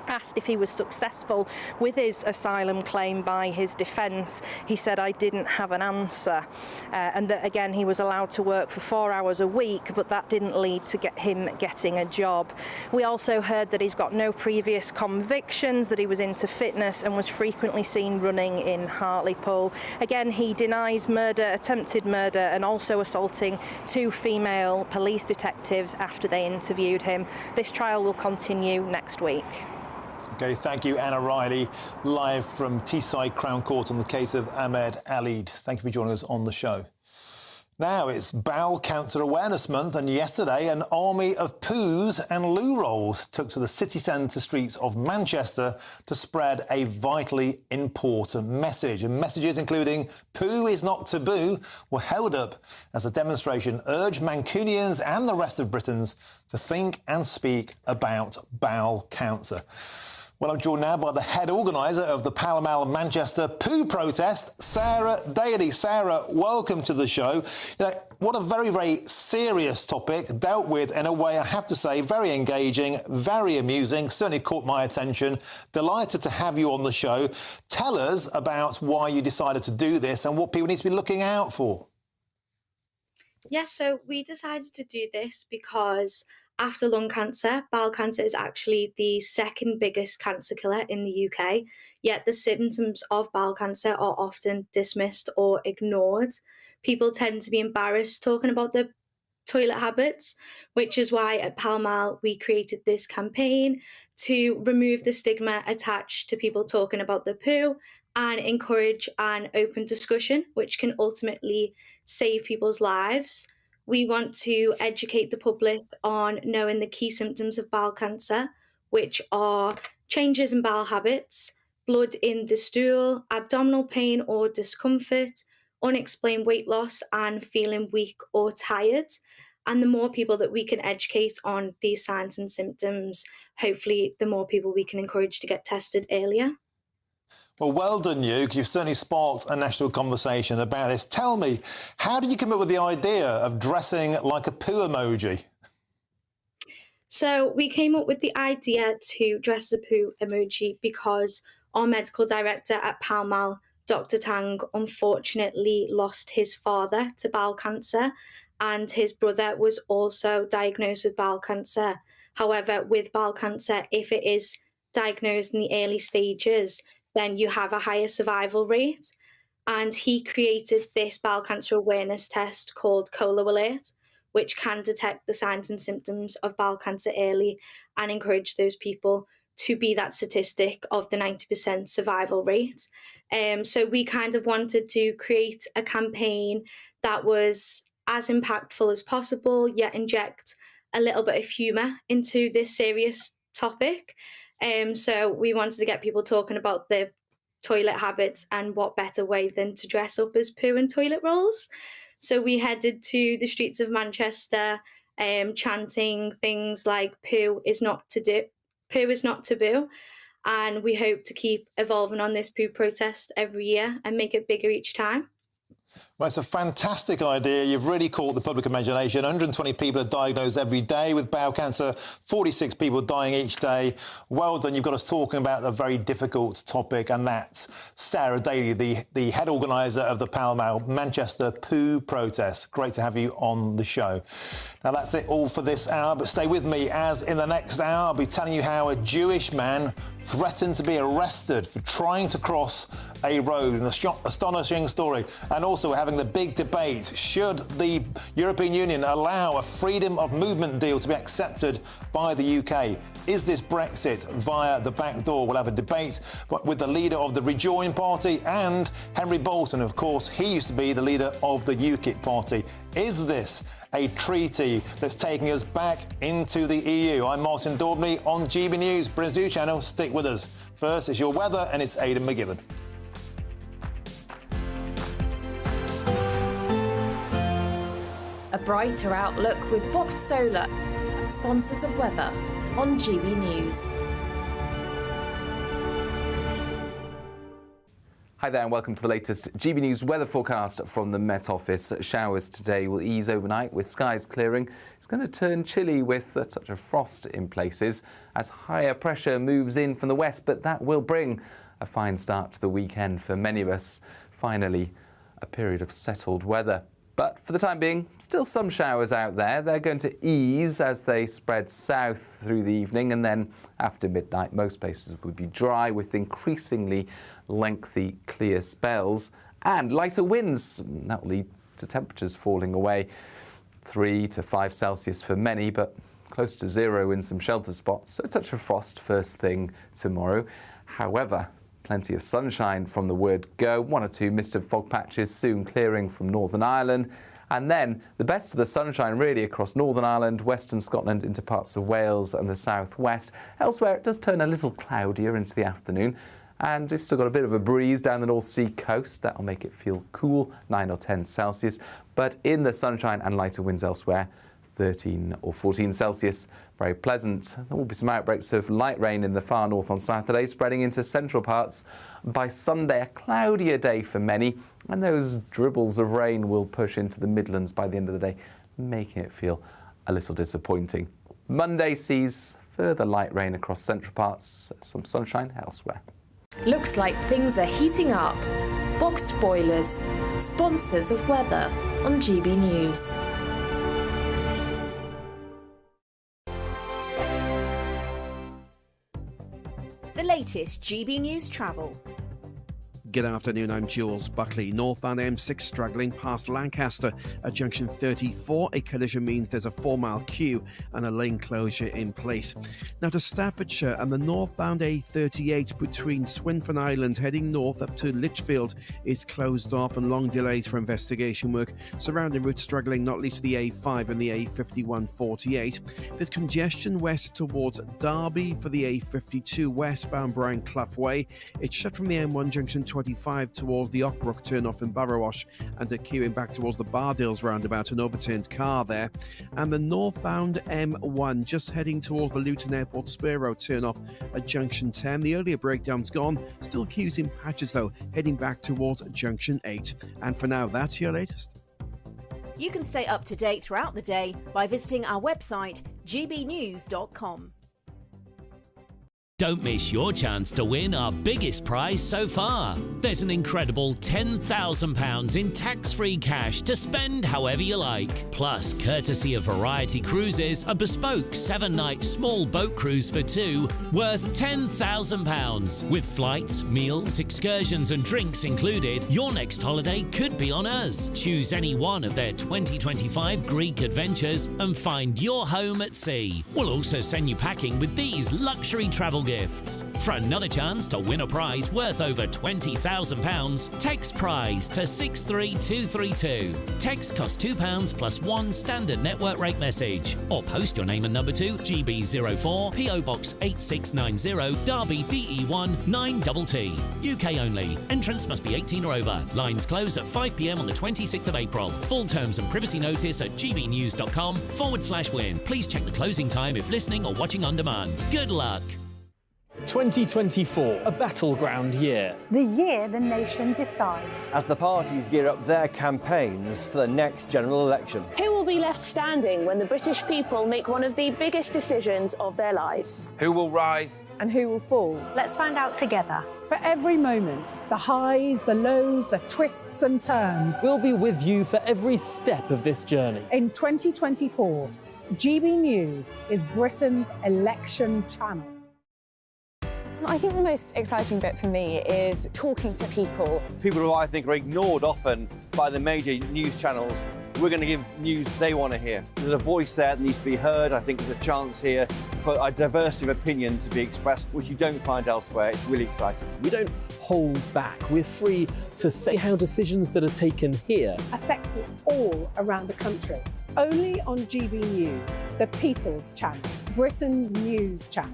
Asked if he was successful with his asylum claim by his defence, he said, "I didn't have an answer," and that again he was allowed to work for 4 hours a week, but that didn't lead to him getting a job. We also heard that he's got no previous convictions, that he was into fitness and was frequently seen running in Hartlepool. Again, he denies murder, attempted murder, and also assaulting 2 female police detectives after they interviewed him. This trial will continue next week. OK, thank you, Anna Riley, live from Teesside Crown Court on the case of Ahmed Alid. Thank you for joining us on the show. Now it's Bowel Cancer Awareness Month, and yesterday an army of poos and loo rolls took to the city centre streets of Manchester to spread a vitally important message. And messages including "poo is not taboo" were held up as the demonstration urged Mancunians and the rest of Britons to think and speak about bowel cancer. Well, I'm joined now by the head organiser of the Pall Mall Manchester poo protest, Sarah Daly. Sarah, welcome to the show. What a very, very serious topic, dealt with in a way, I have to say, very engaging, very amusing, certainly caught my attention. Delighted to have you on the show. Tell us about why you decided to do this and what people need to be looking out for. Yes, so we decided to do this because after lung cancer, bowel cancer is actually the second biggest cancer killer in the UK, yet the symptoms of bowel cancer are often dismissed or ignored. People tend to be embarrassed talking about their toilet habits, which is why at Pall Mall we created this campaign to remove the stigma attached to people talking about their poo and encourage an open discussion, which can ultimately save people's lives. We want to educate the public on knowing the key symptoms of bowel cancer, which are changes in bowel habits, blood in the stool, abdominal pain or discomfort, unexplained weight loss, and feeling weak or tired. And the more people that we can educate on these signs and symptoms, hopefully the more people we can encourage to get tested earlier. Well done you, because you've certainly sparked a national conversation about this. Tell me, how did you come up with the idea of dressing like a poo emoji? So we came up with the idea to dress as a poo emoji because our medical director at Pall Mall, Dr. Tang, unfortunately lost his father to bowel cancer, and his brother was also diagnosed with bowel cancer. However, with bowel cancer, if it is diagnosed in the early stages, then you have a higher survival rate. And he created this bowel cancer awareness test called Colo Alert, which can detect the signs and symptoms of bowel cancer early and encourage those people to be that statistic of the 90% survival rate. So we kind of wanted to create a campaign that was as impactful as possible, yet inject a little bit of humour into this serious topic. So we wanted to get people talking about their toilet habits, and what better way than to dress up as poo and toilet rolls. So we headed to the streets of Manchester, chanting things like poo is not taboo, and we hope to keep evolving on this poo protest every year and make it bigger each time. Well, it's a fantastic idea. You've really caught the public imagination. 120 people are diagnosed every day with bowel cancer, 46 people dying each day. Well done. You've got us talking about a very difficult topic, and that's Sarah Daly, the head organiser of the Pall Mall Manchester Poo Protest. Great to have you on the show. Now, that's it all for this hour, but stay with me, as in the next hour I'll be telling you how a Jewish man threatened to be arrested for trying to cross a road. An astonishing story. And also we're having the big debate. Should the European Union allow a freedom of movement deal to be accepted by the UK? Is this Brexit via the back door? We'll have a debate with the leader of the Rejoin party and Henry Bolton. Of course, he used to be the leader of the UKIP party. Is this a treaty that's taking us back into the EU? I'm Martin Daubney on GB News, Britain's News Channel. Stick with us. First, it's your weather, and it's Aidan McGibbon. A brighter outlook with Box Solar, sponsors of weather on GB News. Hi there and welcome to the latest GB News weather forecast from the Met Office. Showers today will ease overnight with skies clearing. It's going to turn chilly with a touch of frost in places as higher pressure moves in from the west, but that will bring a fine start to the weekend for many of us. Finally, a period of settled weather. But for the time being, still some showers out there. They're going to ease as they spread south through the evening, and then after midnight, most places will be dry with increasingly lengthy clear spells and lighter winds. That will lead to temperatures falling away 3 to 5 Celsius for many, but close to 0 in some shelter spots. So a touch of frost first thing tomorrow. However, plenty of sunshine from the word go. 1 or 2 mist and fog patches soon clearing from Northern Ireland. And then the best of the sunshine really across Northern Ireland, Western Scotland into parts of Wales and the southwest. Elsewhere it does turn a little cloudier into the afternoon. And we've still got a bit of a breeze down the North Sea coast. That'll make it feel cool, 9 or 10 Celsius. But in the sunshine and lighter winds elsewhere, 13 or 14 Celsius. Very pleasant. There will be some outbreaks of light rain in the far north on Saturday, spreading into central parts. By Sunday, a cloudier day for many, and those dribbles of rain will push into the Midlands by the end of the day, making it feel a little disappointing. Monday sees further light rain across central parts, some sunshine elsewhere. Looks like things are heating up. Boxed boilers, sponsors of weather on GB News. The latest GB News travel. Good afternoon, I'm Jules Buckley. Northbound M6 struggling past Lancaster at junction 34. A collision means there's a 4-mile queue and a lane closure in place. Now to Staffordshire, and the northbound A38 between Swinfen Island heading north up to Lichfield is closed off, and long delays for investigation work. Surrounding routes struggling, not least the A5 and the A5148. There's congestion west towards Derby for the A52 westbound Brian Clough Way. It's shut from the M1 junction 25 towards the Ockbrook turn-off in Barrowash, and queuing back towards the Bardales roundabout, an overturned car there. And the northbound M1 just heading towards the Luton Airport Spur Road turn-off at junction 10. The earlier breakdown's gone, still queues in patches though, heading back towards junction 8. And for now, that's your latest. You can stay up to date throughout the day by visiting our website, gbnews.com. Don't miss your chance to win our biggest prize so far. There's an incredible £10,000 in tax-free cash to spend however you like. Plus, courtesy of Variety Cruises, a bespoke 7-night small boat cruise for 2 worth £10,000. With flights, meals, excursions and drinks included, your next holiday could be on us. Choose any one of their 2025 Greek adventures and find your home at sea. We'll also send you packing with these luxury travel gifts. For another chance to win a prize worth over £20,000, text prize to 63232. Text costs £2 plus one standard network rate message. Or post your name and number to GB04 PO Box 8690 Derby DE1 9TT. UK only. Entrance must be 18 or over. Lines close at 5 p.m. on the 26th of April. Full terms and privacy notice at gbnews.com/win. Please check the closing time if listening or watching on demand. Good luck. 2024, a battleground year. The year the nation decides. As the parties gear up their campaigns for the next general election. Who will be left standing when the British people make one of the biggest decisions of their lives? Who will rise? And who will fall? Let's find out together. For every moment, the highs, the lows, the twists and turns. We'll be with you for every step of this journey. In 2024, GB News is Britain's election channel. I think the most exciting bit for me is talking to people. People who I think are ignored often by the major news channels. We're going to give news they want to hear. There's a voice there that needs to be heard. I think there's a chance here for a diversity of opinion to be expressed, which you don't find elsewhere. It's really exciting. We don't hold back. We're free to say how decisions that are taken here affect us all around the country. Only on GB News, the People's Channel, Britain's news channel.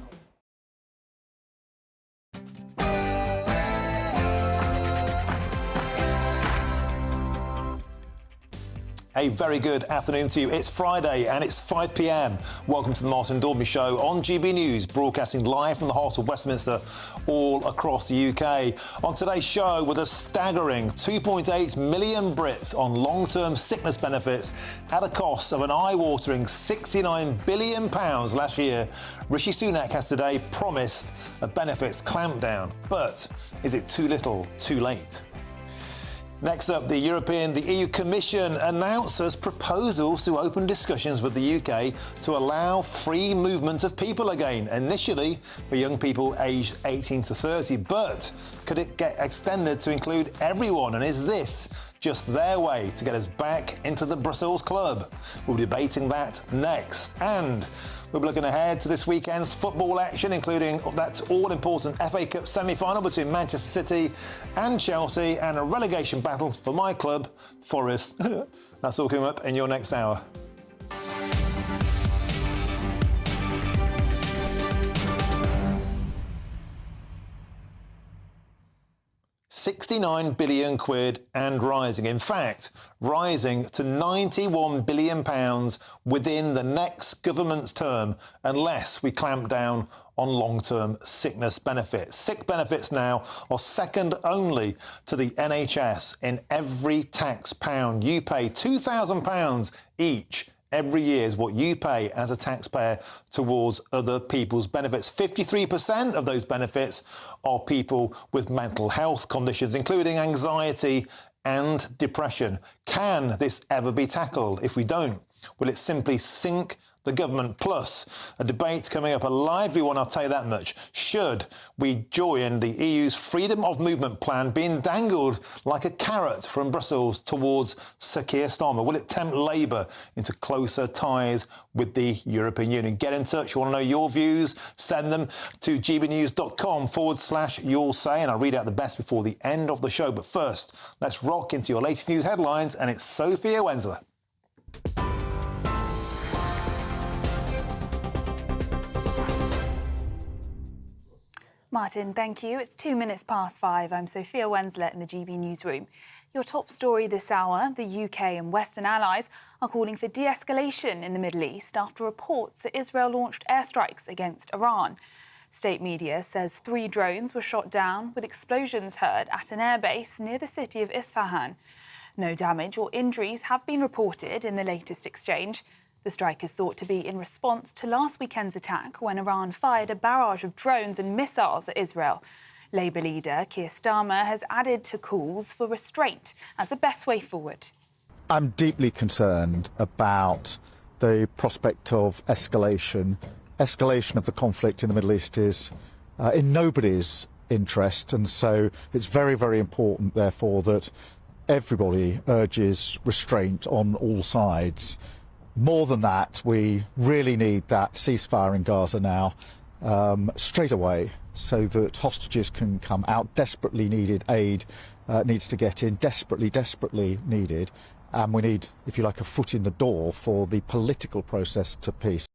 A very good afternoon to you. It's Friday and it's 5 p.m. Welcome to the Martin Daubney Show on GB News, broadcasting live from the heart of Westminster all across the UK. On today's show, with a staggering 2.8 million Brits on long-term sickness benefits at a cost of an eye-watering £69 billion last year, Rishi Sunak has today promised a benefits clampdown. But is it too little, too late? Next up, the EU Commission announces proposals to open discussions with the UK to allow free movement of people again, initially for young people aged 18 to 30. But could it get extended to include everyone? And is this just their way to get us back into the Brussels club? We'll be debating that next. And we'll be looking ahead to this weekend's football action, including that all-important FA Cup semi-final between Manchester City and Chelsea, and a relegation battle for my club, Forest. That's all coming up in your next hour. £69 billion and rising. In fact, rising to £91 billion within the next government's term, unless we clamp down on long-term sickness benefits. Sick benefits now are second only to the NHS. In every tax pound you pay, £2,000 each every year is what you pay as a taxpayer towards other people's benefits. 53% of those benefits are people with mental health conditions, including anxiety and depression. Can this ever be tackled? If we don't, will it simply sink the government? Plus, a debate coming up, a lively one, I'll tell you that much. Should we join the EU's freedom of movement plan being dangled like a carrot from Brussels towards Sir Keir Starmer? Will it tempt Labour into closer ties with the European Union? Get in touch. You want to know your views? Send them to gbnews.com/you'll say, and I'll read out the best before the end of the show. But first, let's rock into your latest news headlines, and it's Sophia Wensler. Martin, thank you. It's 2 minutes past 5. I'm Sophia Wensler in the GB newsroom. Your top story this hour, the UK and Western allies are calling for de-escalation in the Middle East after reports that Israel launched airstrikes against Iran. State media says 3 drones were shot down with explosions heard at an airbase near the city of Isfahan. No damage or injuries have been reported in the latest exchange. The strike is thought to be in response to last weekend's attack when Iran fired a barrage of drones and missiles at Israel. Labour leader Keir Starmer has added to calls for restraint as the best way forward. I'm deeply concerned about the prospect of escalation. Escalation of the conflict in the Middle East is in nobody's interest, and so it's very, very important, therefore, that everybody urges restraint on all sides. More than that, we really need that ceasefire in Gaza now. straight away so that hostages can come out. Desperately needed aid needs to get in, desperately needed. And we need, if you like, a foot in the door for the political process to peace.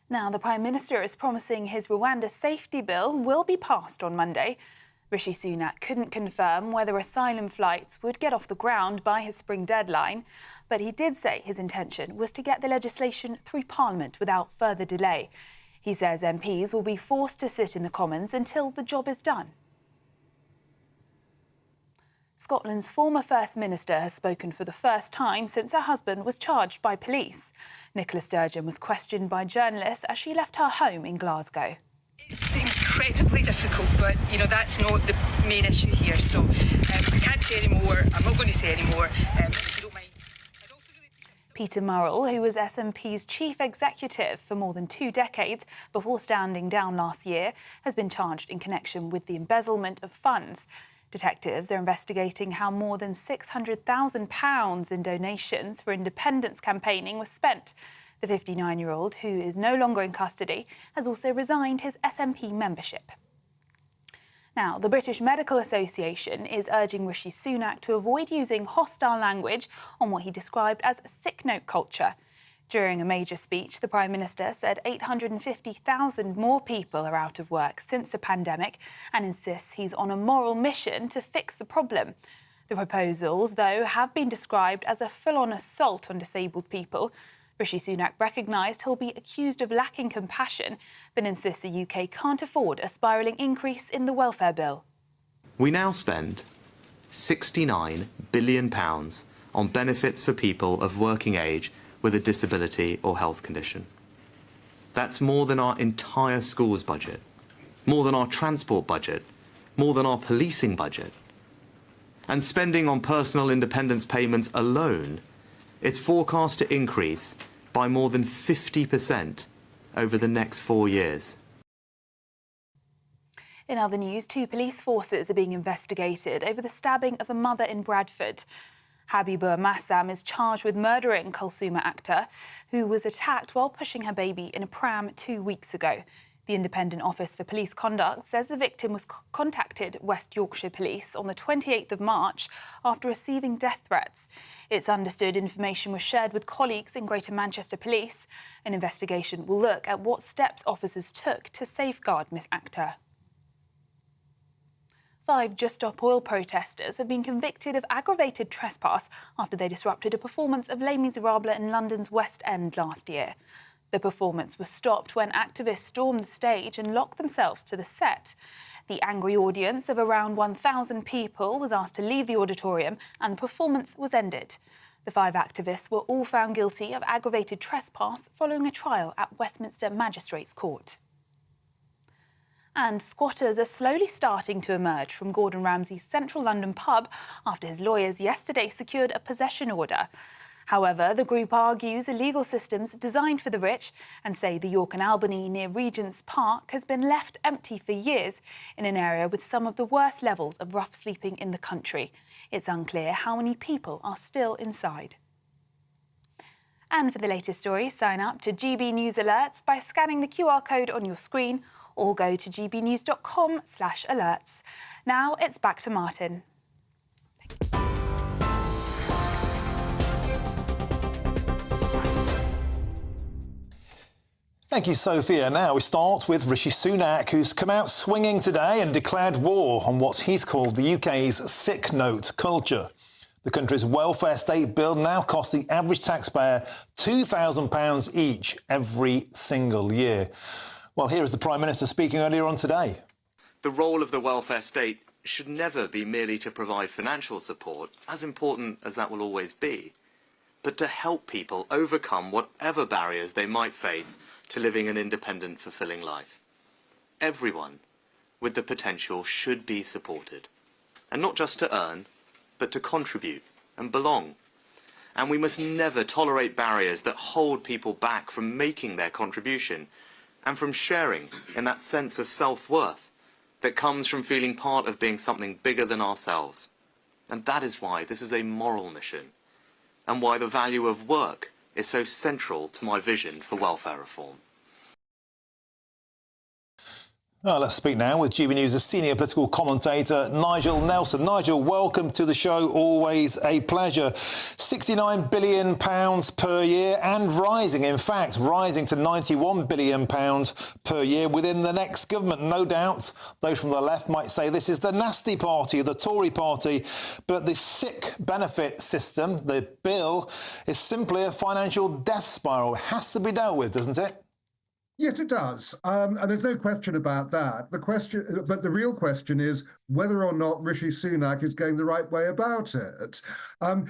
Now, the Prime Minister is promising his Rwanda safety bill will be passed on Monday. Rishi Sunak couldn't confirm whether asylum flights would get off the ground by his spring deadline, but he did say his intention was to get the legislation through Parliament without further delay. He says MPs will be forced to sit in the Commons until the job is done. Scotland's former First Minister has spoken for the first time since her husband was charged by police. Nicola Sturgeon was questioned by journalists as she left her home in Glasgow. It's incredibly difficult, but, you know, that's not the main issue here. So I can't say any more. I'm not going to say any more. If you don't mind. Peter Murrell, who was SNP's chief executive for more than 2 decades before standing down last year, has been charged in connection with the embezzlement of funds. Detectives are investigating how more than £600,000 in donations for independence campaigning was spent. The 59-year-old, who is no longer in custody, has also resigned his SNP membership. Now, the British Medical Association is urging Rishi Sunak to avoid using hostile language on what he described as sick note culture. During a major speech, the Prime Minister said 850,000 more people are out of work since the pandemic and insists he's on a moral mission to fix the problem. The proposals, though, have been described as a full-on assault on disabled people. Rishi Sunak recognised he'll be accused of lacking compassion, but insists the UK can't afford a spiralling increase in the welfare bill. We now spend £69 billion on benefits for people of working age with a disability or health condition. That's more than our entire schools budget, more than our transport budget, more than our policing budget. And spending on personal independence payments alone is forecast to increase by more than 50% over the next 4 years. In other news, 2 police forces are being investigated over the stabbing of a mother in Bradford. Habibur Massam is charged with murdering Kulsuma Akhtar, who was attacked while pushing her baby in a pram 2 weeks ago. The Independent Office for Police Conduct says the victim was contacted West Yorkshire Police on the 28th of March after receiving death threats. It's understood information was shared with colleagues in Greater Manchester Police. An investigation will look at what steps officers took to safeguard Miss Akhtar. 5 Just Stop Oil protesters have been convicted of aggravated trespass after they disrupted a performance of Les Miserables in London's West End last year. The performance was stopped when activists stormed the stage and locked themselves to the set. The angry audience of around 1,000 people was asked to leave the auditorium and the performance was ended. The 5 activists were all found guilty of aggravated trespass following a trial at Westminster Magistrates Court. And squatters are slowly starting to emerge from Gordon Ramsay's central London pub after his lawyers yesterday secured a possession order. However, the group argues a legal system's designed for the rich and say the York and Albany near Regent's Park has been left empty for years in an area with some of the worst levels of rough sleeping in the country. It's unclear how many people are still inside. And for the latest stories, sign up to GB News Alerts by scanning the QR code on your screen or go to gbnews.com/alerts. Now it's back to Martin. Thank you, Sophia. Now we start with Rishi Sunak, who's come out swinging today and declared war on what he's called the UK's sick note culture. The country's welfare state bill now costs the average taxpayer £2,000 each every single year. Well, here is the Prime Minister speaking earlier on today. The role of the welfare state should never be merely to provide financial support, as important as that will always be, but to help people overcome whatever barriers they might face to living an independent, fulfilling life. Everyone with the potential should be supported, and not just to earn, but to contribute and belong. And we must never tolerate barriers that hold people back from making their contribution and from sharing in that sense of self-worth that comes from feeling part of being something bigger than ourselves. And that is why this is a moral mission, and why the value of work is so central to my vision for welfare reform. Let's speak now with GB News' senior political commentator, Nigel Nelson. Nigel, welcome to the show. Always a pleasure. £69 billion per year and rising. In fact, rising to £91 billion per year within the next government. No doubt those from the left might say this is the nasty party, the Tory party. But the sick benefit system, the bill, is simply a financial death spiral. It has to be dealt with, doesn't it? Yes, it does, and there's no question about that. But the real question is whether or not Rishi Sunak is going the right way about it.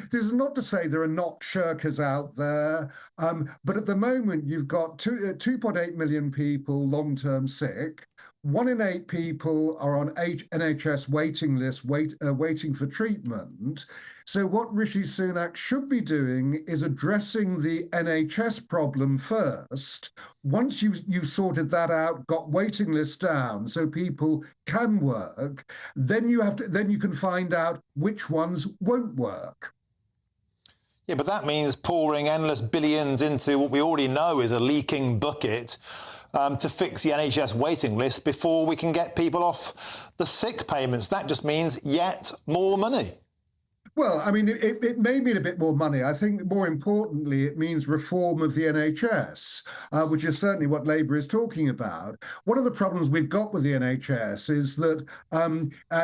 This is not to say there are not shirkers out there, but at the moment you've got 2.8 million people long-term sick. 1 in 8 people are on NHS waiting lists, waiting for treatment. So what Rishi Sunak should be doing is addressing the NHS problem first. Once you've sorted that out, got waiting lists down so people can work, then you can find out which ones won't work. Yeah, but that means pouring endless billions into what we already know is a leaking bucket. To fix the NHS waiting list before we can get people off the sick payments. That just means yet more money. Well, I mean, it may mean a bit more money. I think more importantly, it means reform of the NHS, which is certainly what Labour is talking about. One of the problems we've got with the NHS is that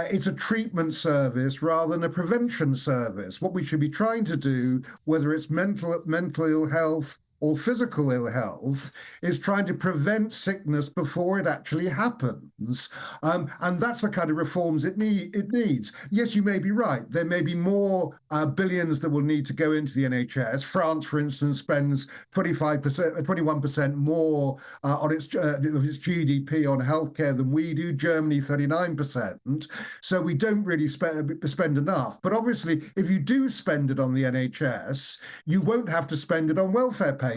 it's a treatment service rather than a prevention service. What we should be trying to do, whether it's mental ill health or physical ill health, is trying to prevent sickness before it actually happens. And that's the kind of reforms it needs. Yes, you may be right. There may be more billions that will need to go into the NHS. France, for instance, spends 21% more of its GDP on healthcare than we do. Germany, 39%. So we don't really spend enough. But obviously, if you do spend it on the NHS, you won't have to spend it on welfare payments.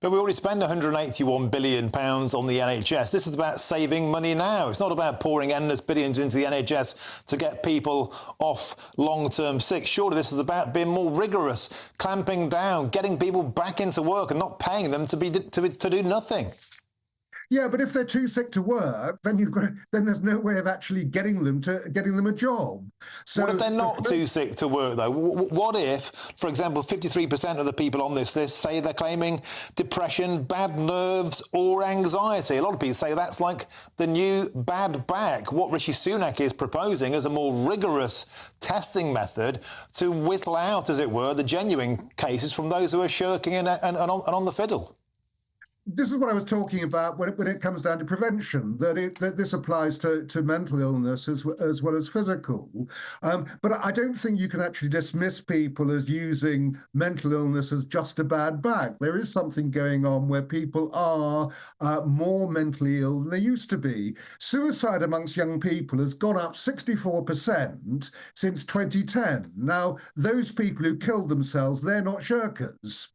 But we already spend £181 billion on the NHS. This is about saving money now. It's not about pouring endless billions into the NHS to get people off long-term sick. Surely this is about being more rigorous, clamping down, getting people back into work and not paying them to do nothing. Yeah, but if they're too sick to work, then there's no way of actually getting them a job. So what if they're not too sick to work, though? What if, for example, 53% of the people on this list say they're claiming depression, bad nerves or anxiety? A lot of people say that's like the new bad back. What Rishi Sunak is proposing is a more rigorous testing method to whittle out, as it were, the genuine cases from those who are shirking and on the fiddle. This is what I was talking about when it comes down to prevention, that this applies to mental illness as well as physical. But I don't think you can actually dismiss people as using mental illness as just a bad back. There is something going on where people are more mentally ill than they used to be. Suicide amongst young people has gone up 64% since 2010. Now, those people who killed themselves, they're not shirkers.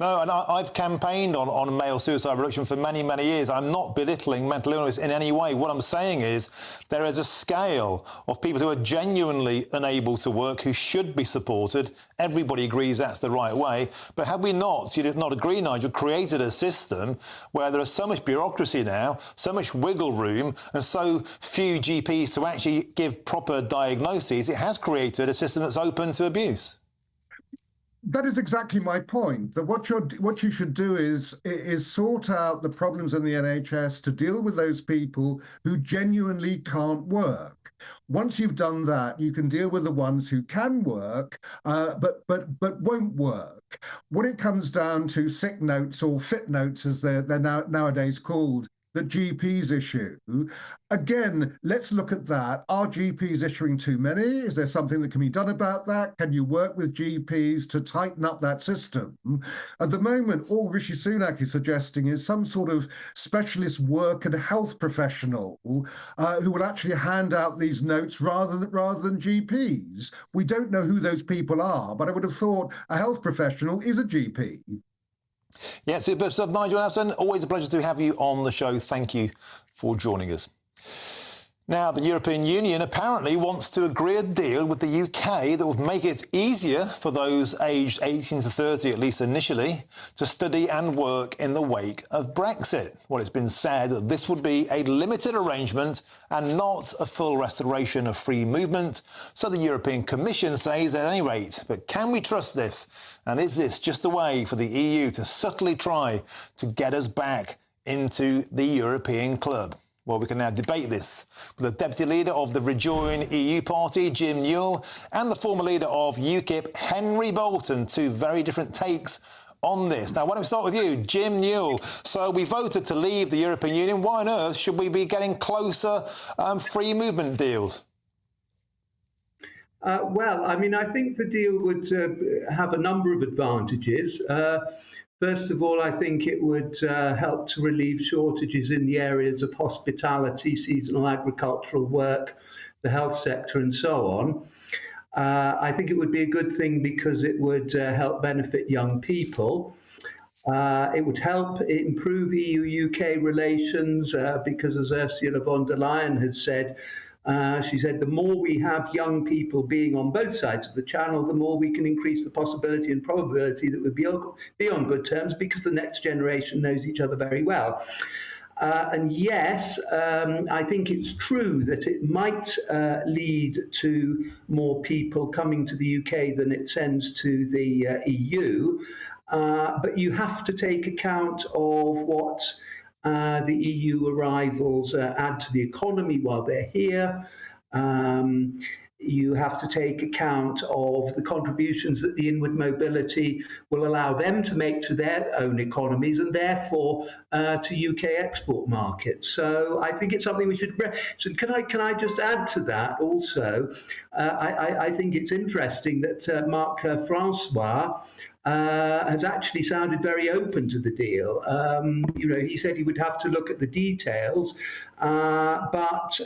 No, and I've campaigned on male suicide reduction for many, many years. I'm not belittling mental illness in any way. What I'm saying is there is a scale of people who are genuinely unable to work, who should be supported. Everybody agrees that's the right way. But have we not, you'd not agree, Nigel, created a system where there is so much bureaucracy now, so much wiggle room, and so few GPs to actually give proper diagnoses? It has created a system that's open to abuse. That is exactly my point, that what you should do is sort out the problems in the NHS to deal with those people who genuinely can't work. Once you've done that, you can deal with the ones who can work, but won't work. When it comes down to sick notes or fit notes, as they're nowadays called, that GPs issue. Again, let's look at that. Are GPs issuing too many? Is there something that can be done about that? Can you work with GPs to tighten up that system? At the moment, all Rishi Sunak is suggesting is some sort of specialist work and health professional who will actually hand out these notes rather than GPs. We don't know who those people are, but I would have thought a health professional is a GP. Yeah, super stuff. Nigel Nelson, always a pleasure to have you on the show. Thank you for joining us. Now, the European Union apparently wants to agree a deal with the UK that would make it easier for those aged 18 to 30, at least initially, to study and work in the wake of Brexit. Well, it's been said that this would be a limited arrangement and not a full restoration of free movement, so the European Commission says at any rate. But can we trust this? And is this just a way for the EU to subtly try to get us back into the European club? Well, we can now debate this with the Deputy Leader of the Rejoin EU Party, Jim Newell, and the former Leader of UKIP, Henry Bolton. Two very different takes on this. Now, why don't we start with you, Jim Newell? So we voted to leave the European Union. Why on earth should we be getting closer free movement deals? Well, I mean, I think the deal would have a number of advantages. First of all, I think it would help to relieve shortages in the areas of hospitality, seasonal agricultural work, the health sector and so on. I think it would be a good thing because it would help benefit young people. It would help improve EU-UK relations because, as Ursula von der Leyen has said, she said the more we have young people being on both sides of the channel, the more we can increase the possibility and probability that we'll be on good terms because the next generation knows each other very well. And yes, I think it's true that it might lead to more people coming to the UK than it sends to the EU. But you have to take account of what the EU arrivals add to the economy while they're here. You have to take account of the contributions that the inward mobility will allow them to make to their own economies and therefore to UK export markets. So I think it's something we should. So can I just add to that also? I think it's interesting that Marc Francois has actually sounded very open to the deal. He said he would have to look at the details, but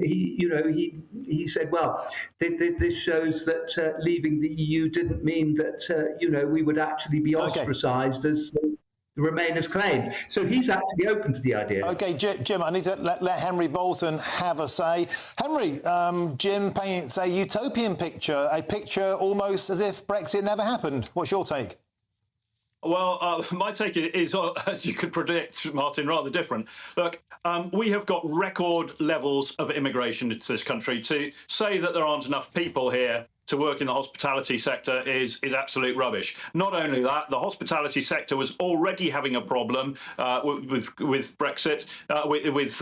he said, well, this shows that leaving the EU didn't mean that we would actually be ostracised as the Remainers claimed. So he's actually open to the idea. OK, Jim, I need to let Henry Bolton have a say. Henry, Jim paints a utopian picture, a picture almost as if Brexit never happened. What's your take? Well, my take is, as you could predict, Martin, rather different. Look, we have got record levels of immigration into this country. To say that there aren't enough people here to work in the hospitality sector is absolute rubbish. Not only that, the hospitality sector was already having a problem with Brexit, with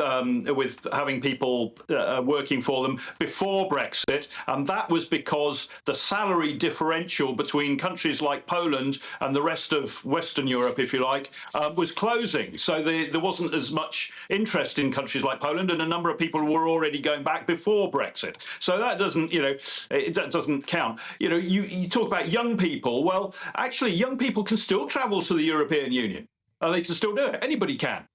having people working for them before Brexit, and that was because the salary differential between countries like Poland and the rest of Western Europe, if you like, was closing. So there wasn't as much interest in countries like Poland, and a number of people were already going back before Brexit. So that doesn't, that doesn't count. You talk about young people. Well, actually, young people can still travel to the European Union. They can still do it. Anybody can.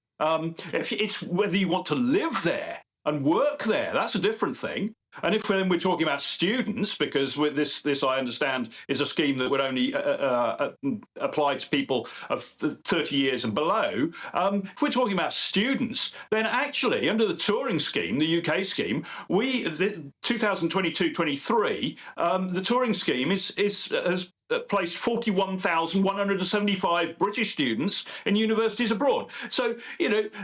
If it's whether you want to live there and work there, that's a different thing. And if then we're talking about students, because with this I understand is a scheme that would only apply to people of 30 years and below. If we're talking about students, then actually under the touring scheme, the UK scheme, 2022-23, the touring scheme has placed 41,175 British students in universities abroad. So,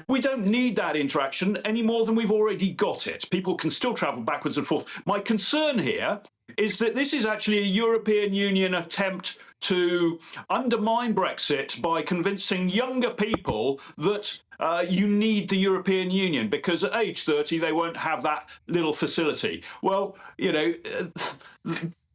we don't need that interaction any more than we've already got it. People can still travel backwards and forth. My concern here is that this is actually a European Union attempt to undermine Brexit by convincing younger people that you need the European Union because at age 30 they won't have that little facility. Well,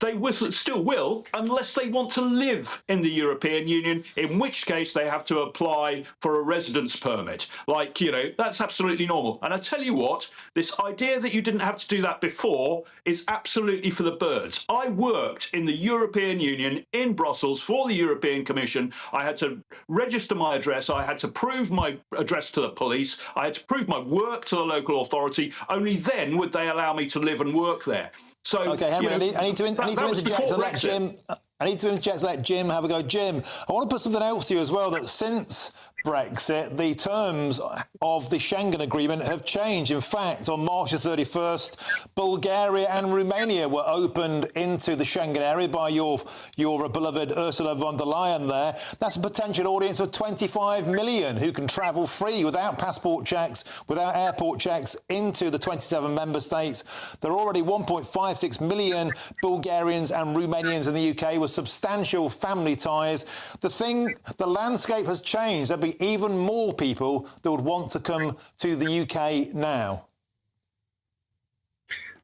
they still will, unless they want to live in the European Union, in which case they have to apply for a residence permit. That's absolutely normal. And I tell you what, this idea that you didn't have to do that before is absolutely for the birds. I worked in the European Union in Brussels for the European Commission. I had to register my address. I had to prove my address to the police. I had to prove my work to the local authority. Only then would they allow me to live and work there. So, OK, Henry, I need to interject and let Jim. I need to interject to let Jim have a go. Jim, I want to put something else to you as well, that since Brexit, the terms of the Schengen Agreement have changed. In fact, on March the 31st, Bulgaria and Romania were opened into the Schengen area by your beloved Ursula von der Leyen there. That's a potential audience of 25 million who can travel free without passport checks, without airport checks into the 27 member states. There are already 1.56 million Bulgarians and Romanians in the UK with substantial family ties. The landscape has changed. There'll be even more people that would want to come to the UK now.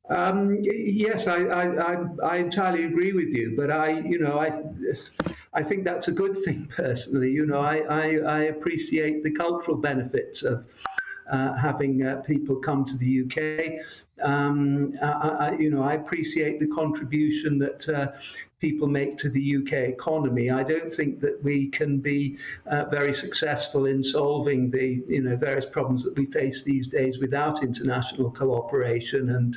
Yes, I entirely agree with you, but I think that's a good thing personally. I appreciate the cultural benefits of having people come to the UK. I appreciate the contribution that people make to the UK economy. I don't think that we can be very successful in solving the various problems that we face these days without international cooperation and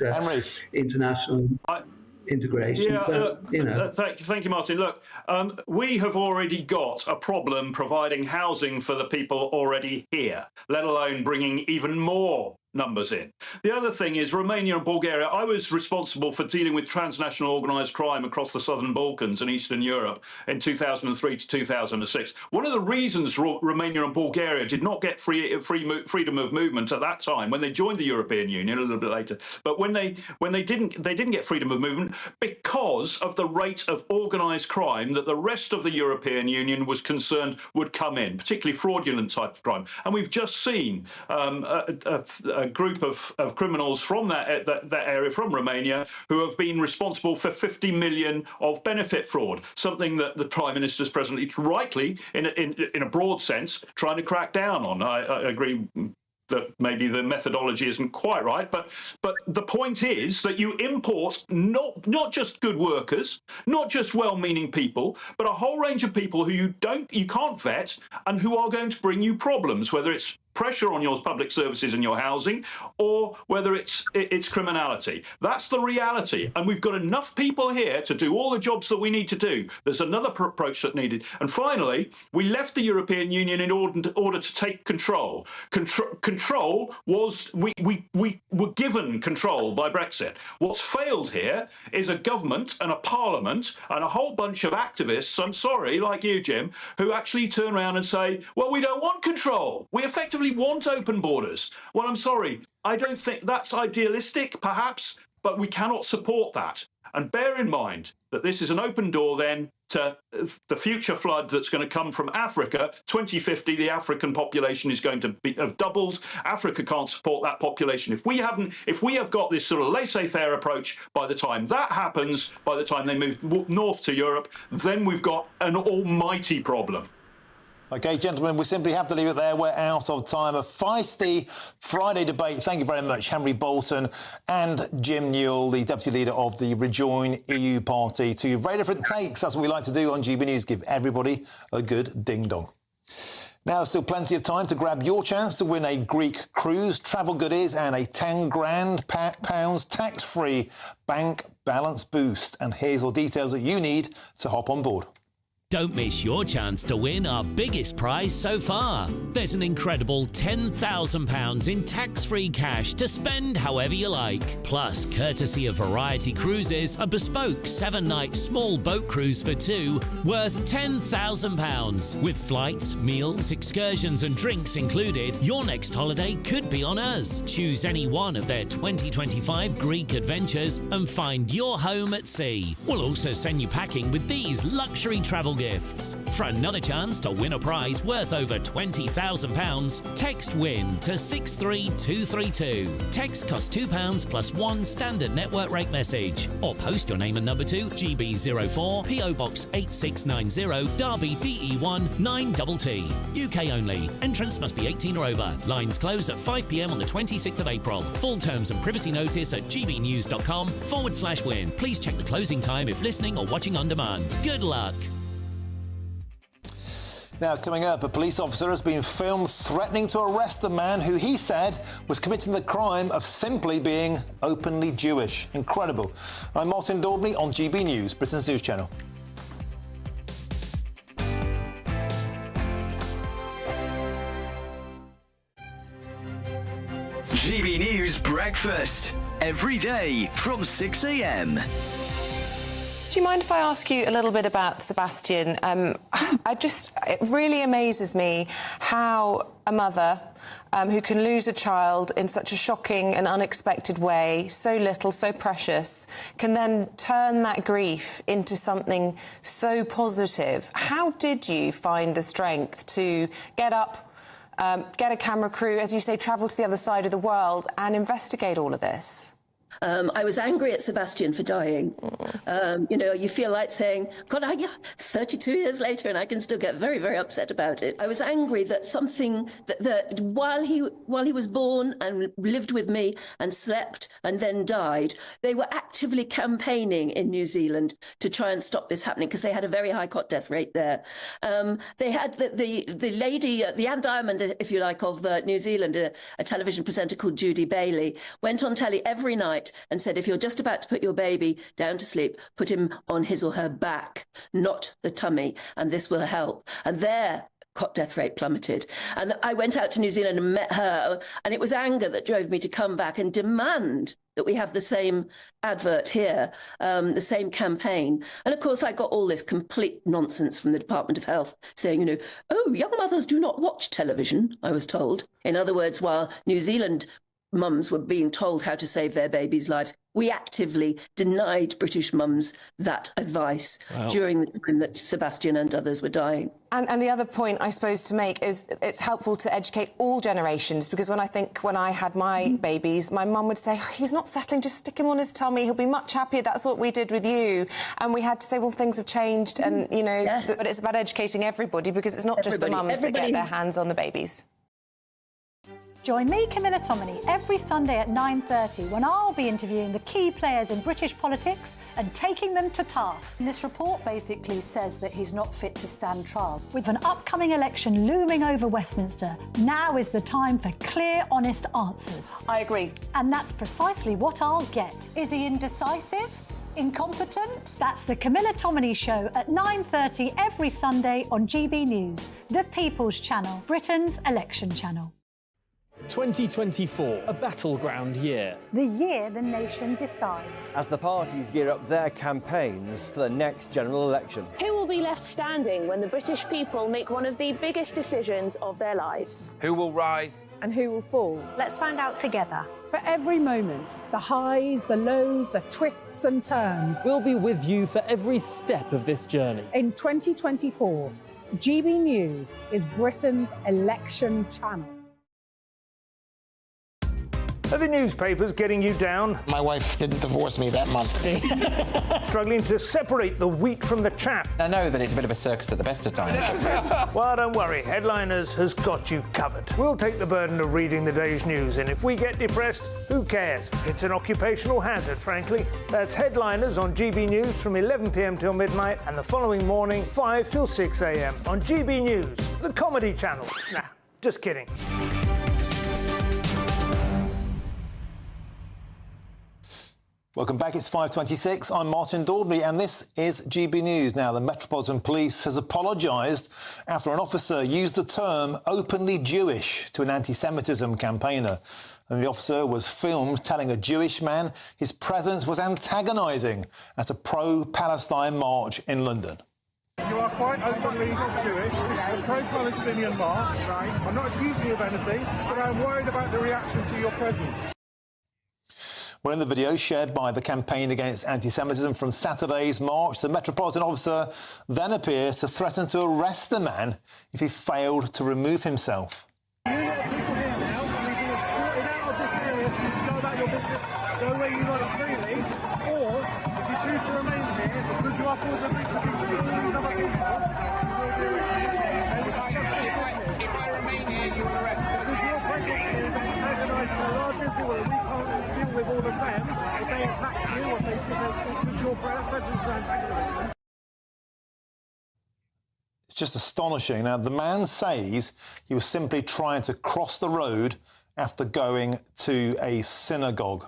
international integration. Yeah, thank you, Martin. Look, we have already got a problem providing housing for the people already here, let alone bringing even more numbers in. The other thing is Romania and Bulgaria. I was responsible for dealing with transnational organised crime across the southern Balkans and Eastern Europe in 2003 to 2006. One of the reasons Romania and Bulgaria did not get freedom of movement at that time, when they joined the European Union a little bit later, but when they didn't get freedom of movement because of the rate of organised crime that the rest of the European Union was concerned would come in, particularly fraudulent type of crime. And we've just seen a group of criminals from that area, from Romania, who have been responsible for 50 million of benefit fraud, something that the Prime Minister is presently, rightly, in a broad sense, trying to crack down on. I agree that maybe the methodology isn't quite right, but the point is that you import not just good workers, not just well-meaning people, but a whole range of people who you can't vet and who are going to bring you problems, whether it's pressure on your public services and your housing, or whether it's criminality. That's the reality. And we've got enough people here to do all the jobs that we need to do. There's another approach that's needed. And finally, we left the European Union in order to take control. Control was, we were given control by Brexit. What's failed here is a government and a parliament and a whole bunch of activists, I'm sorry, like you, Jim, who actually turn around and say, well, we don't want control. We effectively want open borders. Well, I'm sorry, I don't think that's idealistic, perhaps, but we cannot support that. And bear in mind that this is an open door then to the future flood that's going to come from Africa. 2050, the African population is going to have doubled. Africa can't support that population. If we have got this sort of laissez-faire approach, by the time that happens, by the time they move north to Europe, then we've got an almighty problem. OK, gentlemen, we simply have to leave it there. We're out of time. A feisty Friday debate. Thank you very much, Henry Bolton and Jim Newell, the Deputy Leader of the Rejoin EU Party. Two very different takes. That's what we like to do on GB News, give everybody a good ding-dong. Now, there's still plenty of time to grab your chance to win a Greek cruise, travel goodies and a £10,000 tax-free bank balance boost. And here's all details that you need to hop on board. Don't miss your chance to win our biggest prize so far. There's an incredible £10,000 in tax-free cash to spend however you like. Plus, courtesy of Variety Cruises, a bespoke 7-night small boat cruise for two worth £10,000. With flights, meals, excursions and drinks included, your next holiday could be on us. Choose any one of their 2025 Greek adventures and find your home at sea. We'll also send you packing with these luxury travel gifts. For another chance to win a prize worth over £20,000, text WIN to 63232. Text costs £2 plus one standard network rate message. Or post your name and number to GB04 PO Box 8690 Derby DE1 9TT. UK only. Entrance must be 18 or over. Lines close at 5 p.m. on the 26th of April. Full terms and privacy notice at gbnews.com/win. Please check the closing time if listening or watching on demand. Good luck. Now, coming up, a police officer has been filmed threatening to arrest a man who he said was committing the crime of simply being openly Jewish. Incredible. I'm Martin Daubney on GB News, Britain's news channel. GB News Breakfast. Every day from 6 a.m. Do you mind if I ask you a little bit about Sebastian? It really amazes me how a mother who can lose a child in such a shocking and unexpected way, so little, so precious, can then turn that grief into something so positive. How did you find the strength to get up, get a camera crew, as you say, travel to the other side of the world and investigate all of this? I was angry at Sebastian for dying. You know, you feel like saying, God, 32 years later, and I can still get very, very upset about it. I was angry that something that while he was born and lived with me and slept and then died, they were actively campaigning in New Zealand to try and stop this happening because they had a very high cot death rate there. They had the lady, the Anne Diamond, if you like, of New Zealand, a television presenter called Judy Bailey, went on telly every night and said, if you're just about to put your baby down to sleep, put him on his or her back, not the tummy, and this will help. And their cot death rate plummeted. And I went out to New Zealand and met her, and it was anger that drove me to come back and demand that we have the same advert here, the same campaign. And of course, I got all this complete nonsense from the Department of Health saying, you know, oh, young mothers do not watch television, I was told. In other words, while New Zealand mums were being told how to save their babies' lives, we actively denied British mums that advice during the time that Sebastian and others were dying. And the other point, I suppose, to make is it's helpful to educate all generations, because when I had my babies, my mum would say, oh, he's not settling, just stick him on his tummy, he'll be much happier, that's what we did with you. And we had to say, well, things have changed, and, you know, but it's about educating everybody, because it's not just the mums that get their hands on the babies. Join me, Camilla Tominey, every Sunday at 9:30 when I'll be interviewing the key players in British politics and taking them to task. This report basically says that he's not fit to stand trial. With an upcoming election looming over Westminster, now is the time for clear, honest answers. I agree. And that's precisely what I'll get. Is he indecisive? Incompetent? That's the Camilla Tominey Show at 9:30 every Sunday on GB News, the People's Channel, Britain's election channel. 2024, a battleground year. The year the nation decides. As the parties gear up their campaigns for the next general election. Who will be left standing when the British people make one of the biggest decisions of their lives? Who will rise? And who will fall? Let's find out together. For every moment, the highs, the lows, the twists and turns. We'll be with you for every step of this journey. In 2024, GB News is Britain's election channel. Are the newspapers getting you down? My wife didn't divorce me that month. Struggling to separate the wheat from the chaff? I know that it's a bit of a circus at the best of times. Well, don't worry, Headliners has got you covered. We'll take the burden of reading the day's news, and if we get depressed, who cares? It's an occupational hazard, frankly. That's Headliners on GB News from 11 p.m. till midnight, and the following morning, 5 till 6 a.m. on GB News, the comedy channel. Nah, just kidding. Welcome back, it's 5:26. I'm Martin Daubney and this is GB News. Now, the Metropolitan Police has apologised after an officer used the term openly Jewish to an anti-Semitism campaigner. And the officer was filmed telling a Jewish man his presence was antagonising at a pro-Palestine march in London. You are quite openly Jewish. This is a pro-Palestinian march. Right. I'm not accusing you of anything, but I'm worried about the reaction to your presence. Well, in the video shared by the Campaign Against Anti-Semitism from Saturday's march, the Metropolitan officer then appears to threaten to arrest the man if he failed to remove himself. You lot of people here now, you've been escorted out of this area so you can go about your business, go where you like freely, or if you choose to remain here, because you are causing a breach of peace between these other people, you will be arrested. If I remain here, you will arrest me. Because your presence here is antagonising a large group of people that we can't deal with all of them if they attack you or if because your presence is antagonising them. It's just astonishing. Now, the man says he was simply trying to cross the road after going to a synagogue.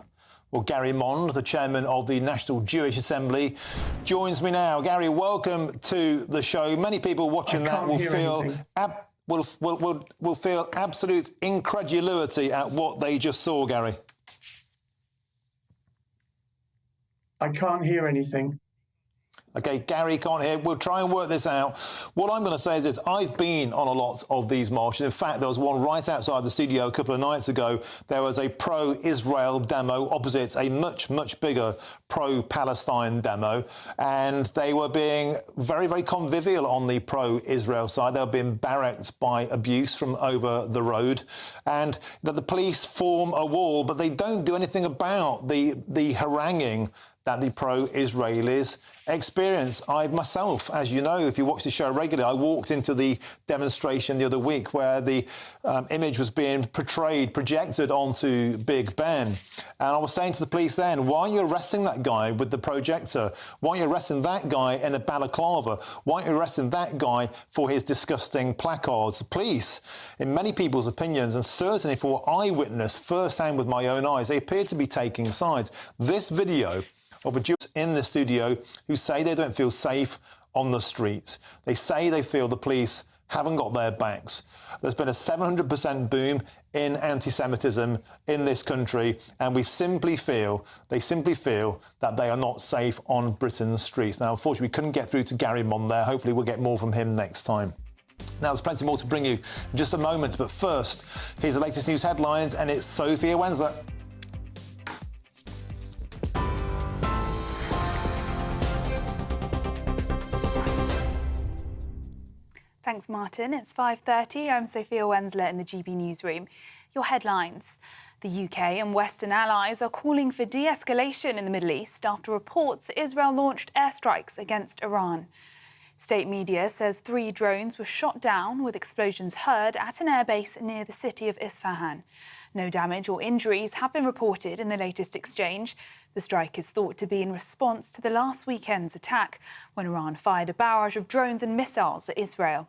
Well, Gary Mond, the chairman of the National Jewish Assembly, joins me now. Gary, welcome to the show. Many people watching that will feel will feel absolute incredulity at what they just saw, Gary. I can't hear anything. OK, Gary can't hear. We'll try and work this out. What I'm going to say is this. I've been on a lot of these marches. In fact, there was one right outside the studio a couple of nights ago. There was a pro-Israel demo opposite a much, much bigger pro-Palestine demo. And they were being very, very convivial on the pro-Israel side. They were being barracked by abuse from over the road. And the police form a wall, but they don't do anything about the haranguing that the pro-Israelis experience. I myself, as you know, if you watch the show regularly, I walked into the demonstration the other week where the image was being projected onto Big Ben. And I was saying to the police then, why are you arresting that guy with the projector? Why are you arresting that guy in a balaclava? Why aren't you arresting that guy for his disgusting placards? The police, in many people's opinions, and certainly for what I witnessed firsthand with my own eyes, they appear to be taking sides. This video of a Jew in the studio who say they don't feel safe on the streets. They say they feel the police haven't got their backs. There's been a 700% boom in anti-Semitism in this country, and they simply feel that they are not safe on Britain's streets. Now, unfortunately, we couldn't get through to Gary Mond there. Hopefully, we'll get more from him next time. Now, there's plenty more to bring you in just a moment, but first, here's the latest news headlines, and it's Sophia Wensler. Thanks, Martin. It's 5:30. I'm Sophia Wensler in the GB newsroom. Your headlines. The UK and Western allies are calling for de-escalation in the Middle East after reports Israel launched airstrikes against Iran. State media says 3 drones were shot down with explosions heard at an airbase near the city of Isfahan. No damage or injuries have been reported in the latest exchange. The strike is thought to be in response to the last weekend's attack, when Iran fired a barrage of drones and missiles at Israel.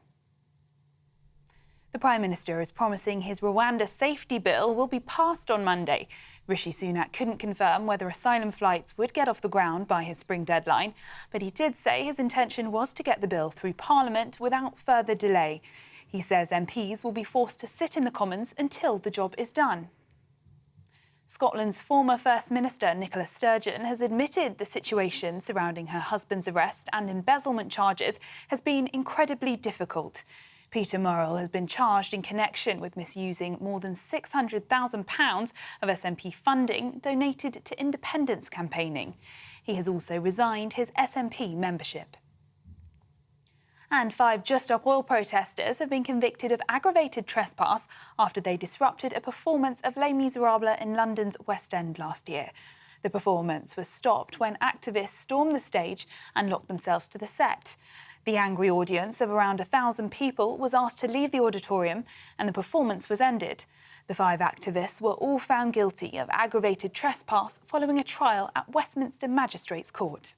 The Prime Minister is promising his Rwanda safety bill will be passed on Monday. Rishi Sunak couldn't confirm whether asylum flights would get off the ground by his spring deadline, but he did say his intention was to get the bill through Parliament without further delay. He says MPs will be forced to sit in the Commons until the job is done. Scotland's former First Minister, Nicola Sturgeon, has admitted the situation surrounding her husband's arrest and embezzlement charges has been incredibly difficult. Peter Murrell has been charged in connection with misusing more than £600,000 of SNP funding donated to independence campaigning. He has also resigned his SNP membership. And 5 Just Stop Oil protesters have been convicted of aggravated trespass after they disrupted a performance of Les Miserables in London's West End last year. The performance was stopped when activists stormed the stage and locked themselves to the set. The angry audience of around 1,000 people was asked to leave the auditorium and the performance was ended. The 5 activists were all found guilty of aggravated trespass following a trial at Westminster Magistrates Court.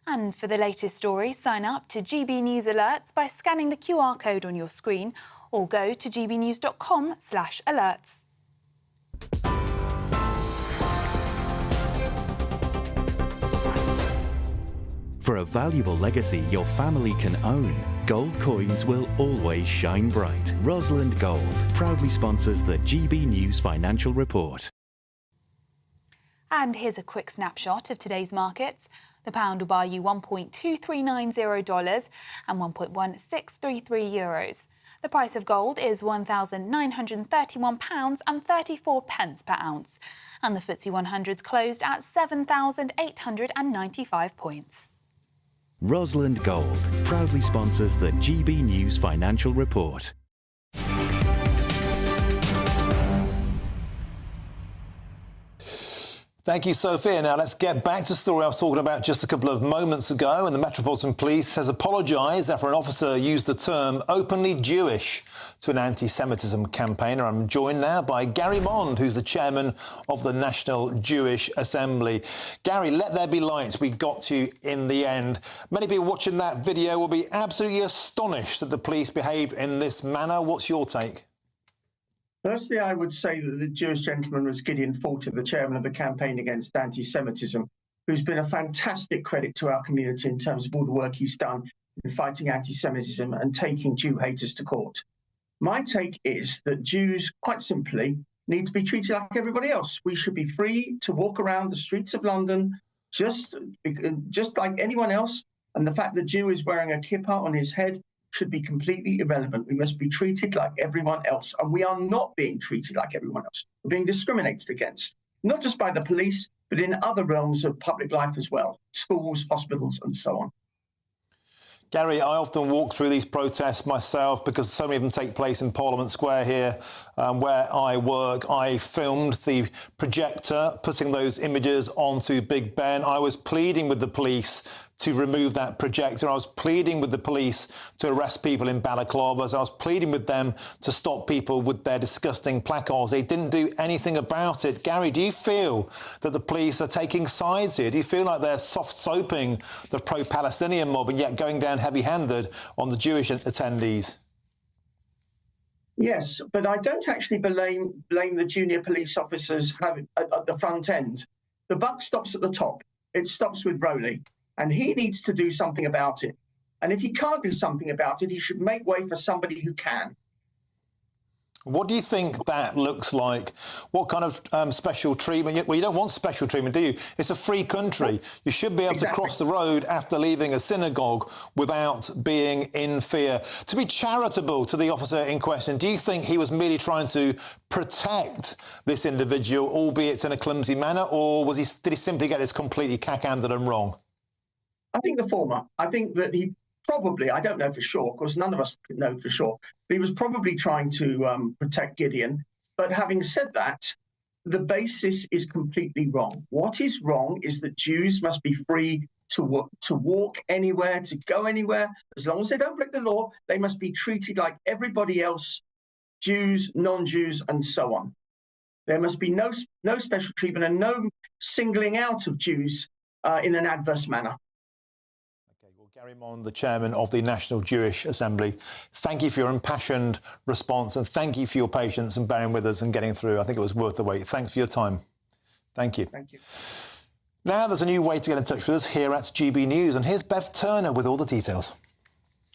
And for the latest stories, sign up to GB News Alerts by scanning the QR code on your screen or go to gbnews.com/alerts. For a valuable legacy your family can own, gold coins will always shine bright. Rosalind Gold proudly sponsors the GB News Financial Report. And here's a quick snapshot of today's markets. The pound will buy you $1.2390 and €1.1633. The price of gold is £1,931.34 per ounce. And the FTSE 100's closed at 7,895 points. Rosalind Gold proudly sponsors the GB News Financial Report. Thank you, Sophia. Now, let's get back to the story I was talking about just a couple of moments ago. And the Metropolitan Police has apologised after an officer used the term openly Jewish to an anti-Semitism campaigner. I'm joined now by Gary Mond, who's the chairman of the National Jewish Assembly. Gary, let there be light. We got you in the end. Many people watching that video will be absolutely astonished that the police behaved in this manner. What's your take? Firstly, I would say that the Jewish gentleman was Gideon Falter, the chairman of the Campaign Against Anti-Semitism, who's been a fantastic credit to our community in terms of all the work he's done in fighting anti-Semitism and taking Jew haters to court. My take is that Jews, quite simply, need to be treated like everybody else. We should be free to walk around the streets of London just like anyone else. And the fact that Jew is wearing a kippah on his head should be completely irrelevant. We must be treated like everyone else. And we are not being treated like everyone else. We're being discriminated against, not just by the police, but in other realms of public life as well, schools, hospitals, and so on. Gary, I often walk through these protests myself because so many of them take place in Parliament Square here, where I work. I filmed the projector putting those images onto Big Ben. I was pleading with the police to remove that projector. I was pleading with the police to arrest people in balaclavas. I was pleading with them to stop people with their disgusting placards. They didn't do anything about it. Gary, do you feel that the police are taking sides here? Do you feel like they're soft-soaping the pro-Palestinian mob and yet going down heavy-handed on the Jewish attendees? Yes, but I don't actually blame the junior police officers at the front end. The buck stops at the top. It stops with Rowley. And he needs to do something about it. And if he can't do something about it, he should make way for somebody who can. What do you think that looks like? What kind of special treatment? Well, you don't want special treatment, do you? It's a free country. You should be able to cross the road after leaving a synagogue without being in fear. To be charitable to the officer in question, do you think he was merely trying to protect this individual, albeit in a clumsy manner, or did he simply get this completely cack-handed and wrong? I think the former. I think that he probably, I don't know for sure, of course, none of us know for sure, but he was probably trying to protect Gideon. But having said that, the basis is completely wrong. What is wrong is that Jews must be free to walk anywhere, to go anywhere. As long as they don't break the law, they must be treated like everybody else, Jews, non-Jews, and so on. There must be no special treatment and no singling out of Jews in an adverse manner. Gary Mon, the chairman of the National Jewish Assembly, thank you for your impassioned response and thank you for your patience and bearing with us and getting through. I think it was worth the wait. Thanks for your time. Thank you. Thank you. Now there's a new way to get in touch with us here at GB News, and here's Bev Turner with all the details.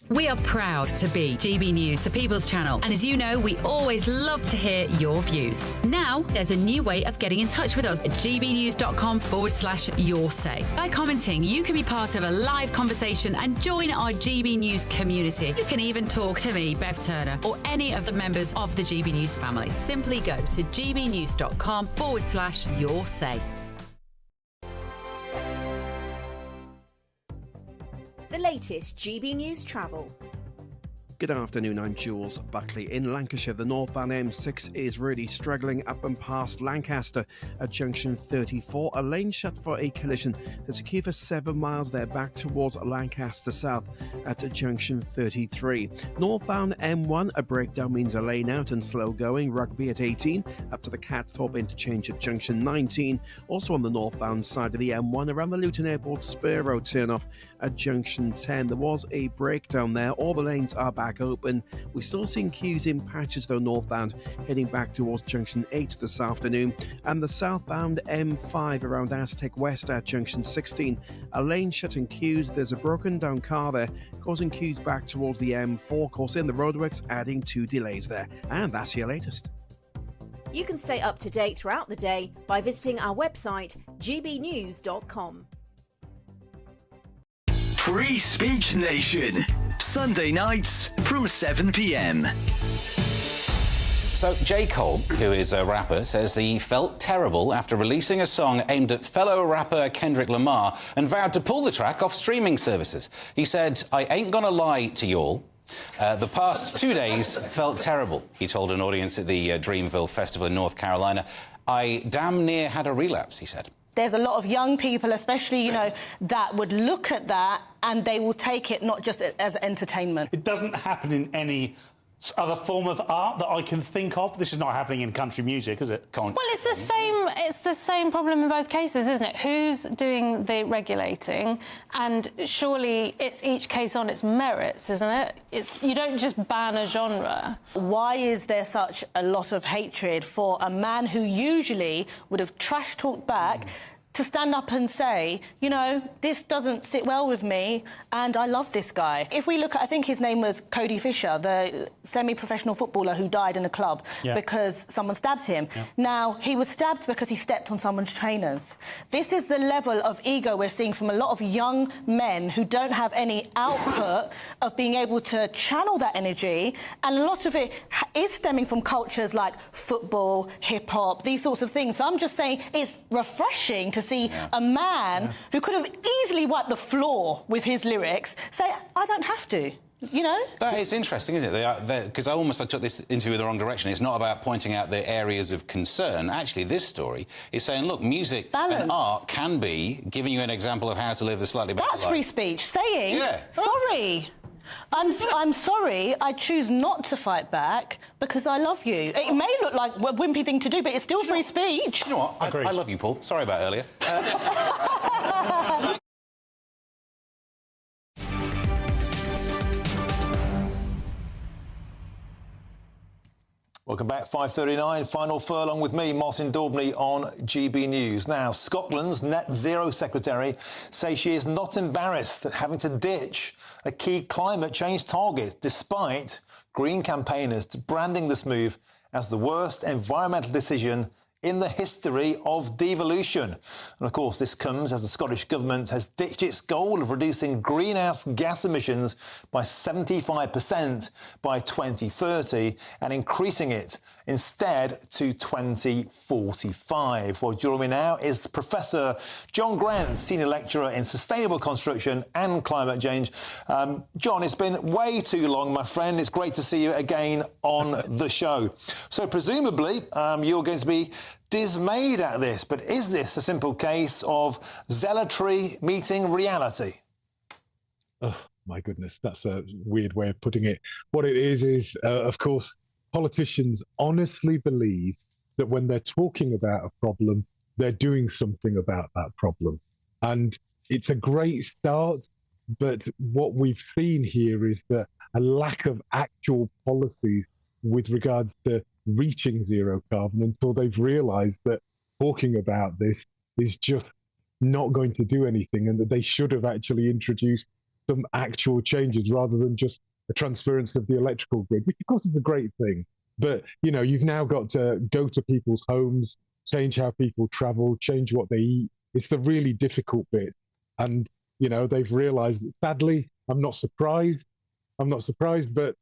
We are proud to be GB News, the People's Channel. And as you know, we always love to hear your views. Now, there's a new way of getting in touch with us at gbnews.com/yoursay. By commenting, you can be part of a live conversation and join our GB News community. You can even talk to me, Bev Turner, or any of the members of the GB News family. Simply go to gbnews.com/yoursay. The latest GB News travel. Good afternoon, I'm Jules Buckley. In Lancashire, the northbound M6 is really struggling up and past Lancaster at junction 34. A lane shut for a collision. There's a queue for 7 miles there back towards Lancaster South at junction 33. Northbound M1, a breakdown means a lane out and slow going. Rugby at 18 up to the Catthorpe interchange at junction 19. Also on the northbound side of the M1 around the Luton Airport Spur Road turnoff at junction 10. There was a breakdown there. All the lanes are back open. We're still seeing queues in patches though northbound, heading back towards junction 8 this afternoon. And the southbound M5 around Aztec West at junction 16. A lane shut in queues. There's a broken down car there, causing queues back towards the M4 course in the roadworks, adding 2 delays there. And that's your latest. You can stay up to date throughout the day by visiting our website, gbnews.com. Free Speech Nation, Sunday nights from 7 p.m. So J. Cole, who is a rapper, says that he felt terrible after releasing a song aimed at fellow rapper Kendrick Lamar and vowed to pull the track off streaming services. He said, "I ain't gonna lie to y'all. The past 2 days felt terrible," he told an audience at the Dreamville Festival in North Carolina. "I damn near had a relapse," he said. There's a lot of young people, especially, that would look at that and they will take it not just as entertainment. It doesn't happen in any other form of art that I can think of. This is not happening in country music, is it? Well, it's the same problem in both cases, isn't it? Who's doing the regulating? And surely it's each case on its merits, isn't it? You don't just ban a genre. Why is there such a lot of hatred for a man who usually would have trash talked back to stand up and say, you know, this doesn't sit well with me and I love this guy. If we look at, I think his name was Cody Fisher, the semi-professional footballer who died in a club because someone stabbed him. Now, he was stabbed because he stepped on someone's trainers. This is the level of ego we're seeing from a lot of young men who don't have any output of being able to channel that energy, and a lot of it is stemming from cultures like football, hip-hop, these sorts of things. So I'm just saying it's refreshing to see a man who could have easily wiped the floor with his lyrics say, I don't have to, you know? That is interesting, isn't it? Because I took this interview the wrong direction. It's not about pointing out the areas of concern. Actually, this story is saying, look, music and art can be giving you an example of how to live a slightly better life. That's free speech. Saying, sorry. I'm sorry, I choose not to fight back because I love you. It may look like a wimpy thing to do, but it's still free speech. You know what? I love you, Paul. Sorry about earlier. Welcome back, 5:39. Final furlong with me, Martin Daubney, on GB News. Now, Scotland's Net Zero Secretary says she is not embarrassed at having to ditch a key climate change target, despite Green campaigners branding this move as the worst environmental decision in the history of devolution. And of course, this comes as the Scottish Government has ditched its goal of reducing greenhouse gas emissions by 75% by 2030 and increasing it instead to 2045. Well, joining me now is Professor John Grant, Senior Lecturer in Sustainable Construction and Climate Change. John, it's been way too long, my friend. It's great to see you again on the show. So presumably, you're going to be dismayed at this, but is this a simple case of zealotry meeting reality? Oh, my goodness, that's a weird way of putting it. What it is, of course, politicians honestly believe that when they're talking about a problem, they're doing something about that problem. And it's a great start, but what we've seen here is that a lack of actual policies with regards to reaching zero carbon until they've realized that talking about this is just not going to do anything, and that they should have actually introduced some actual changes rather than just a transference of the electrical grid, which of course is a great thing. But, you know, you've now got to go to people's homes, change how people travel, change what they eat. It's the really difficult bit. And, you know, they've realized that, sadly, I'm not surprised, but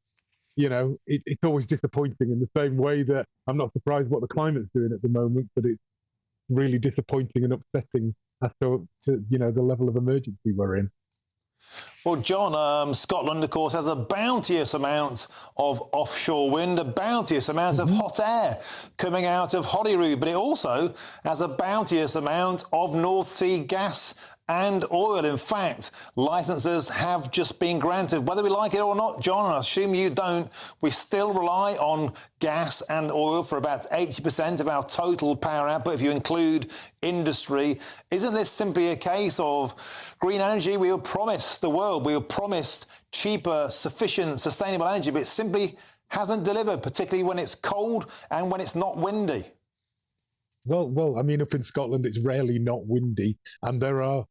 you know, it's always disappointing in the same way that I'm not surprised what the climate's doing at the moment, but it's really disappointing and upsetting as to you know, the level of emergency we're in. Well, John, Scotland, of course, has a bounteous amount of offshore wind, a bounteous amount of hot air coming out of Holyrood, but it also has a bounteous amount of North Sea gas and oil. In fact, licences have just been granted. Whether we like it or not, John, and I assume you don't, we still rely on gas and oil for about 80% of our total power output, if you include industry. Isn't this simply a case of green energy? We were promised the world, we were promised cheaper, sufficient, sustainable energy, but it simply hasn't delivered, particularly when it's cold and when it's not windy. Well, I mean, up in Scotland, it's rarely not windy, and there are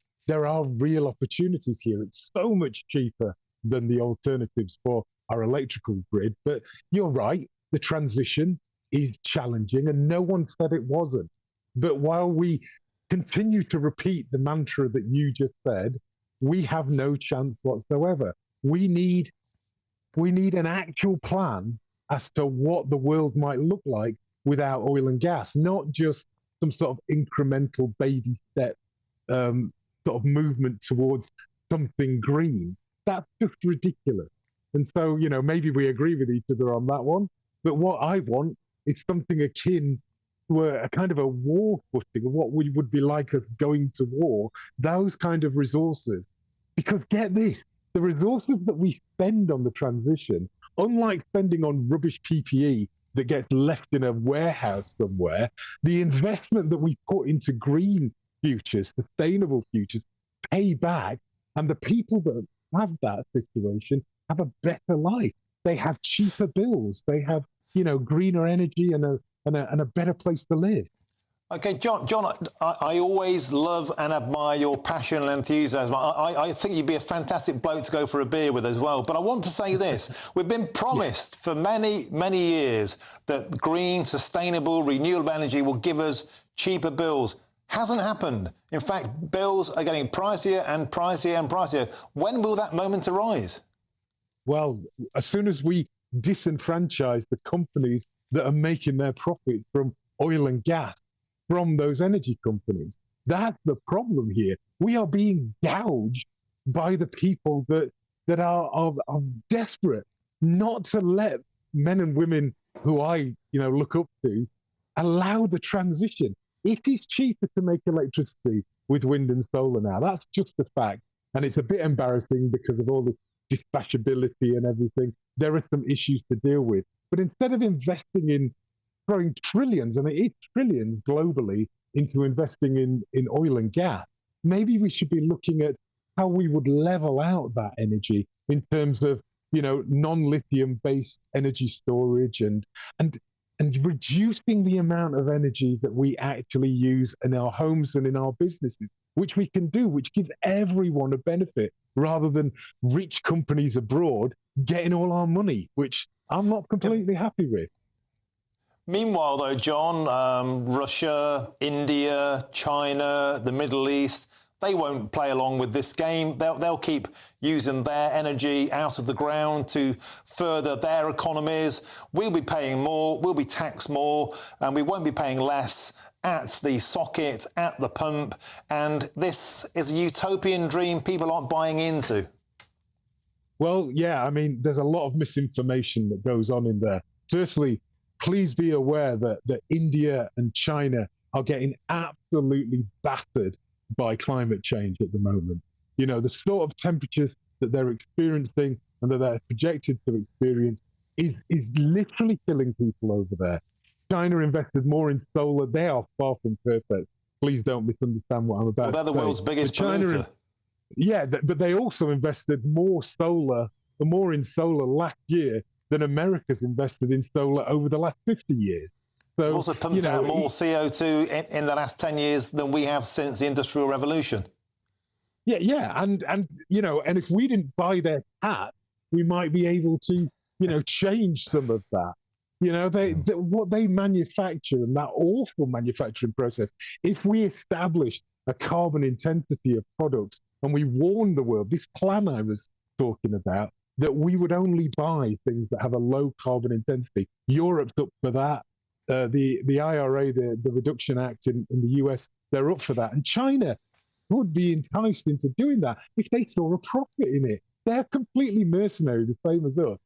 real opportunities here. It's so much cheaper than the alternatives for our electrical grid. But you're right, the transition is challenging, and no one said it wasn't. But while we continue to repeat the mantra that you just said, we have no chance whatsoever. We need an actual plan as to what the world might look like without oil and gas, not just some sort of incremental baby step sort of movement towards something green. That's just ridiculous. And so, you know, maybe we agree with each other on that one. But what I want is something akin to a kind of a war footing, of what we would be like us going to war, those kind of resources. Because get this, the resources that we spend on the transition, unlike spending on rubbish PPE that gets left in a warehouse somewhere, the investment that we put into green futures, sustainable futures, pay back, and the people that have that situation have a better life. They have cheaper bills. They have, you know, greener energy and a better place to live. OK, John, I always love and admire your passion and enthusiasm. I think you'd be a fantastic bloke to go for a beer with as well. But I want to say this. We've been promised for many, many years that green, sustainable, renewable energy will give us cheaper bills. Hasn't happened. In fact, bills are getting pricier and pricier and pricier. When will that moment arise? Well, as soon as we disenfranchise the companies that are making their profits from oil and gas, from those energy companies. That's the problem here. We are being gouged by the people that are desperate not to let men and women who I look up to allow the transition. It is cheaper to make electricity with wind and solar now. That's just a fact. And it's a bit embarrassing because of all this dispatchability and everything. There are some issues to deal with. But instead of investing in throwing trillions, and it is trillions globally, into investing in oil and gas, maybe we should be looking at how we would level out that energy in terms of, non-lithium based energy storage and reducing the amount of energy that we actually use in our homes and in our businesses, which we can do, which gives everyone a benefit, rather than rich companies abroad getting all our money, which I'm not completely happy with. Meanwhile, though, John, Russia, India, China, the Middle East, they won't play along with this game. They'll keep using their energy out of the ground to further their economies. We'll be paying more, we'll be taxed more, and we won't be paying less at the socket, at the pump. And this is a utopian dream people aren't buying into. Well, yeah, I mean, there's a lot of misinformation that goes on in there. Firstly, please be aware that India and China are getting absolutely battered by climate change at the moment. The sort of temperatures that they're experiencing and that they're projected to experience is literally killing people over there. China invested more in solar. They are far from perfect. Please don't misunderstand what I'm about to say. They're the world's biggest polluter. Yeah, but they also invested more in solar last year than America's invested in solar over the last 50 years. So, We've also pumped out more CO2 in the last 10 years than we have since the Industrial Revolution. Yeah, and if we didn't buy their cat, we might be able to, change some of that. What they manufacture and that awful manufacturing process, if we established a carbon intensity of products and we warned the world, this plan I was talking about, that we would only buy things that have a low carbon intensity. Europe's up for that. The IRA, the Reduction Act in the US, they're up for that. And China would be enticed into doing that if they saw a profit in it. They're completely mercenary, the same as us.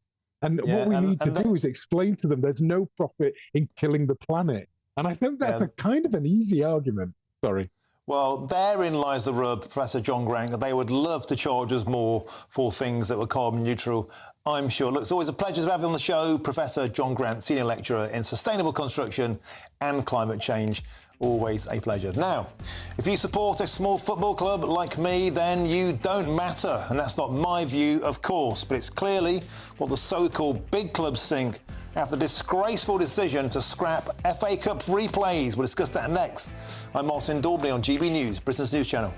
And what we need to do is explain to them there's no profit in killing the planet. And I think that's a kind of an easy argument. Sorry. Well, therein lies the rub, Professor John Grant. They would love to charge us more for things that were carbon neutral, I'm sure. Look, it's always a pleasure to have you on the show, Professor John Grant, Senior Lecturer in Sustainable Construction and Climate Change. Always a pleasure. Now, if you support a small football club like me, then you don't matter. And that's not my view, of course, but it's clearly what the so-called big clubs think after the disgraceful decision to scrap FA Cup replays. We'll discuss that next. I'm Martin Daubney on GB News, Britain's news channel.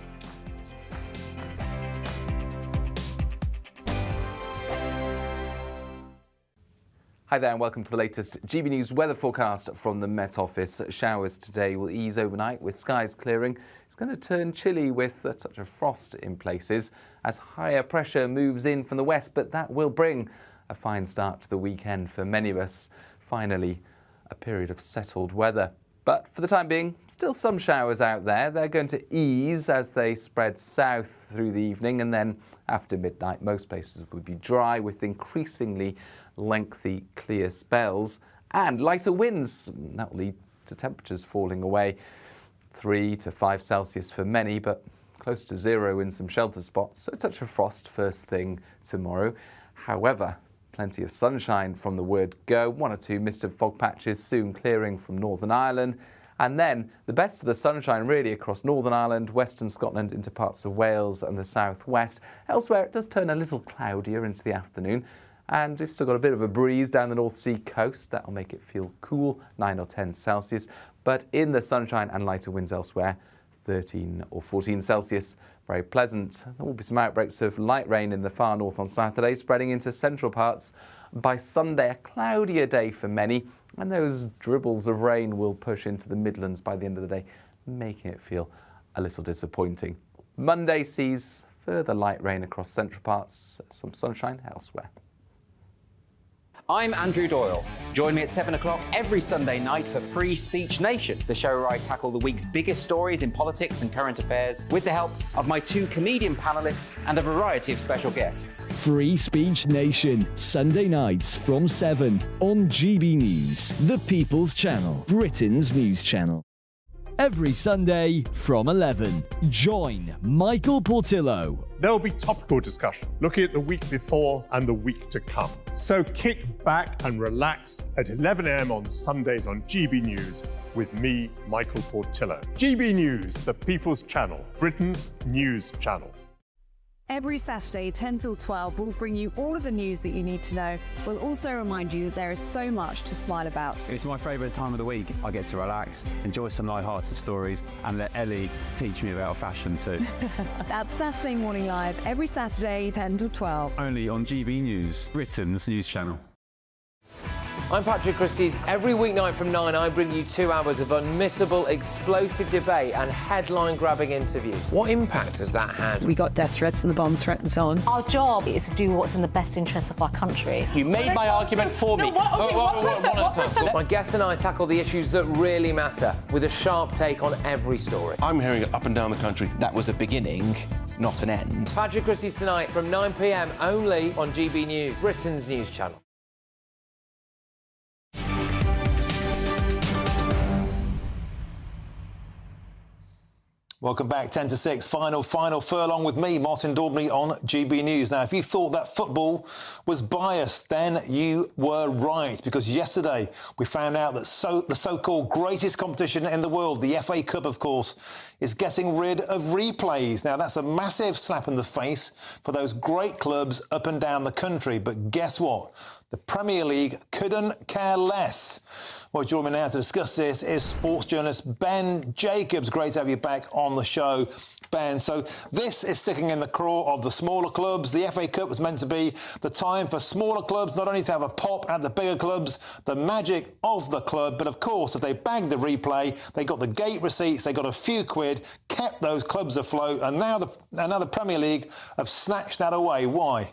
Hi there and welcome to the latest GB News weather forecast from the Met Office. Showers today will ease overnight with skies clearing. It's going to turn chilly with a touch of frost in places as higher pressure moves in from the west, but that will bring a fine start to the weekend for many of us. Finally, a period of settled weather. But for the time being, still some showers out there. They're going to ease as they spread south through the evening, and then after midnight, most places will be dry with increasingly lengthy clear spells and lighter winds. That will lead to temperatures falling away 3 to 5 Celsius for many, but close to 0 in some shelter spots. So a touch of frost first thing tomorrow. However, plenty of sunshine from the word go. 1 or 2 mist and fog patches soon clearing from Northern Ireland. And then the best of the sunshine really across Northern Ireland, Western Scotland into parts of Wales and the southwest. Elsewhere it does turn a little cloudier into the afternoon. And we've still got a bit of a breeze down the North Sea coast. That'll make it feel cool, 9 or 10 Celsius. but in the sunshine and lighter winds elsewhere, 13 or 14 Celsius. Very pleasant. There will be some outbreaks of light rain in the far north on Saturday, spreading into central parts. By Sunday, a cloudier day for many, and those dribbles of rain will push into the Midlands by the end of the day, making it feel a little disappointing. Monday sees further light rain across central parts, some sunshine elsewhere. I'm Andrew Doyle. Join me at 7 o'clock every Sunday night for Free Speech Nation, the show where I tackle the week's biggest stories in politics and current affairs with the help of my 2 comedian panellists and a variety of special guests. Free Speech Nation, Sunday nights from 7 on GB News, the People's Channel, Britain's news channel. Every Sunday from 11, join Michael Portillo. There will be topical discussion, looking at the week before and the week to come. So kick back and relax at 11 a.m. on Sundays on GB News with me, Michael Portillo. GB News, the People's Channel, Britain's news channel. Every Saturday, 10 till 12, we'll bring you all of the news that you need to know. We'll also remind you that there is so much to smile about. It's my favourite time of the week. I get to relax, enjoy some light-hearted stories, and let Ellie teach me about fashion too. That's Saturday Morning Live, every Saturday, 10 till 12. Only on GB News, Britain's news channel. I'm Patrick Christie's. Every weeknight from 9, I bring you 2 hours of unmissable, explosive debate and headline-grabbing interviews. What impact has that had? We got death threats and the bomb threats on. Our job is to do what's in the best interest of our country. You made my argument for me. My guest and I tackle the issues that really matter with a sharp take on every story. I'm hearing it up and down the country. That was a beginning, not an end. Patrick Christie's tonight from 9 p.m. only on GB News, Britain's news channel. Welcome back, 10 to 6, final furlong with me, Martin Daubney on GB News. Now, if you thought that football was biased, then you were right, because yesterday we found out that the so-called greatest competition in the world, the FA Cup, of course, is getting rid of replays. Now, that's a massive slap in the face for those great clubs up and down the country. But guess what? The Premier League couldn't care less. Well, joining me now to discuss this is sports journalist Ben Jacobs. Great to have you back on the show, Ben. So this is sticking in the craw of the smaller clubs. The FA Cup was meant to be the time for smaller clubs not only to have a pop at the bigger clubs, the magic of the club, but of course, if they bagged the replay, they got the gate receipts, they got a few quid, kept those clubs afloat, and now the Premier League have snatched that away. Why?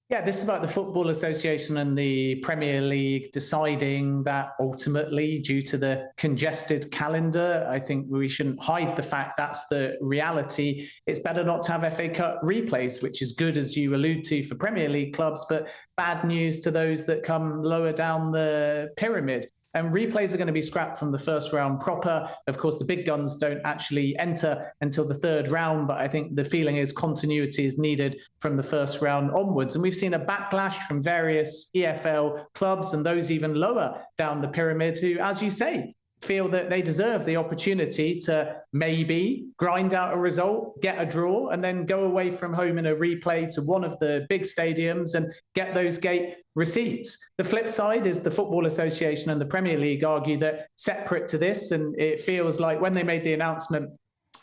Yeah, this is about the Football Association and the Premier League deciding that ultimately, due to the congested calendar, I think we shouldn't hide the fact that's the reality. It's better not to have FA Cup replays, which is good, as you allude to, for Premier League clubs, but bad news to those that come lower down the pyramid. And replays are going to be scrapped from the first round proper. Of course, the big guns don't actually enter until the third round, but I think the feeling is continuity is needed from the first round onwards. And we've seen a backlash from various EFL clubs and those even lower down the pyramid who, as you say, feel that they deserve the opportunity to maybe grind out a result, get a draw, and then go away from home in a replay to one of the big stadiums and get those gate receipts. The flip side is the Football Association and the Premier League argue that separate to this, and it feels like when they made the announcement,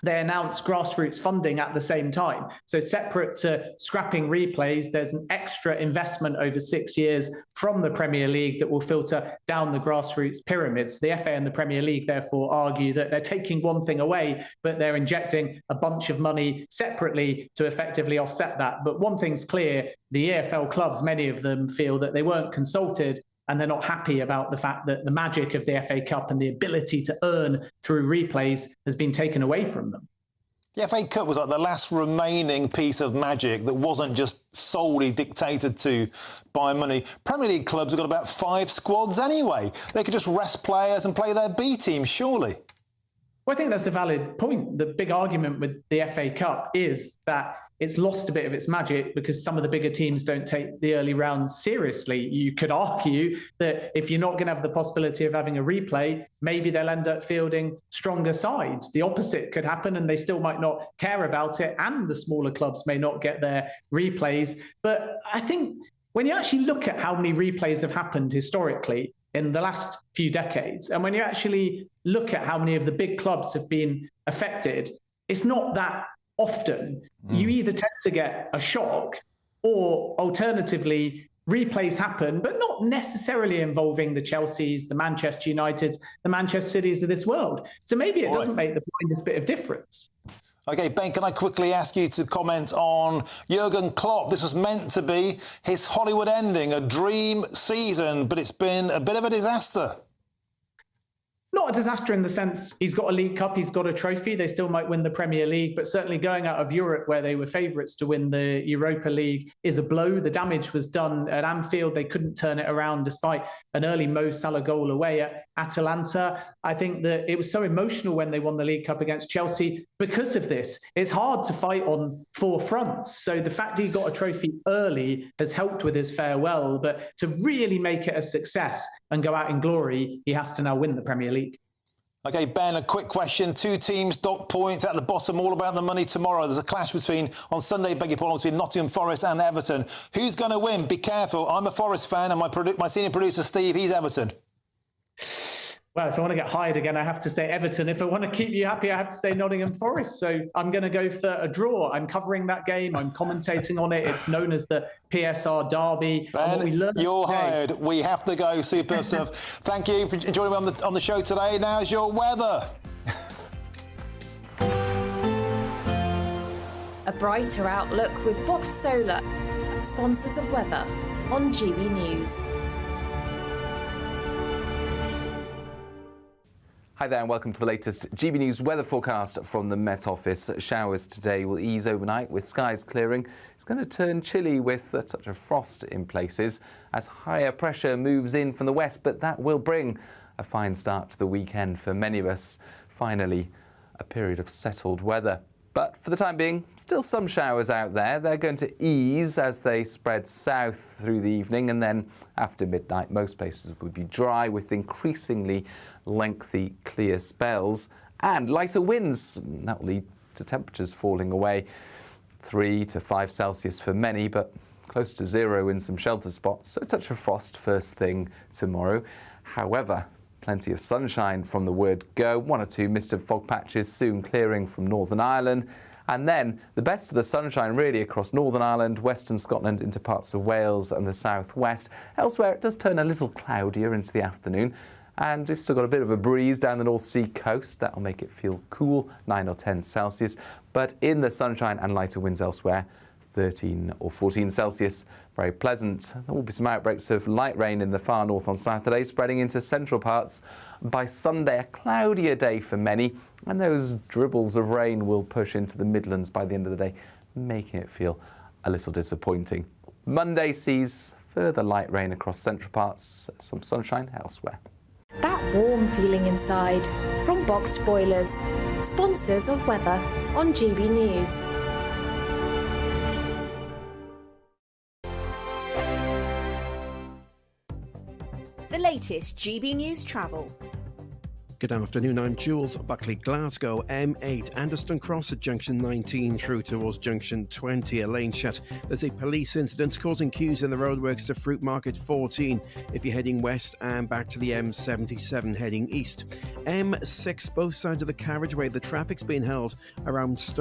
they announced grassroots funding at the same time. So separate to scrapping replays, there's an extra investment over 6 years from the Premier League that will filter down the grassroots pyramids. The FA and the Premier League therefore argue that they're taking one thing away, but they're injecting a bunch of money separately to effectively offset that. But one thing's clear, the EFL clubs, many of them feel that they weren't consulted, and they're not happy about the fact that the magic of the FA Cup and the ability to earn through replays has been taken away from them. The FA Cup was like the last remaining piece of magic that wasn't just solely dictated to by money. Premier League clubs have got about 5 squads anyway. They could just rest players and play their B team, surely. Well, I think that's a valid point. The big argument with the FA Cup is that it's lost a bit of its magic because some of the bigger teams don't take the early rounds seriously. You could argue that if you're not going to have the possibility of having a replay, maybe they'll end up fielding stronger sides. The opposite could happen and they still might not care about it, and the smaller clubs may not get their replays. But I think when you actually look at how many replays have happened historically, in the last few decades. And when you actually look at how many of the big clubs have been affected, it's not that often. You either tend to get a shock or alternatively replays happen, but not necessarily involving the Chelseas, the Manchester Uniteds, the Manchester Cities of this world. So maybe it doesn't make the blindest bit of difference. OK, Ben, can I quickly ask you to comment on Jurgen Klopp? This was meant to be his Hollywood ending, a dream season, but it's been a bit of a disaster. Not a disaster in the sense he's got a League Cup, he's got a trophy. They still might win the Premier League, but certainly going out of Europe, where they were favourites to win the Europa League, is a blow. The damage was done at Anfield. They couldn't turn it around despite an early Mo Salah goal away at Atalanta. I think that it was so emotional when they won the League Cup against Chelsea because of this. It's hard to fight on four fronts. So the fact he got a trophy early has helped with his farewell. But to really make it a success and go out in glory, he has to now win the Premier League. OK, Ben, a quick question. Two teams, dot points at the bottom, all about the money tomorrow. There's a clash on Sunday, between Nottingham Forest and Everton. Who's going to win? Be careful. I'm a Forest fan, and my senior producer, Steve, he's Everton. Well, if I want to get hired again, I have to say Everton. If I want to keep you happy, I have to say Nottingham Forest. So I'm going to go for a draw. I'm covering that game. I'm commentating on it. It's known as the PSR Derby. Ben, you're hired. We have to go. Super stuff. Thank you for joining me on the show today. Now's your weather. A brighter outlook with Box Solar, sponsors of weather on GB News. Hi there and welcome to the latest GB News weather forecast from the Met Office. Showers today will ease overnight with skies clearing. It's going to turn chilly with a touch of frost in places as higher pressure moves in from the west, but that will bring a fine start to the weekend for many of us. Finally, a period of settled weather. But for the time being, still some showers out there. They're going to ease as they spread south through the evening, and then after midnight, most places will be dry with increasingly lengthy clear spells and lighter winds. That will lead to temperatures falling away 3 to 5 Celsius for many, but close to 0 in some shelter spots. So a touch of frost first thing tomorrow. However, plenty of sunshine from the word go. 1 or 2 mist and fog patches soon clearing from Northern Ireland. And then the best of the sunshine really across Northern Ireland, Western Scotland into parts of Wales and the southwest. Elsewhere it does turn a little cloudier into the afternoon. And we've still got a bit of a breeze down the North Sea coast. That'll make it feel cool, 9 or 10 Celsius. But in the sunshine and lighter winds elsewhere, 13 or 14 Celsius. Very pleasant. There will be some outbreaks of light rain in the far north on Saturday, spreading into central parts. By Sunday, a cloudier day for many, and those dribbles of rain will push into the Midlands by the end of the day, making it feel a little disappointing. Monday sees further light rain across central parts, some sunshine elsewhere. That warm feeling inside from Boxed Boilers, sponsors of weather on GB News. The latest GB News travel. Good afternoon, I'm Jules Buckley. Glasgow M8, Anderston Cross at junction 19 through towards junction 20, a lane shut. There's a police incident causing queues in the roadworks to Fruit Market 14 if you're heading west and back to the M77 heading east. M6, both sides of the carriageway, the traffic's been held around Stoke